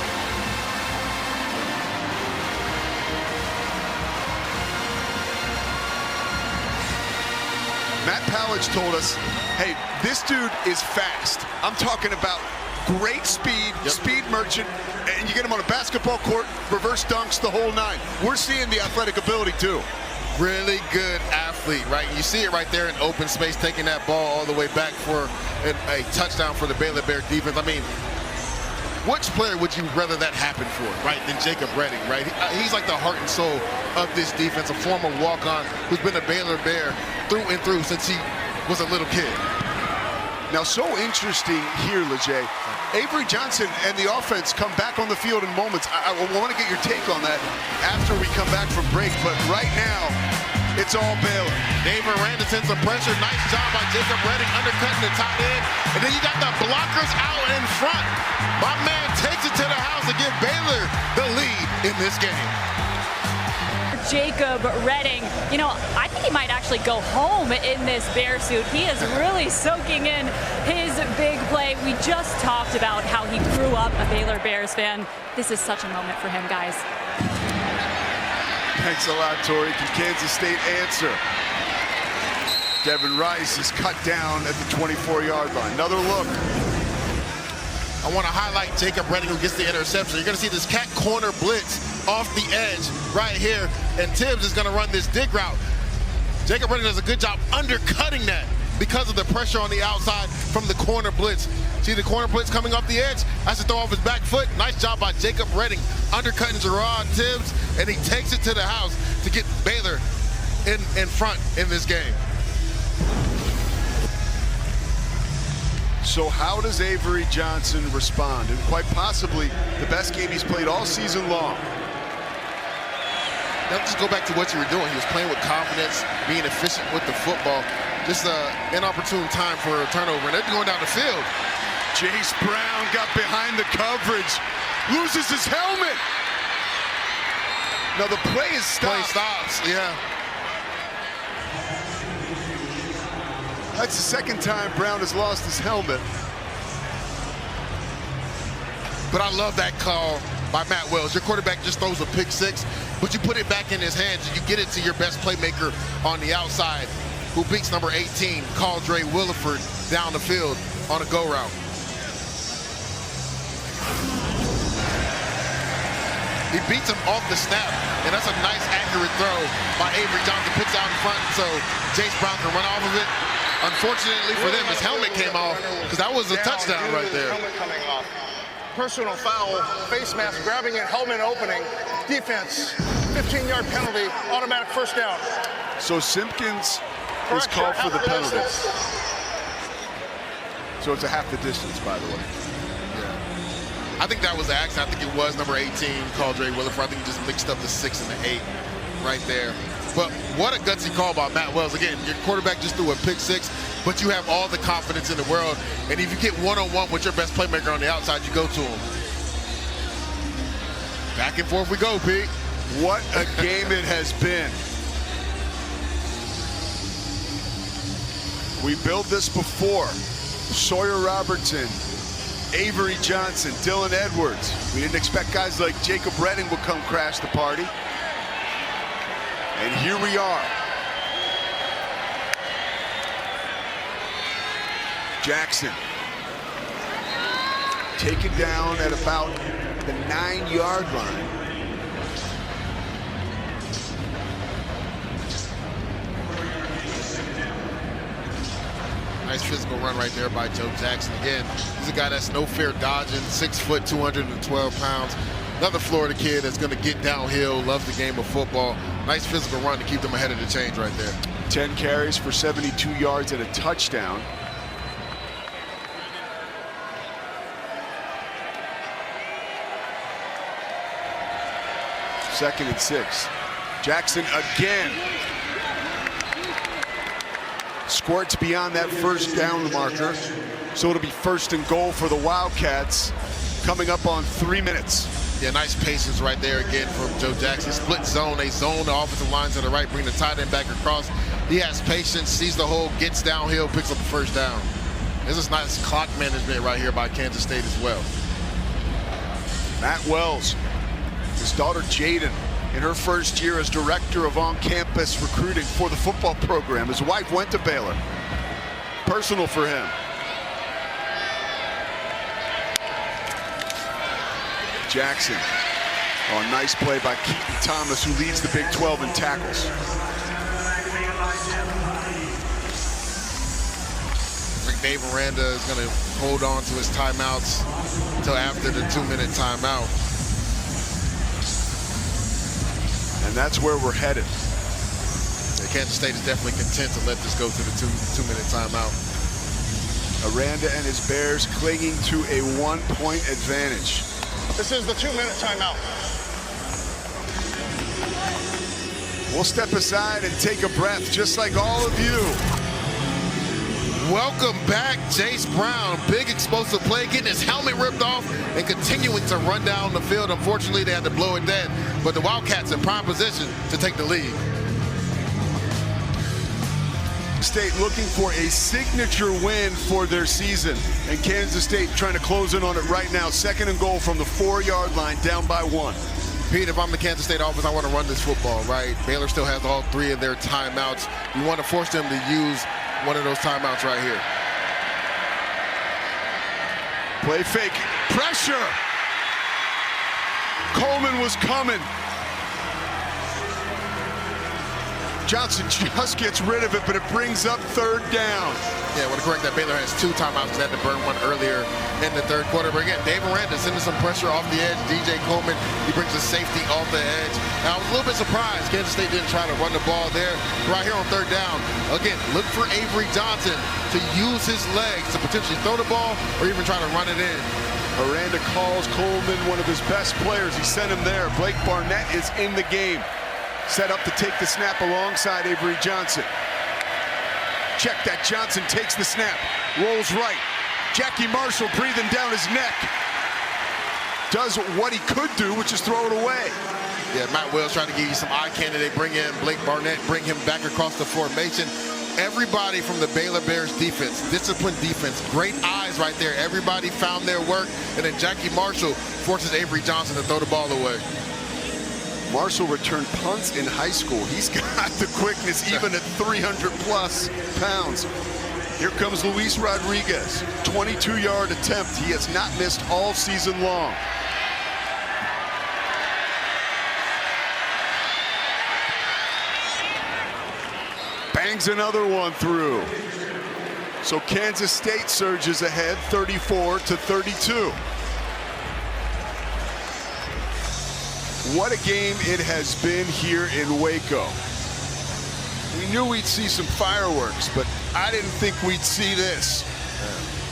Matt Powledge told us, hey, this dude is fast. I'm talking about great speed, speed merchant, and you get him on a basketball court, reverse dunks, the whole 9. We're seeing the athletic ability too. Really good athlete, right? You see it right there in open space, taking that ball all the way back for a touchdown for the Baylor Bear defense. I mean, which player would you rather that happen for, right, than Jacob Redding, right? He's like the heart and soul of this defense, a former walk-on who's been a Baylor Bear through and through since he was a little kid. Now, so interesting here, Leger. Avery Johnson and the offense come back on the field in moments. I want to get your take on that after we come back from break, but right now, it's all Baylor. Dave Miranda sends some pressure. Nice job by Jacob Redding undercutting the tight end. And then you got the blockers out in front. My man takes it to the house to give Baylor the lead in this game. Jacob Redding, you know, I think he might actually go home in this Bear suit. He is really soaking in his big play. We just talked about how he grew up a Baylor Bears fan. This is such a moment for him, guys. Thanks a lot, Tori. Can Kansas State answer? Devin Rice is cut down at the 24-yard line. Another look. I want to highlight Jacob Redding, who gets the interception. You're going to see this cat corner blitz off the edge right here, and Tibbs is going to run this dig route. Jacob Redding does a good job undercutting that because of the pressure on the outside from the corner blitz. See the corner blitz coming off the edge? Has to throw off his back foot. Nice job by Jacob Redding undercutting Gerard Tibbs, and he takes it to the house to get Baylor in front in this game. So how does Avery Johnson respond? And quite possibly the best game he's played all season long. Now just go back to what you were doing. He was playing with confidence, being efficient with the football. Just an inopportune time for a turnover, and they're going down the field. Jace Brown got behind the coverage, loses his helmet. Now the play is stopped. Play stops, yeah. That's the second time Brown has lost his helmet. But I love that call by Matt Wells. Your quarterback just throws a pick six, but you put it back in his hands and you get it to your best playmaker on the outside, who beats number 18, Caldre Williford, down the field on a go route. He beats him off the snap, and that's a nice, accurate throw by Avery Johnson. Puts out in front so Jace Brown can run off of it. Unfortunately for them, his helmet came off because that was a touchdown right there. Helmet coming off. Personal foul, face mask grabbing it, helmet opening. Defense, 15-yard penalty, automatic first down. So Simpkins is called for the penalty. So it's a half the distance, by the way. I think that was the accident. I think it was number 18, Caldre Williford. I think he just mixed up the 6 and the 8 right there. But what a gutsy call by Matt Wells. Again, your quarterback just threw a pick six, but you have all the confidence in the world. And if you get one-on-one with your best playmaker on the outside, you go to him. Back and forth we go, Pete. What a game it has been. We built this before. Sawyer Robertson, Avery Johnson, Dylan Edwards. We didn't expect guys like Jacob Redding would come crash the party. And here we are. Jackson taken down at about the 9-yard line. Nice physical run right there by Joe Jackson. Again, he's a guy that's no fear dodging, 6 foot, 212 pounds. Another Florida kid that's going to get downhill, loves the game of football. Nice physical run to keep them ahead of the change right there. 10 carries for 72 yards and a touchdown. Second and 6. Jackson again. Squirts beyond that first down marker. So it'll be first and goal for the Wildcats coming up on 3 minutes. Yeah, nice patience right there again from Joe Jackson. Split zone, they zone the offensive line to the right, bring the tight end back across. He has patience, sees the hole, gets downhill, picks up the first down. This is nice clock management right here by Kansas State as well. Matt Wells, his daughter Jaden, in her first year as director of on-campus recruiting for the football program. His wife went to Baylor. Personal for him. Jackson. Oh, nice play by Keaton Thomas, who leads the Big 12 in tackles. I think Dave Miranda is going to hold on to his timeouts until after the 2-minute timeout. And that's where we're headed. Yeah, Kansas State is definitely content to let this go to the two-minute timeout. Aranda and his Bears clinging to a 1-point advantage. This is the 2-minute timeout. We'll step aside and take a breath, just like all of you. Welcome back, Jace Brown. Big explosive play, getting his helmet ripped off and continuing to run down the field. Unfortunately, they had to blow it dead, but the Wildcats in prime position to take the lead. State looking for a signature win for their season, and Kansas State trying to close in on it right now. 2nd and goal from the 4-yard line, down by 1. Pete, if I'm the Kansas State offense, I want to run this football, right? Baylor still has all 3 of their timeouts. You want to force them to use one of those timeouts right here. Play fake, pressure. Coleman was coming. Johnson just gets rid of it, but it brings up 3rd down. Yeah, I want to correct that. Baylor has 2 timeouts. They had to burn one earlier in the 3rd quarter. But again, Dave Aranda sending some pressure off the edge. DJ Coleman, he brings the safety off the edge. Now, I was a little bit surprised Kansas State didn't try to run the ball there. Right here on 3rd down, again, look for Avery Johnson to use his legs to potentially throw the ball or even try to run it in. Aranda calls Coleman one of his best players. He sent him there. Blake Barnett is in the game. Set up to take the snap alongside Avery Johnson. Check that. Johnson takes the snap, rolls right. Jackie Marshall breathing down his neck. Does what he could do, which is throw it away. Yeah, Matt Wells trying to give you some eye candy. They bring in Blake Barnett, bring him back across the formation. Everybody from the Baylor Bears defense, disciplined defense, great eyes right there. Everybody found their work, and then Jackie Marshall forces Avery Johnson to throw the ball away. Marshall returned punts in high school. He's got the quickness even at 300-plus pounds. Here comes Luis Rodriguez. 22-yard attempt. He has not missed all season long. Bangs another one through. So Kansas State surges ahead 34-32. What a game it has been here in Waco. We knew we'd see some fireworks, but I didn't think we'd see this.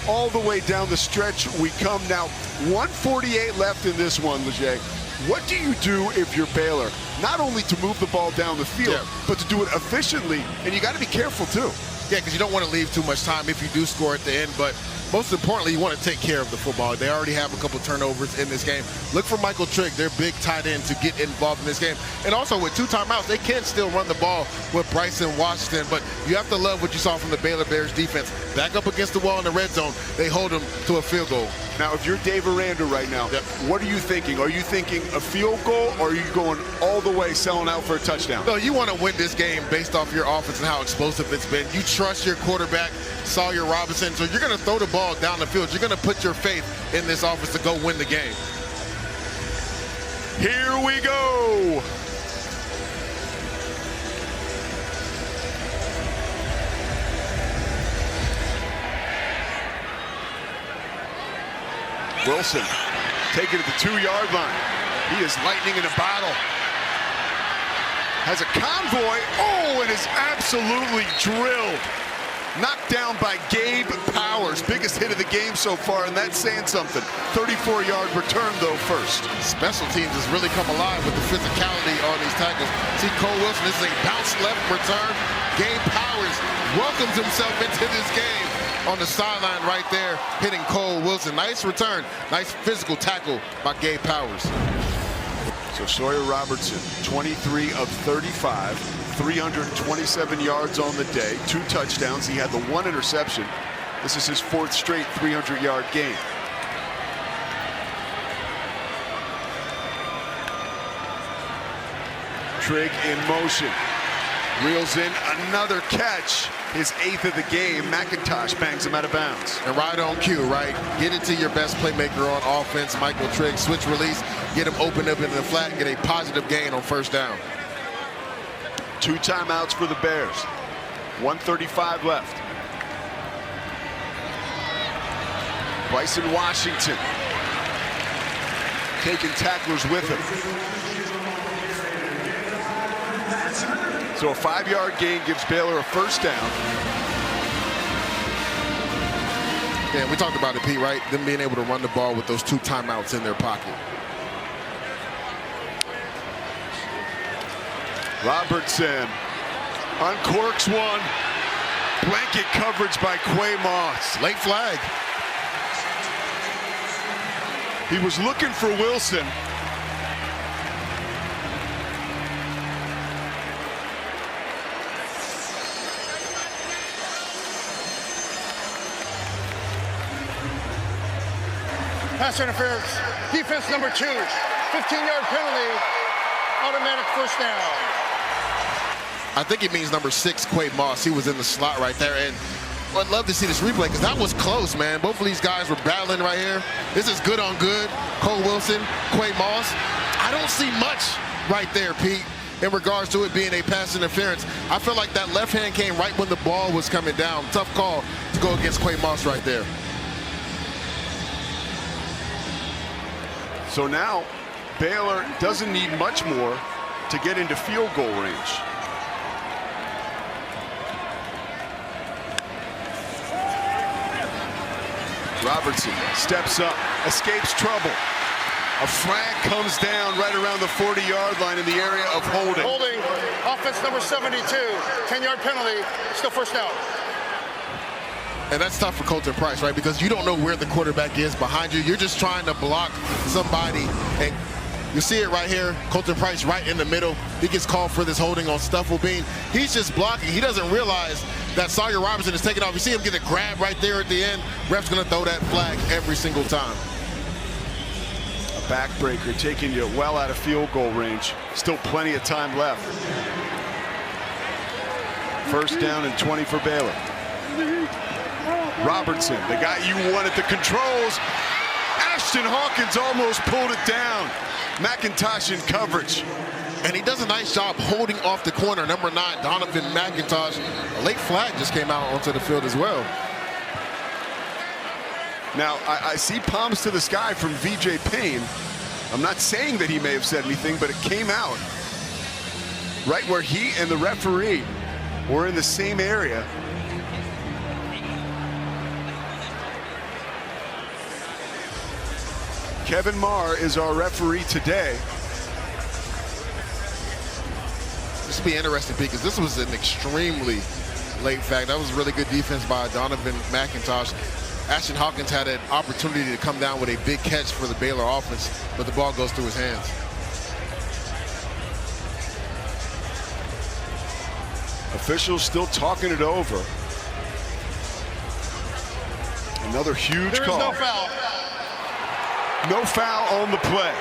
All the way down the stretch we come now. 1:48 left in this one, Leger. What do you do if you're Baylor? Not only to move the ball down the field, but to do it efficiently, and you got to be careful too. Yeah, because you don't want to leave too much time if you do score at the end, but most importantly, you want to take care of the football. They already have a couple turnovers in this game. Look for Michael Trigg, their big tight end, to get involved in this game. And also with 2 timeouts, they can still run the ball with Bryson Washington, but you have to love what you saw from the Baylor Bears defense. Back up against the wall in the red zone, they hold them to a field goal. Now, if you're Dave Aranda right now, what are you thinking? Are you thinking a field goal, or are you going all the way selling out for a touchdown? No, you want to win this game based off your offense and how explosive it's been. You trust your quarterback, Sawyer Robinson, so you're going to throw the ball down the field. You're going to put your faith in this offense to go win the game. Here we go. Wilson taking it to the 2-yard line. He is lightning in a bottle. Has a convoy. Oh, and is absolutely drilled. Knocked down by Gabe Powers. Biggest hit of the game so far, and that's saying something. 34-yard return, though, first. Special teams has really come alive with the physicality on these tackles. See, Cole Wilson, this is a bounce left return. Gabe Powers welcomes himself into this game on the sideline right there, hitting Cole Wilson. Nice return, nice physical tackle by Gabe Powers. So Sawyer Robertson, 23 of 35, 327 yards on the day, 2 touchdowns. He had the 1 interception. This is his 4th straight 300-yard game. Trigg in motion. Reels in another catch. His 8th of the game. McIntosh bangs him out of bounds. And right on cue, right? Get it to your best playmaker on offense, Michael Trigg. Switch release, get him open up into the flat, and get a positive gain on 1st down. 2 timeouts for the Bears. 1:35 left. Bryson Washington taking tacklers with him. So a 5-yard gain gives Baylor a 1st down. Yeah, we talked about it, Pete, right? Them being able to run the ball with those 2 timeouts in their pocket. Robertson uncorks one. Blanket coverage by Quay Moss. Late flag. He was looking for Wilson. Pass interference. Defense number 2. 15-yard penalty. Automatic first down. I think it means number 6, Quay Moss. He was in the slot right there. And I'd love to see this replay because that was close, man. Both of these guys were battling right here. This is good on good. Cole Wilson, Quay Moss. I don't see much right there, Pete, in regards to it being a pass interference. I feel like that left hand came right when the ball was coming down. Tough call to go against Quay Moss right there. So now Baylor doesn't need much more to get into field goal range. Robertson steps up, escapes trouble. A flag comes down right around the 40-yard line in the area of holding. Holding, offense number 72, 10-yard penalty, still first down. And that's tough for Colton Price, right? Because you don't know where the quarterback is behind you. You're just trying to block somebody. And you see it right here. Colton Price right in the middle. He gets called for this holding on Stufflebean. He's just blocking. He doesn't realize that Sawyer Robinson is taking off. You see him get a grab right there at the end. Ref's going to throw that flag every single time. A backbreaker taking you well out of field goal range. Still plenty of time left. First down and 20 for Baylor. Robertson, the guy you want at the controls. Ashton Hawkins almost pulled it down. McIntosh in coverage. And he does a nice job holding off the corner. Number 9, Donovan McIntosh. A late flag just came out onto the field as well. Now, I see palms to the sky from VJ Payne. I'm not saying that he may have said anything, but it came out right where he and the referee were in the same area. Kevin Marr is our referee today. This will be interesting because this was an extremely late flag. That was really good defense by Donovan McIntosh. Ashton Hawkins had an opportunity to come down with a big catch for the Baylor offense, but the ball goes through his hands. Officials still talking it over. Another huge There is call. no foul. No foul on the play.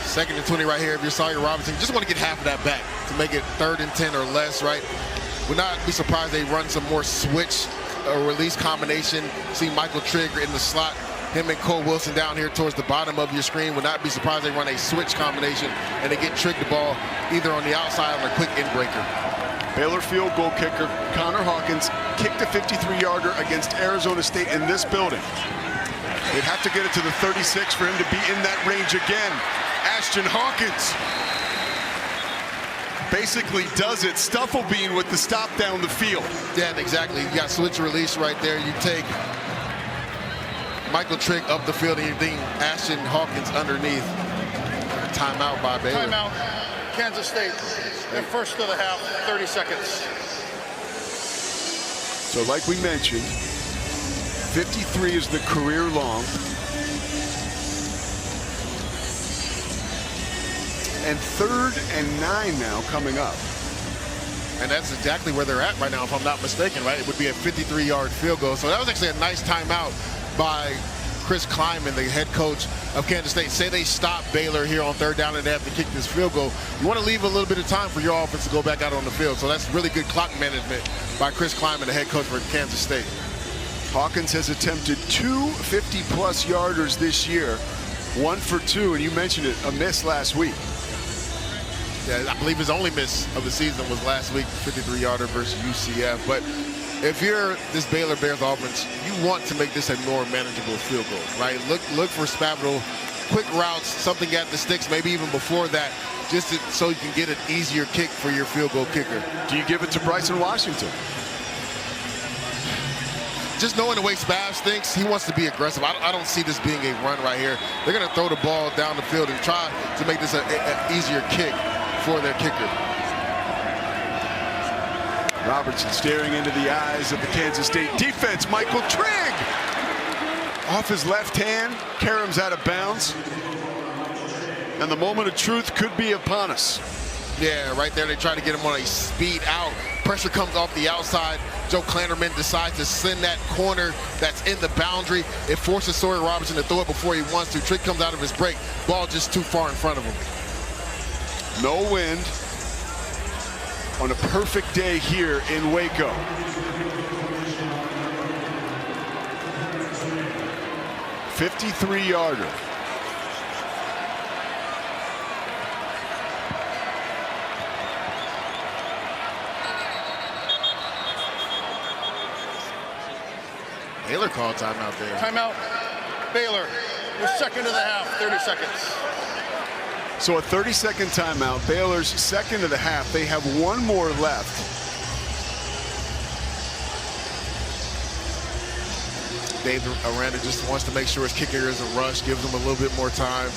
Second and 20 right here. If you're Sawyer Robinson, you just want to get half of that back to make it 3rd and 10 or less, right? Would not be surprised they run some more switch or release combination. See Michael Trigg in the slot. Him and Cole Wilson down here towards the bottom of your screen. Would not be surprised they run a switch combination and they get Trigg the ball either on the outside or a quick end breaker. Baylor field goal kicker Connor Hawkins kicked a 53-yarder against Arizona State in this building. They'd have to get it to the 36 for him to be in that range again. Ashton Hawkins basically does it. Stufflebean with the stop down the field. Yeah, exactly. You got switch release right there. You take Michael Trigg up the field and you think Ashton Hawkins underneath. Timeout by Baylor. Timeout, Kansas State. The first of the half, 30 seconds. So like we mentioned, 53 is the career long. And 3rd and 9 now coming up. And that's exactly where they're at right now, if I'm not mistaken, right? It would be a 53-yard field goal. So that was actually a nice timeout by Chris Kleiman, the head coach of Kansas State. Say they stop Baylor here on 3rd down and they have to kick this field goal. You want to leave a little bit of time for your offense to go back out on the field. So that's really good clock management by Chris Kleiman, the head coach for Kansas State. Hawkins has attempted 2 50-plus yarders this year. 1 for 2, and you mentioned it, a miss last week. Yeah, I believe his only miss of the season was last week, 53-yarder versus UCF. But if you're this Baylor Bears offense, you want to make this a more manageable field goal, right? Look for Spavital quick routes, something at the sticks, maybe even before that, just so you can get an easier kick for your field goal kicker. Do you give it to Bryson Washington? Just knowing the way Spavs thinks, he wants to be aggressive. I don't see this being a run right here. They're going to throw the ball down the field and try to make this an easier kick for their kicker. Robertson staring into the eyes of the Kansas State defense. Michael Trigg off his left hand. Karem's out of bounds. And the moment of truth could be upon us. Yeah, right there they try to get him on a speed out. Pressure comes off the outside. Joe Klanderman decides to send that corner that's in the boundary. It forces Sawyer Robertson to throw it before he wants to. Trigg comes out of his break. Ball just too far in front of him. No wind on a perfect day here in Waco. $53-yarder. Baylor called timeout there. Timeout, Baylor. Your second of the half, 30 seconds. So a 30-second timeout. Baylor's second of the half. They have one more left. Dave Aranda just wants to make sure his kicker isn't rushed, gives him a little bit more time.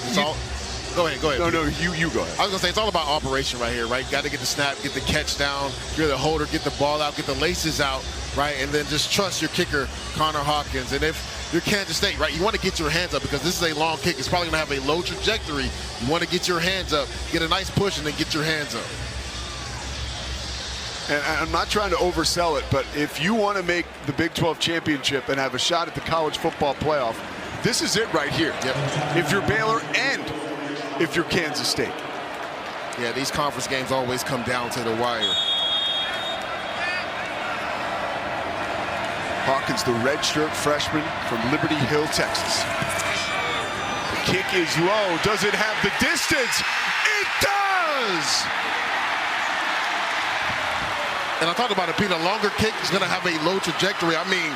It's all. Go ahead. No, you go ahead. I was gonna say it's all about operation right here, right? Got to get the snap, get the catch down. You're the holder, get the ball out, get the laces out, right? And then just trust your kicker, Connor Hawkins. And if you're Kansas State, right, you want to get your hands up because this is a long kick. It's probably gonna have a low trajectory. You want to get your hands up, get a nice push, and then get your hands up. And I'm not trying to oversell it, but if you want to make the Big 12 championship and have a shot at the college football playoff, this is it right here. Yep. If you're Baylor and if you're Kansas State. Yeah, these conference games always come down to the wire. Hawkins, the redshirt freshman from Liberty Hill, Texas. The kick is low. Does it have the distance? It does! And I talked about it being a longer kick. It's going to have a low trajectory. I mean,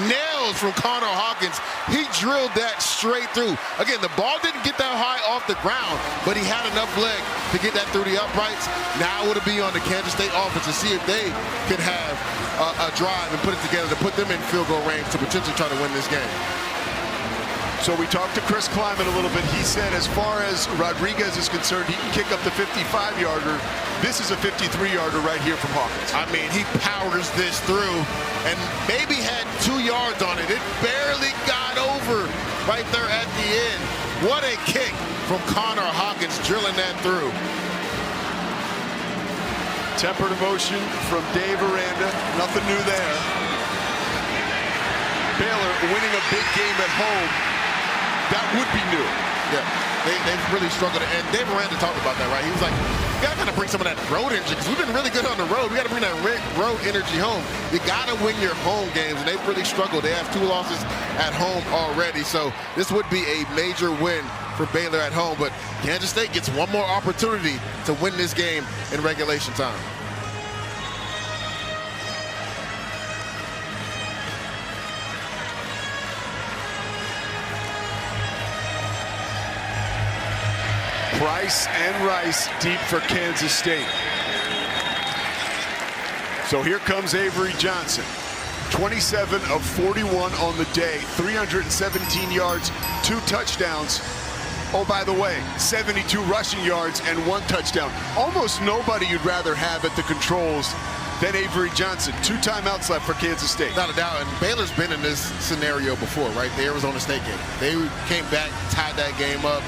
nails from Connor Hawkins. He drilled that straight through. Again, the ball didn't get that high off the ground, but he had enough leg to get that through the uprights. Now it'll be on the Kansas State offense to see if they can have a drive and put it together to put them in field goal range to potentially try to win this game. So we talked to Chris Kleiman a little bit. He said as far as Rodriguez is concerned, he can kick up the 55-yarder. This is a 53-yarder right here from Hawkins. I mean, he powers this through and maybe had 2 yards on it. It barely got over right there at the end. What a kick from Connor Hawkins drilling that through. Tempered emotion from Dave Aranda. Nothing new there. Baylor winning a big game at home. That would be new. Yeah, they've really struggled. And Dave Aranda talked about that, right? He was like, you got to kind of bring some of that road energy because we've been really good on the road. We got to bring that road energy home. You got to win your home games, and they've really struggled. They have 2 losses at home already. So this would be a major win for Baylor at home. But Kansas State gets one more opportunity to win this game in regulation time. Price and Rice deep for Kansas State. So here comes Avery Johnson. 27 of 41 on the day, 317 yards, 2 touchdowns. Oh, by the way, 72 rushing yards and 1 touchdown. Almost nobody you'd rather have at the controls than Avery Johnson. 2 timeouts left for Kansas State. Without a doubt, and Baylor's been in this scenario before, right? The Arizona State game. They came back, tied that game up.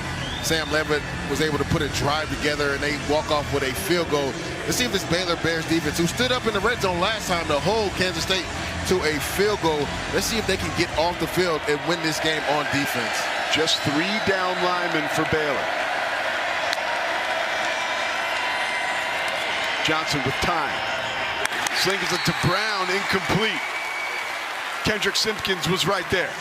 Sam Levitt was able to put a drive together, and they walk off with a field goal. Let's see if this Baylor Bears defense, who stood up in the red zone last time to hold Kansas State to a field goal, let's see if they can get off the field and win this game on defense. Just 3 down linemen for Baylor. Johnson with time. Slings it to Brown, incomplete. Kendrick Simpkins was right there.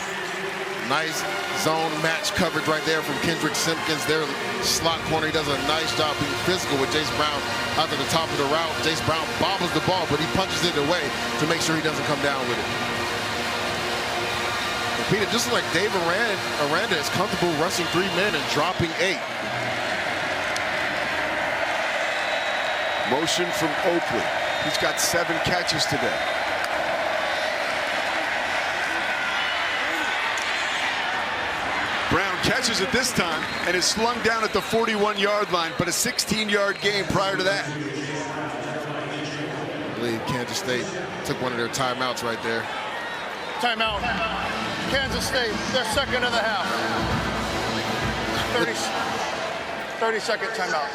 Nice zone match coverage right there from Kendrick Simpkins. Their slot corner, he does a nice job being physical with Jace Brown out to the top of the route. Jace Brown bobbles the ball, but he punches it away to make sure he doesn't come down with it. Pete, it just like Dave Aranda is comfortable rushing 3 men and dropping 8. Motion from Oakley. He's got 7 catches today. Brown catches it this time and is slung down at the 41-yard line, but a 16-yard gain prior to that. I believe Kansas State took one of their timeouts right there. Timeout. Kansas State, their second of the half. 30-second timeout.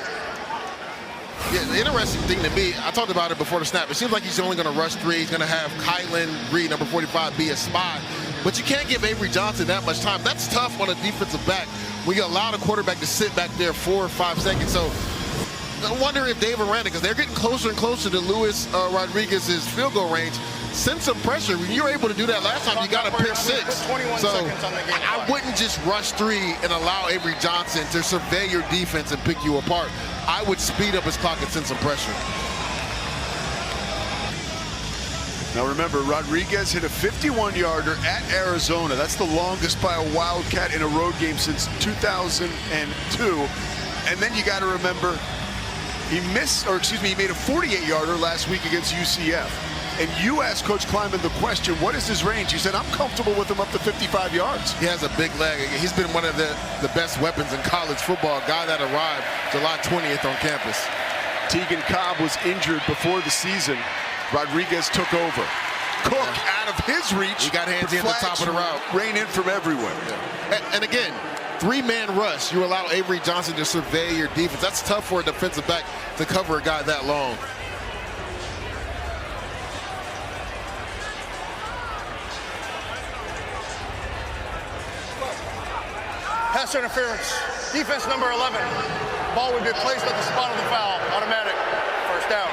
Yeah, the interesting thing to me, I talked about it before the snap. It seems like he's only going to rush 3. He's going to have Kylan Reed, number 45, be a spy. But you can't give Avery Johnson that much time. That's tough on a defensive back when you allow the quarterback to sit back there 4 or 5 seconds. So I wonder if Dave Aranda, because they're getting closer and closer to Luis Rodriguez's field goal range, send some pressure. When you were able to do that last time, you got a pick 6. So I wouldn't just rush 3 and allow Avery Johnson to survey your defense and pick you apart. I would speed up his clock and send some pressure. Now remember, Rodriguez hit a 51-yarder at Arizona. That's the longest by a Wildcat in a road game since 2002. And then you got to remember, he made a 48-yarder last week against UCF. And you asked Coach Kleiman the question, what is his range? He said, I'm comfortable with him up to 55 yards. He has a big leg. He's been one of the best weapons in college football. A guy that arrived July 20th on campus. Tegan Cobb was injured before the season. Rodriguez took over. Cook out of his reach. He got hands at the top of the route. Rain in from everywhere. Yeah. And again, 3-man rush. You allow Avery Johnson to survey your defense. That's tough for a defensive back to cover a guy that long. Pass interference. Defense number 11. Ball would be placed at the spot of the foul. Automatic. First down.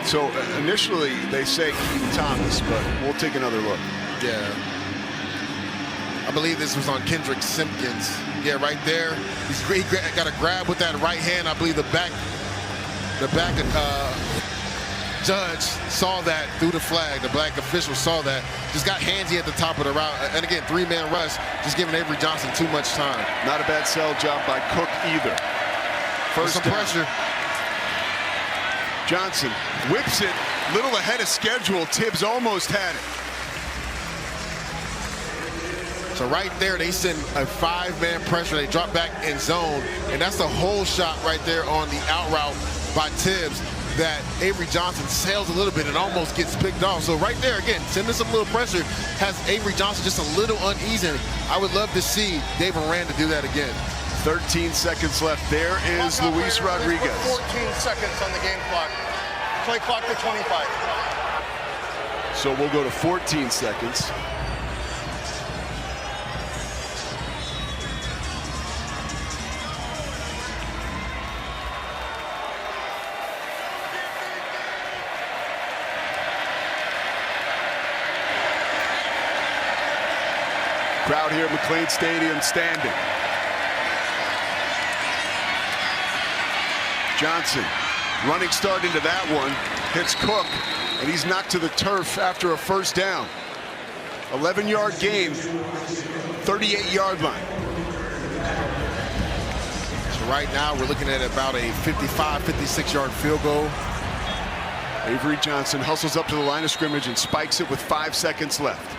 So initially they say Keaton Thomas, but we'll take another look. Yeah. I believe this was on Kendrick Simpkins. Yeah, right there. He got a grab with that right hand. I believe the back judge saw that through the flag. The black official saw that. Just got handsy at the top of the route. And again, 3-man rush, just giving Avery Johnson too much time. Not a bad sell job by Cook either. First some pressure. Johnson whips it, little ahead of schedule. Tibbs almost had it. So right there, they send a 5-man pressure. They drop back in zone, and that's the whole shot right there on the out route by Tibbs that Avery Johnson sails a little bit and almost gets picked off. So right there, again, sending some little pressure has Avery Johnson just a little uneasy. I would love to see Dave Aranda do that again. 13 seconds left. There is Luis Rodriguez. 14 seconds on the game clock. Play clock to 25. So we'll go to 14 seconds. Crowd here at McLean Stadium standing. Johnson, running start into that one, hits Cook, and he's knocked to the turf after a first down. 11-yard gain, 38-yard line. So right now we're looking at about a 55, 56-yard field goal. Avery Johnson hustles up to the line of scrimmage and spikes it with 5 seconds left.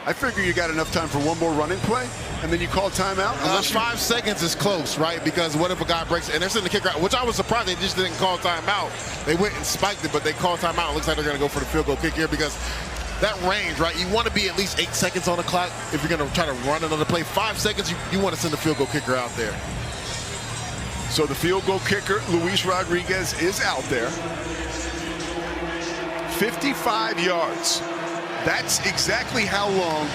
I figure you got enough time for one more running play, and then you call timeout? 5 seconds is close, right? Because what if a guy breaks it, and they're sending the kicker out, which I was surprised they just didn't call timeout. They went and spiked it, but they called timeout. It looks like they're going to go for the field goal kick here because that range, right? You want to be at least 8 seconds on the clock if you're going to try to run another play. 5 seconds, you want to send the field goal kicker out there. So the field goal kicker, Luis Rodriguez, is out there. 55 yards. That's exactly how long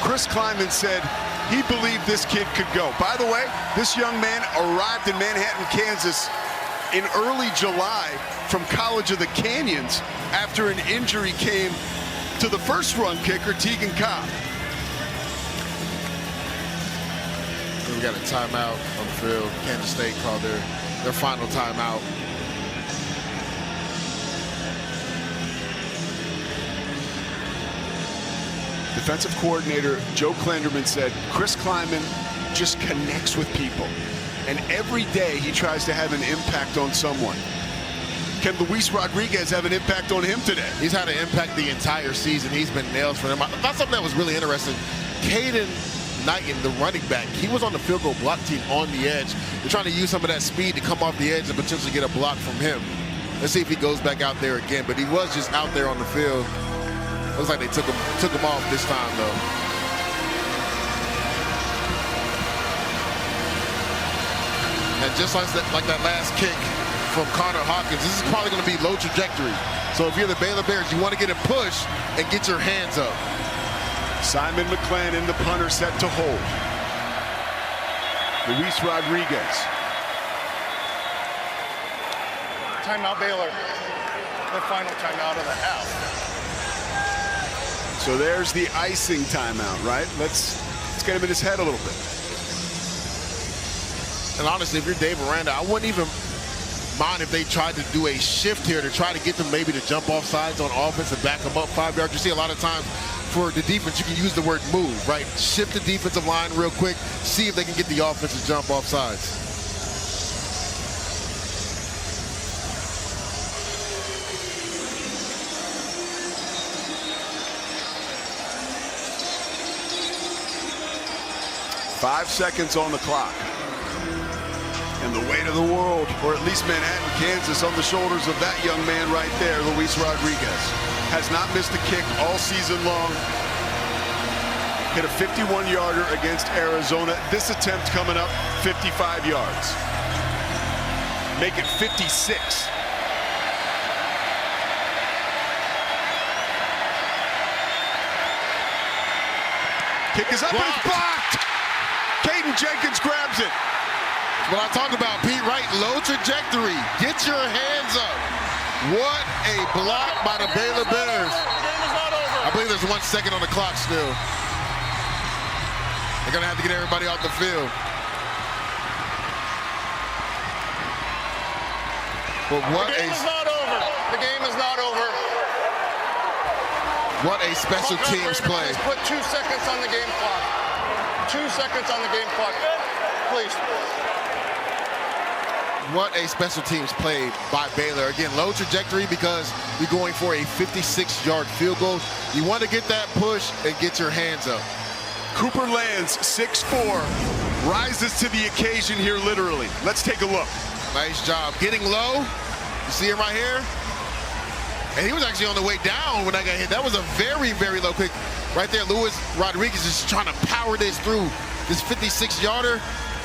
Chris Kleiman said he believed this kid could go. By the way, this young man arrived in Manhattan, Kansas in early July from College of the Canyons after an injury came to the first run kicker, Tegan Cobb. We got a timeout on the field. Kansas State called their final timeout. Defensive coordinator Joe Klenderman said Chris Kleiman just connects with people. And every day he tries to have an impact on someone. Can Luis Rodriguez have an impact on him today? He's had an impact the entire season. He's been nails for him. I thought something that was really interesting. Caden Knighton, the running back, he was on the field goal block team on the edge. They're trying to use some of that speed to come off the edge and potentially get a block from him. Let's see if he goes back out there again. But he was just out there on the field. Looks like they took him off this time, though. And just like that last kick from Connor Hawkins, this is probably going to be low trajectory. So if you're the Baylor Bears, you want to get a push and get your hands up. Simon McClannon, the punter, set to hold. Luis Rodriguez. Timeout, Baylor. The final timeout of the half. So there's the icing timeout, right? Let's get him in his head a little bit. And honestly, if you're Dave Aranda, I wouldn't even mind if they tried to do a shift here to try to get them maybe to jump off sides on offense and back them up 5 yards. You see a lot of times for the defense, you can use the word move, right? Shift the defensive line real quick, see if they can get the offense to jump off sides. Five seconds on the clock. And the weight of the world, or at least Manhattan, Kansas, on the shoulders of that young man right there, Luis Rodriguez. Has not missed a kick all season long. Hit a 51-yarder against Arizona. This attempt coming up 55 yards. Make it 56. Kick is up and it's blocked. Caden Jenkins grabs it. What I talked about, Pete, right? Low trajectory. Get your hands up. What a block by the Baylor Bears. I believe there's 1 second on the clock still. They're going to have to get everybody off the field. But what the game is not over. The game is not over. What a special teams play. Put 2 seconds on the game clock. 2 seconds on the game clock. Please. What a special teams play by Baylor. Again, low trajectory because you're going for a 56-yard field goal. You want to get that push and get your hands up. Cooper Lands, 6'4", rises to the occasion here literally. Let's take a look. Nice job. Getting low. You see him right here? And he was actually on the way down when I got hit. That was a very, very low kick. Right there, Luis Rodriguez is trying to power this through this 56-yarder.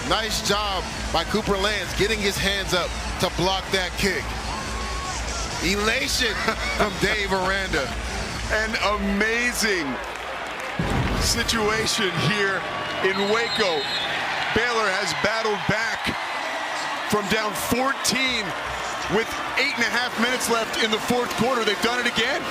Nice job by Cooper Lands getting his hands up to block that kick. Elation from Dave Aranda. An amazing situation here in Waco. Baylor has battled back from down 14 with 8.5 minutes left in the fourth quarter. They've done it again.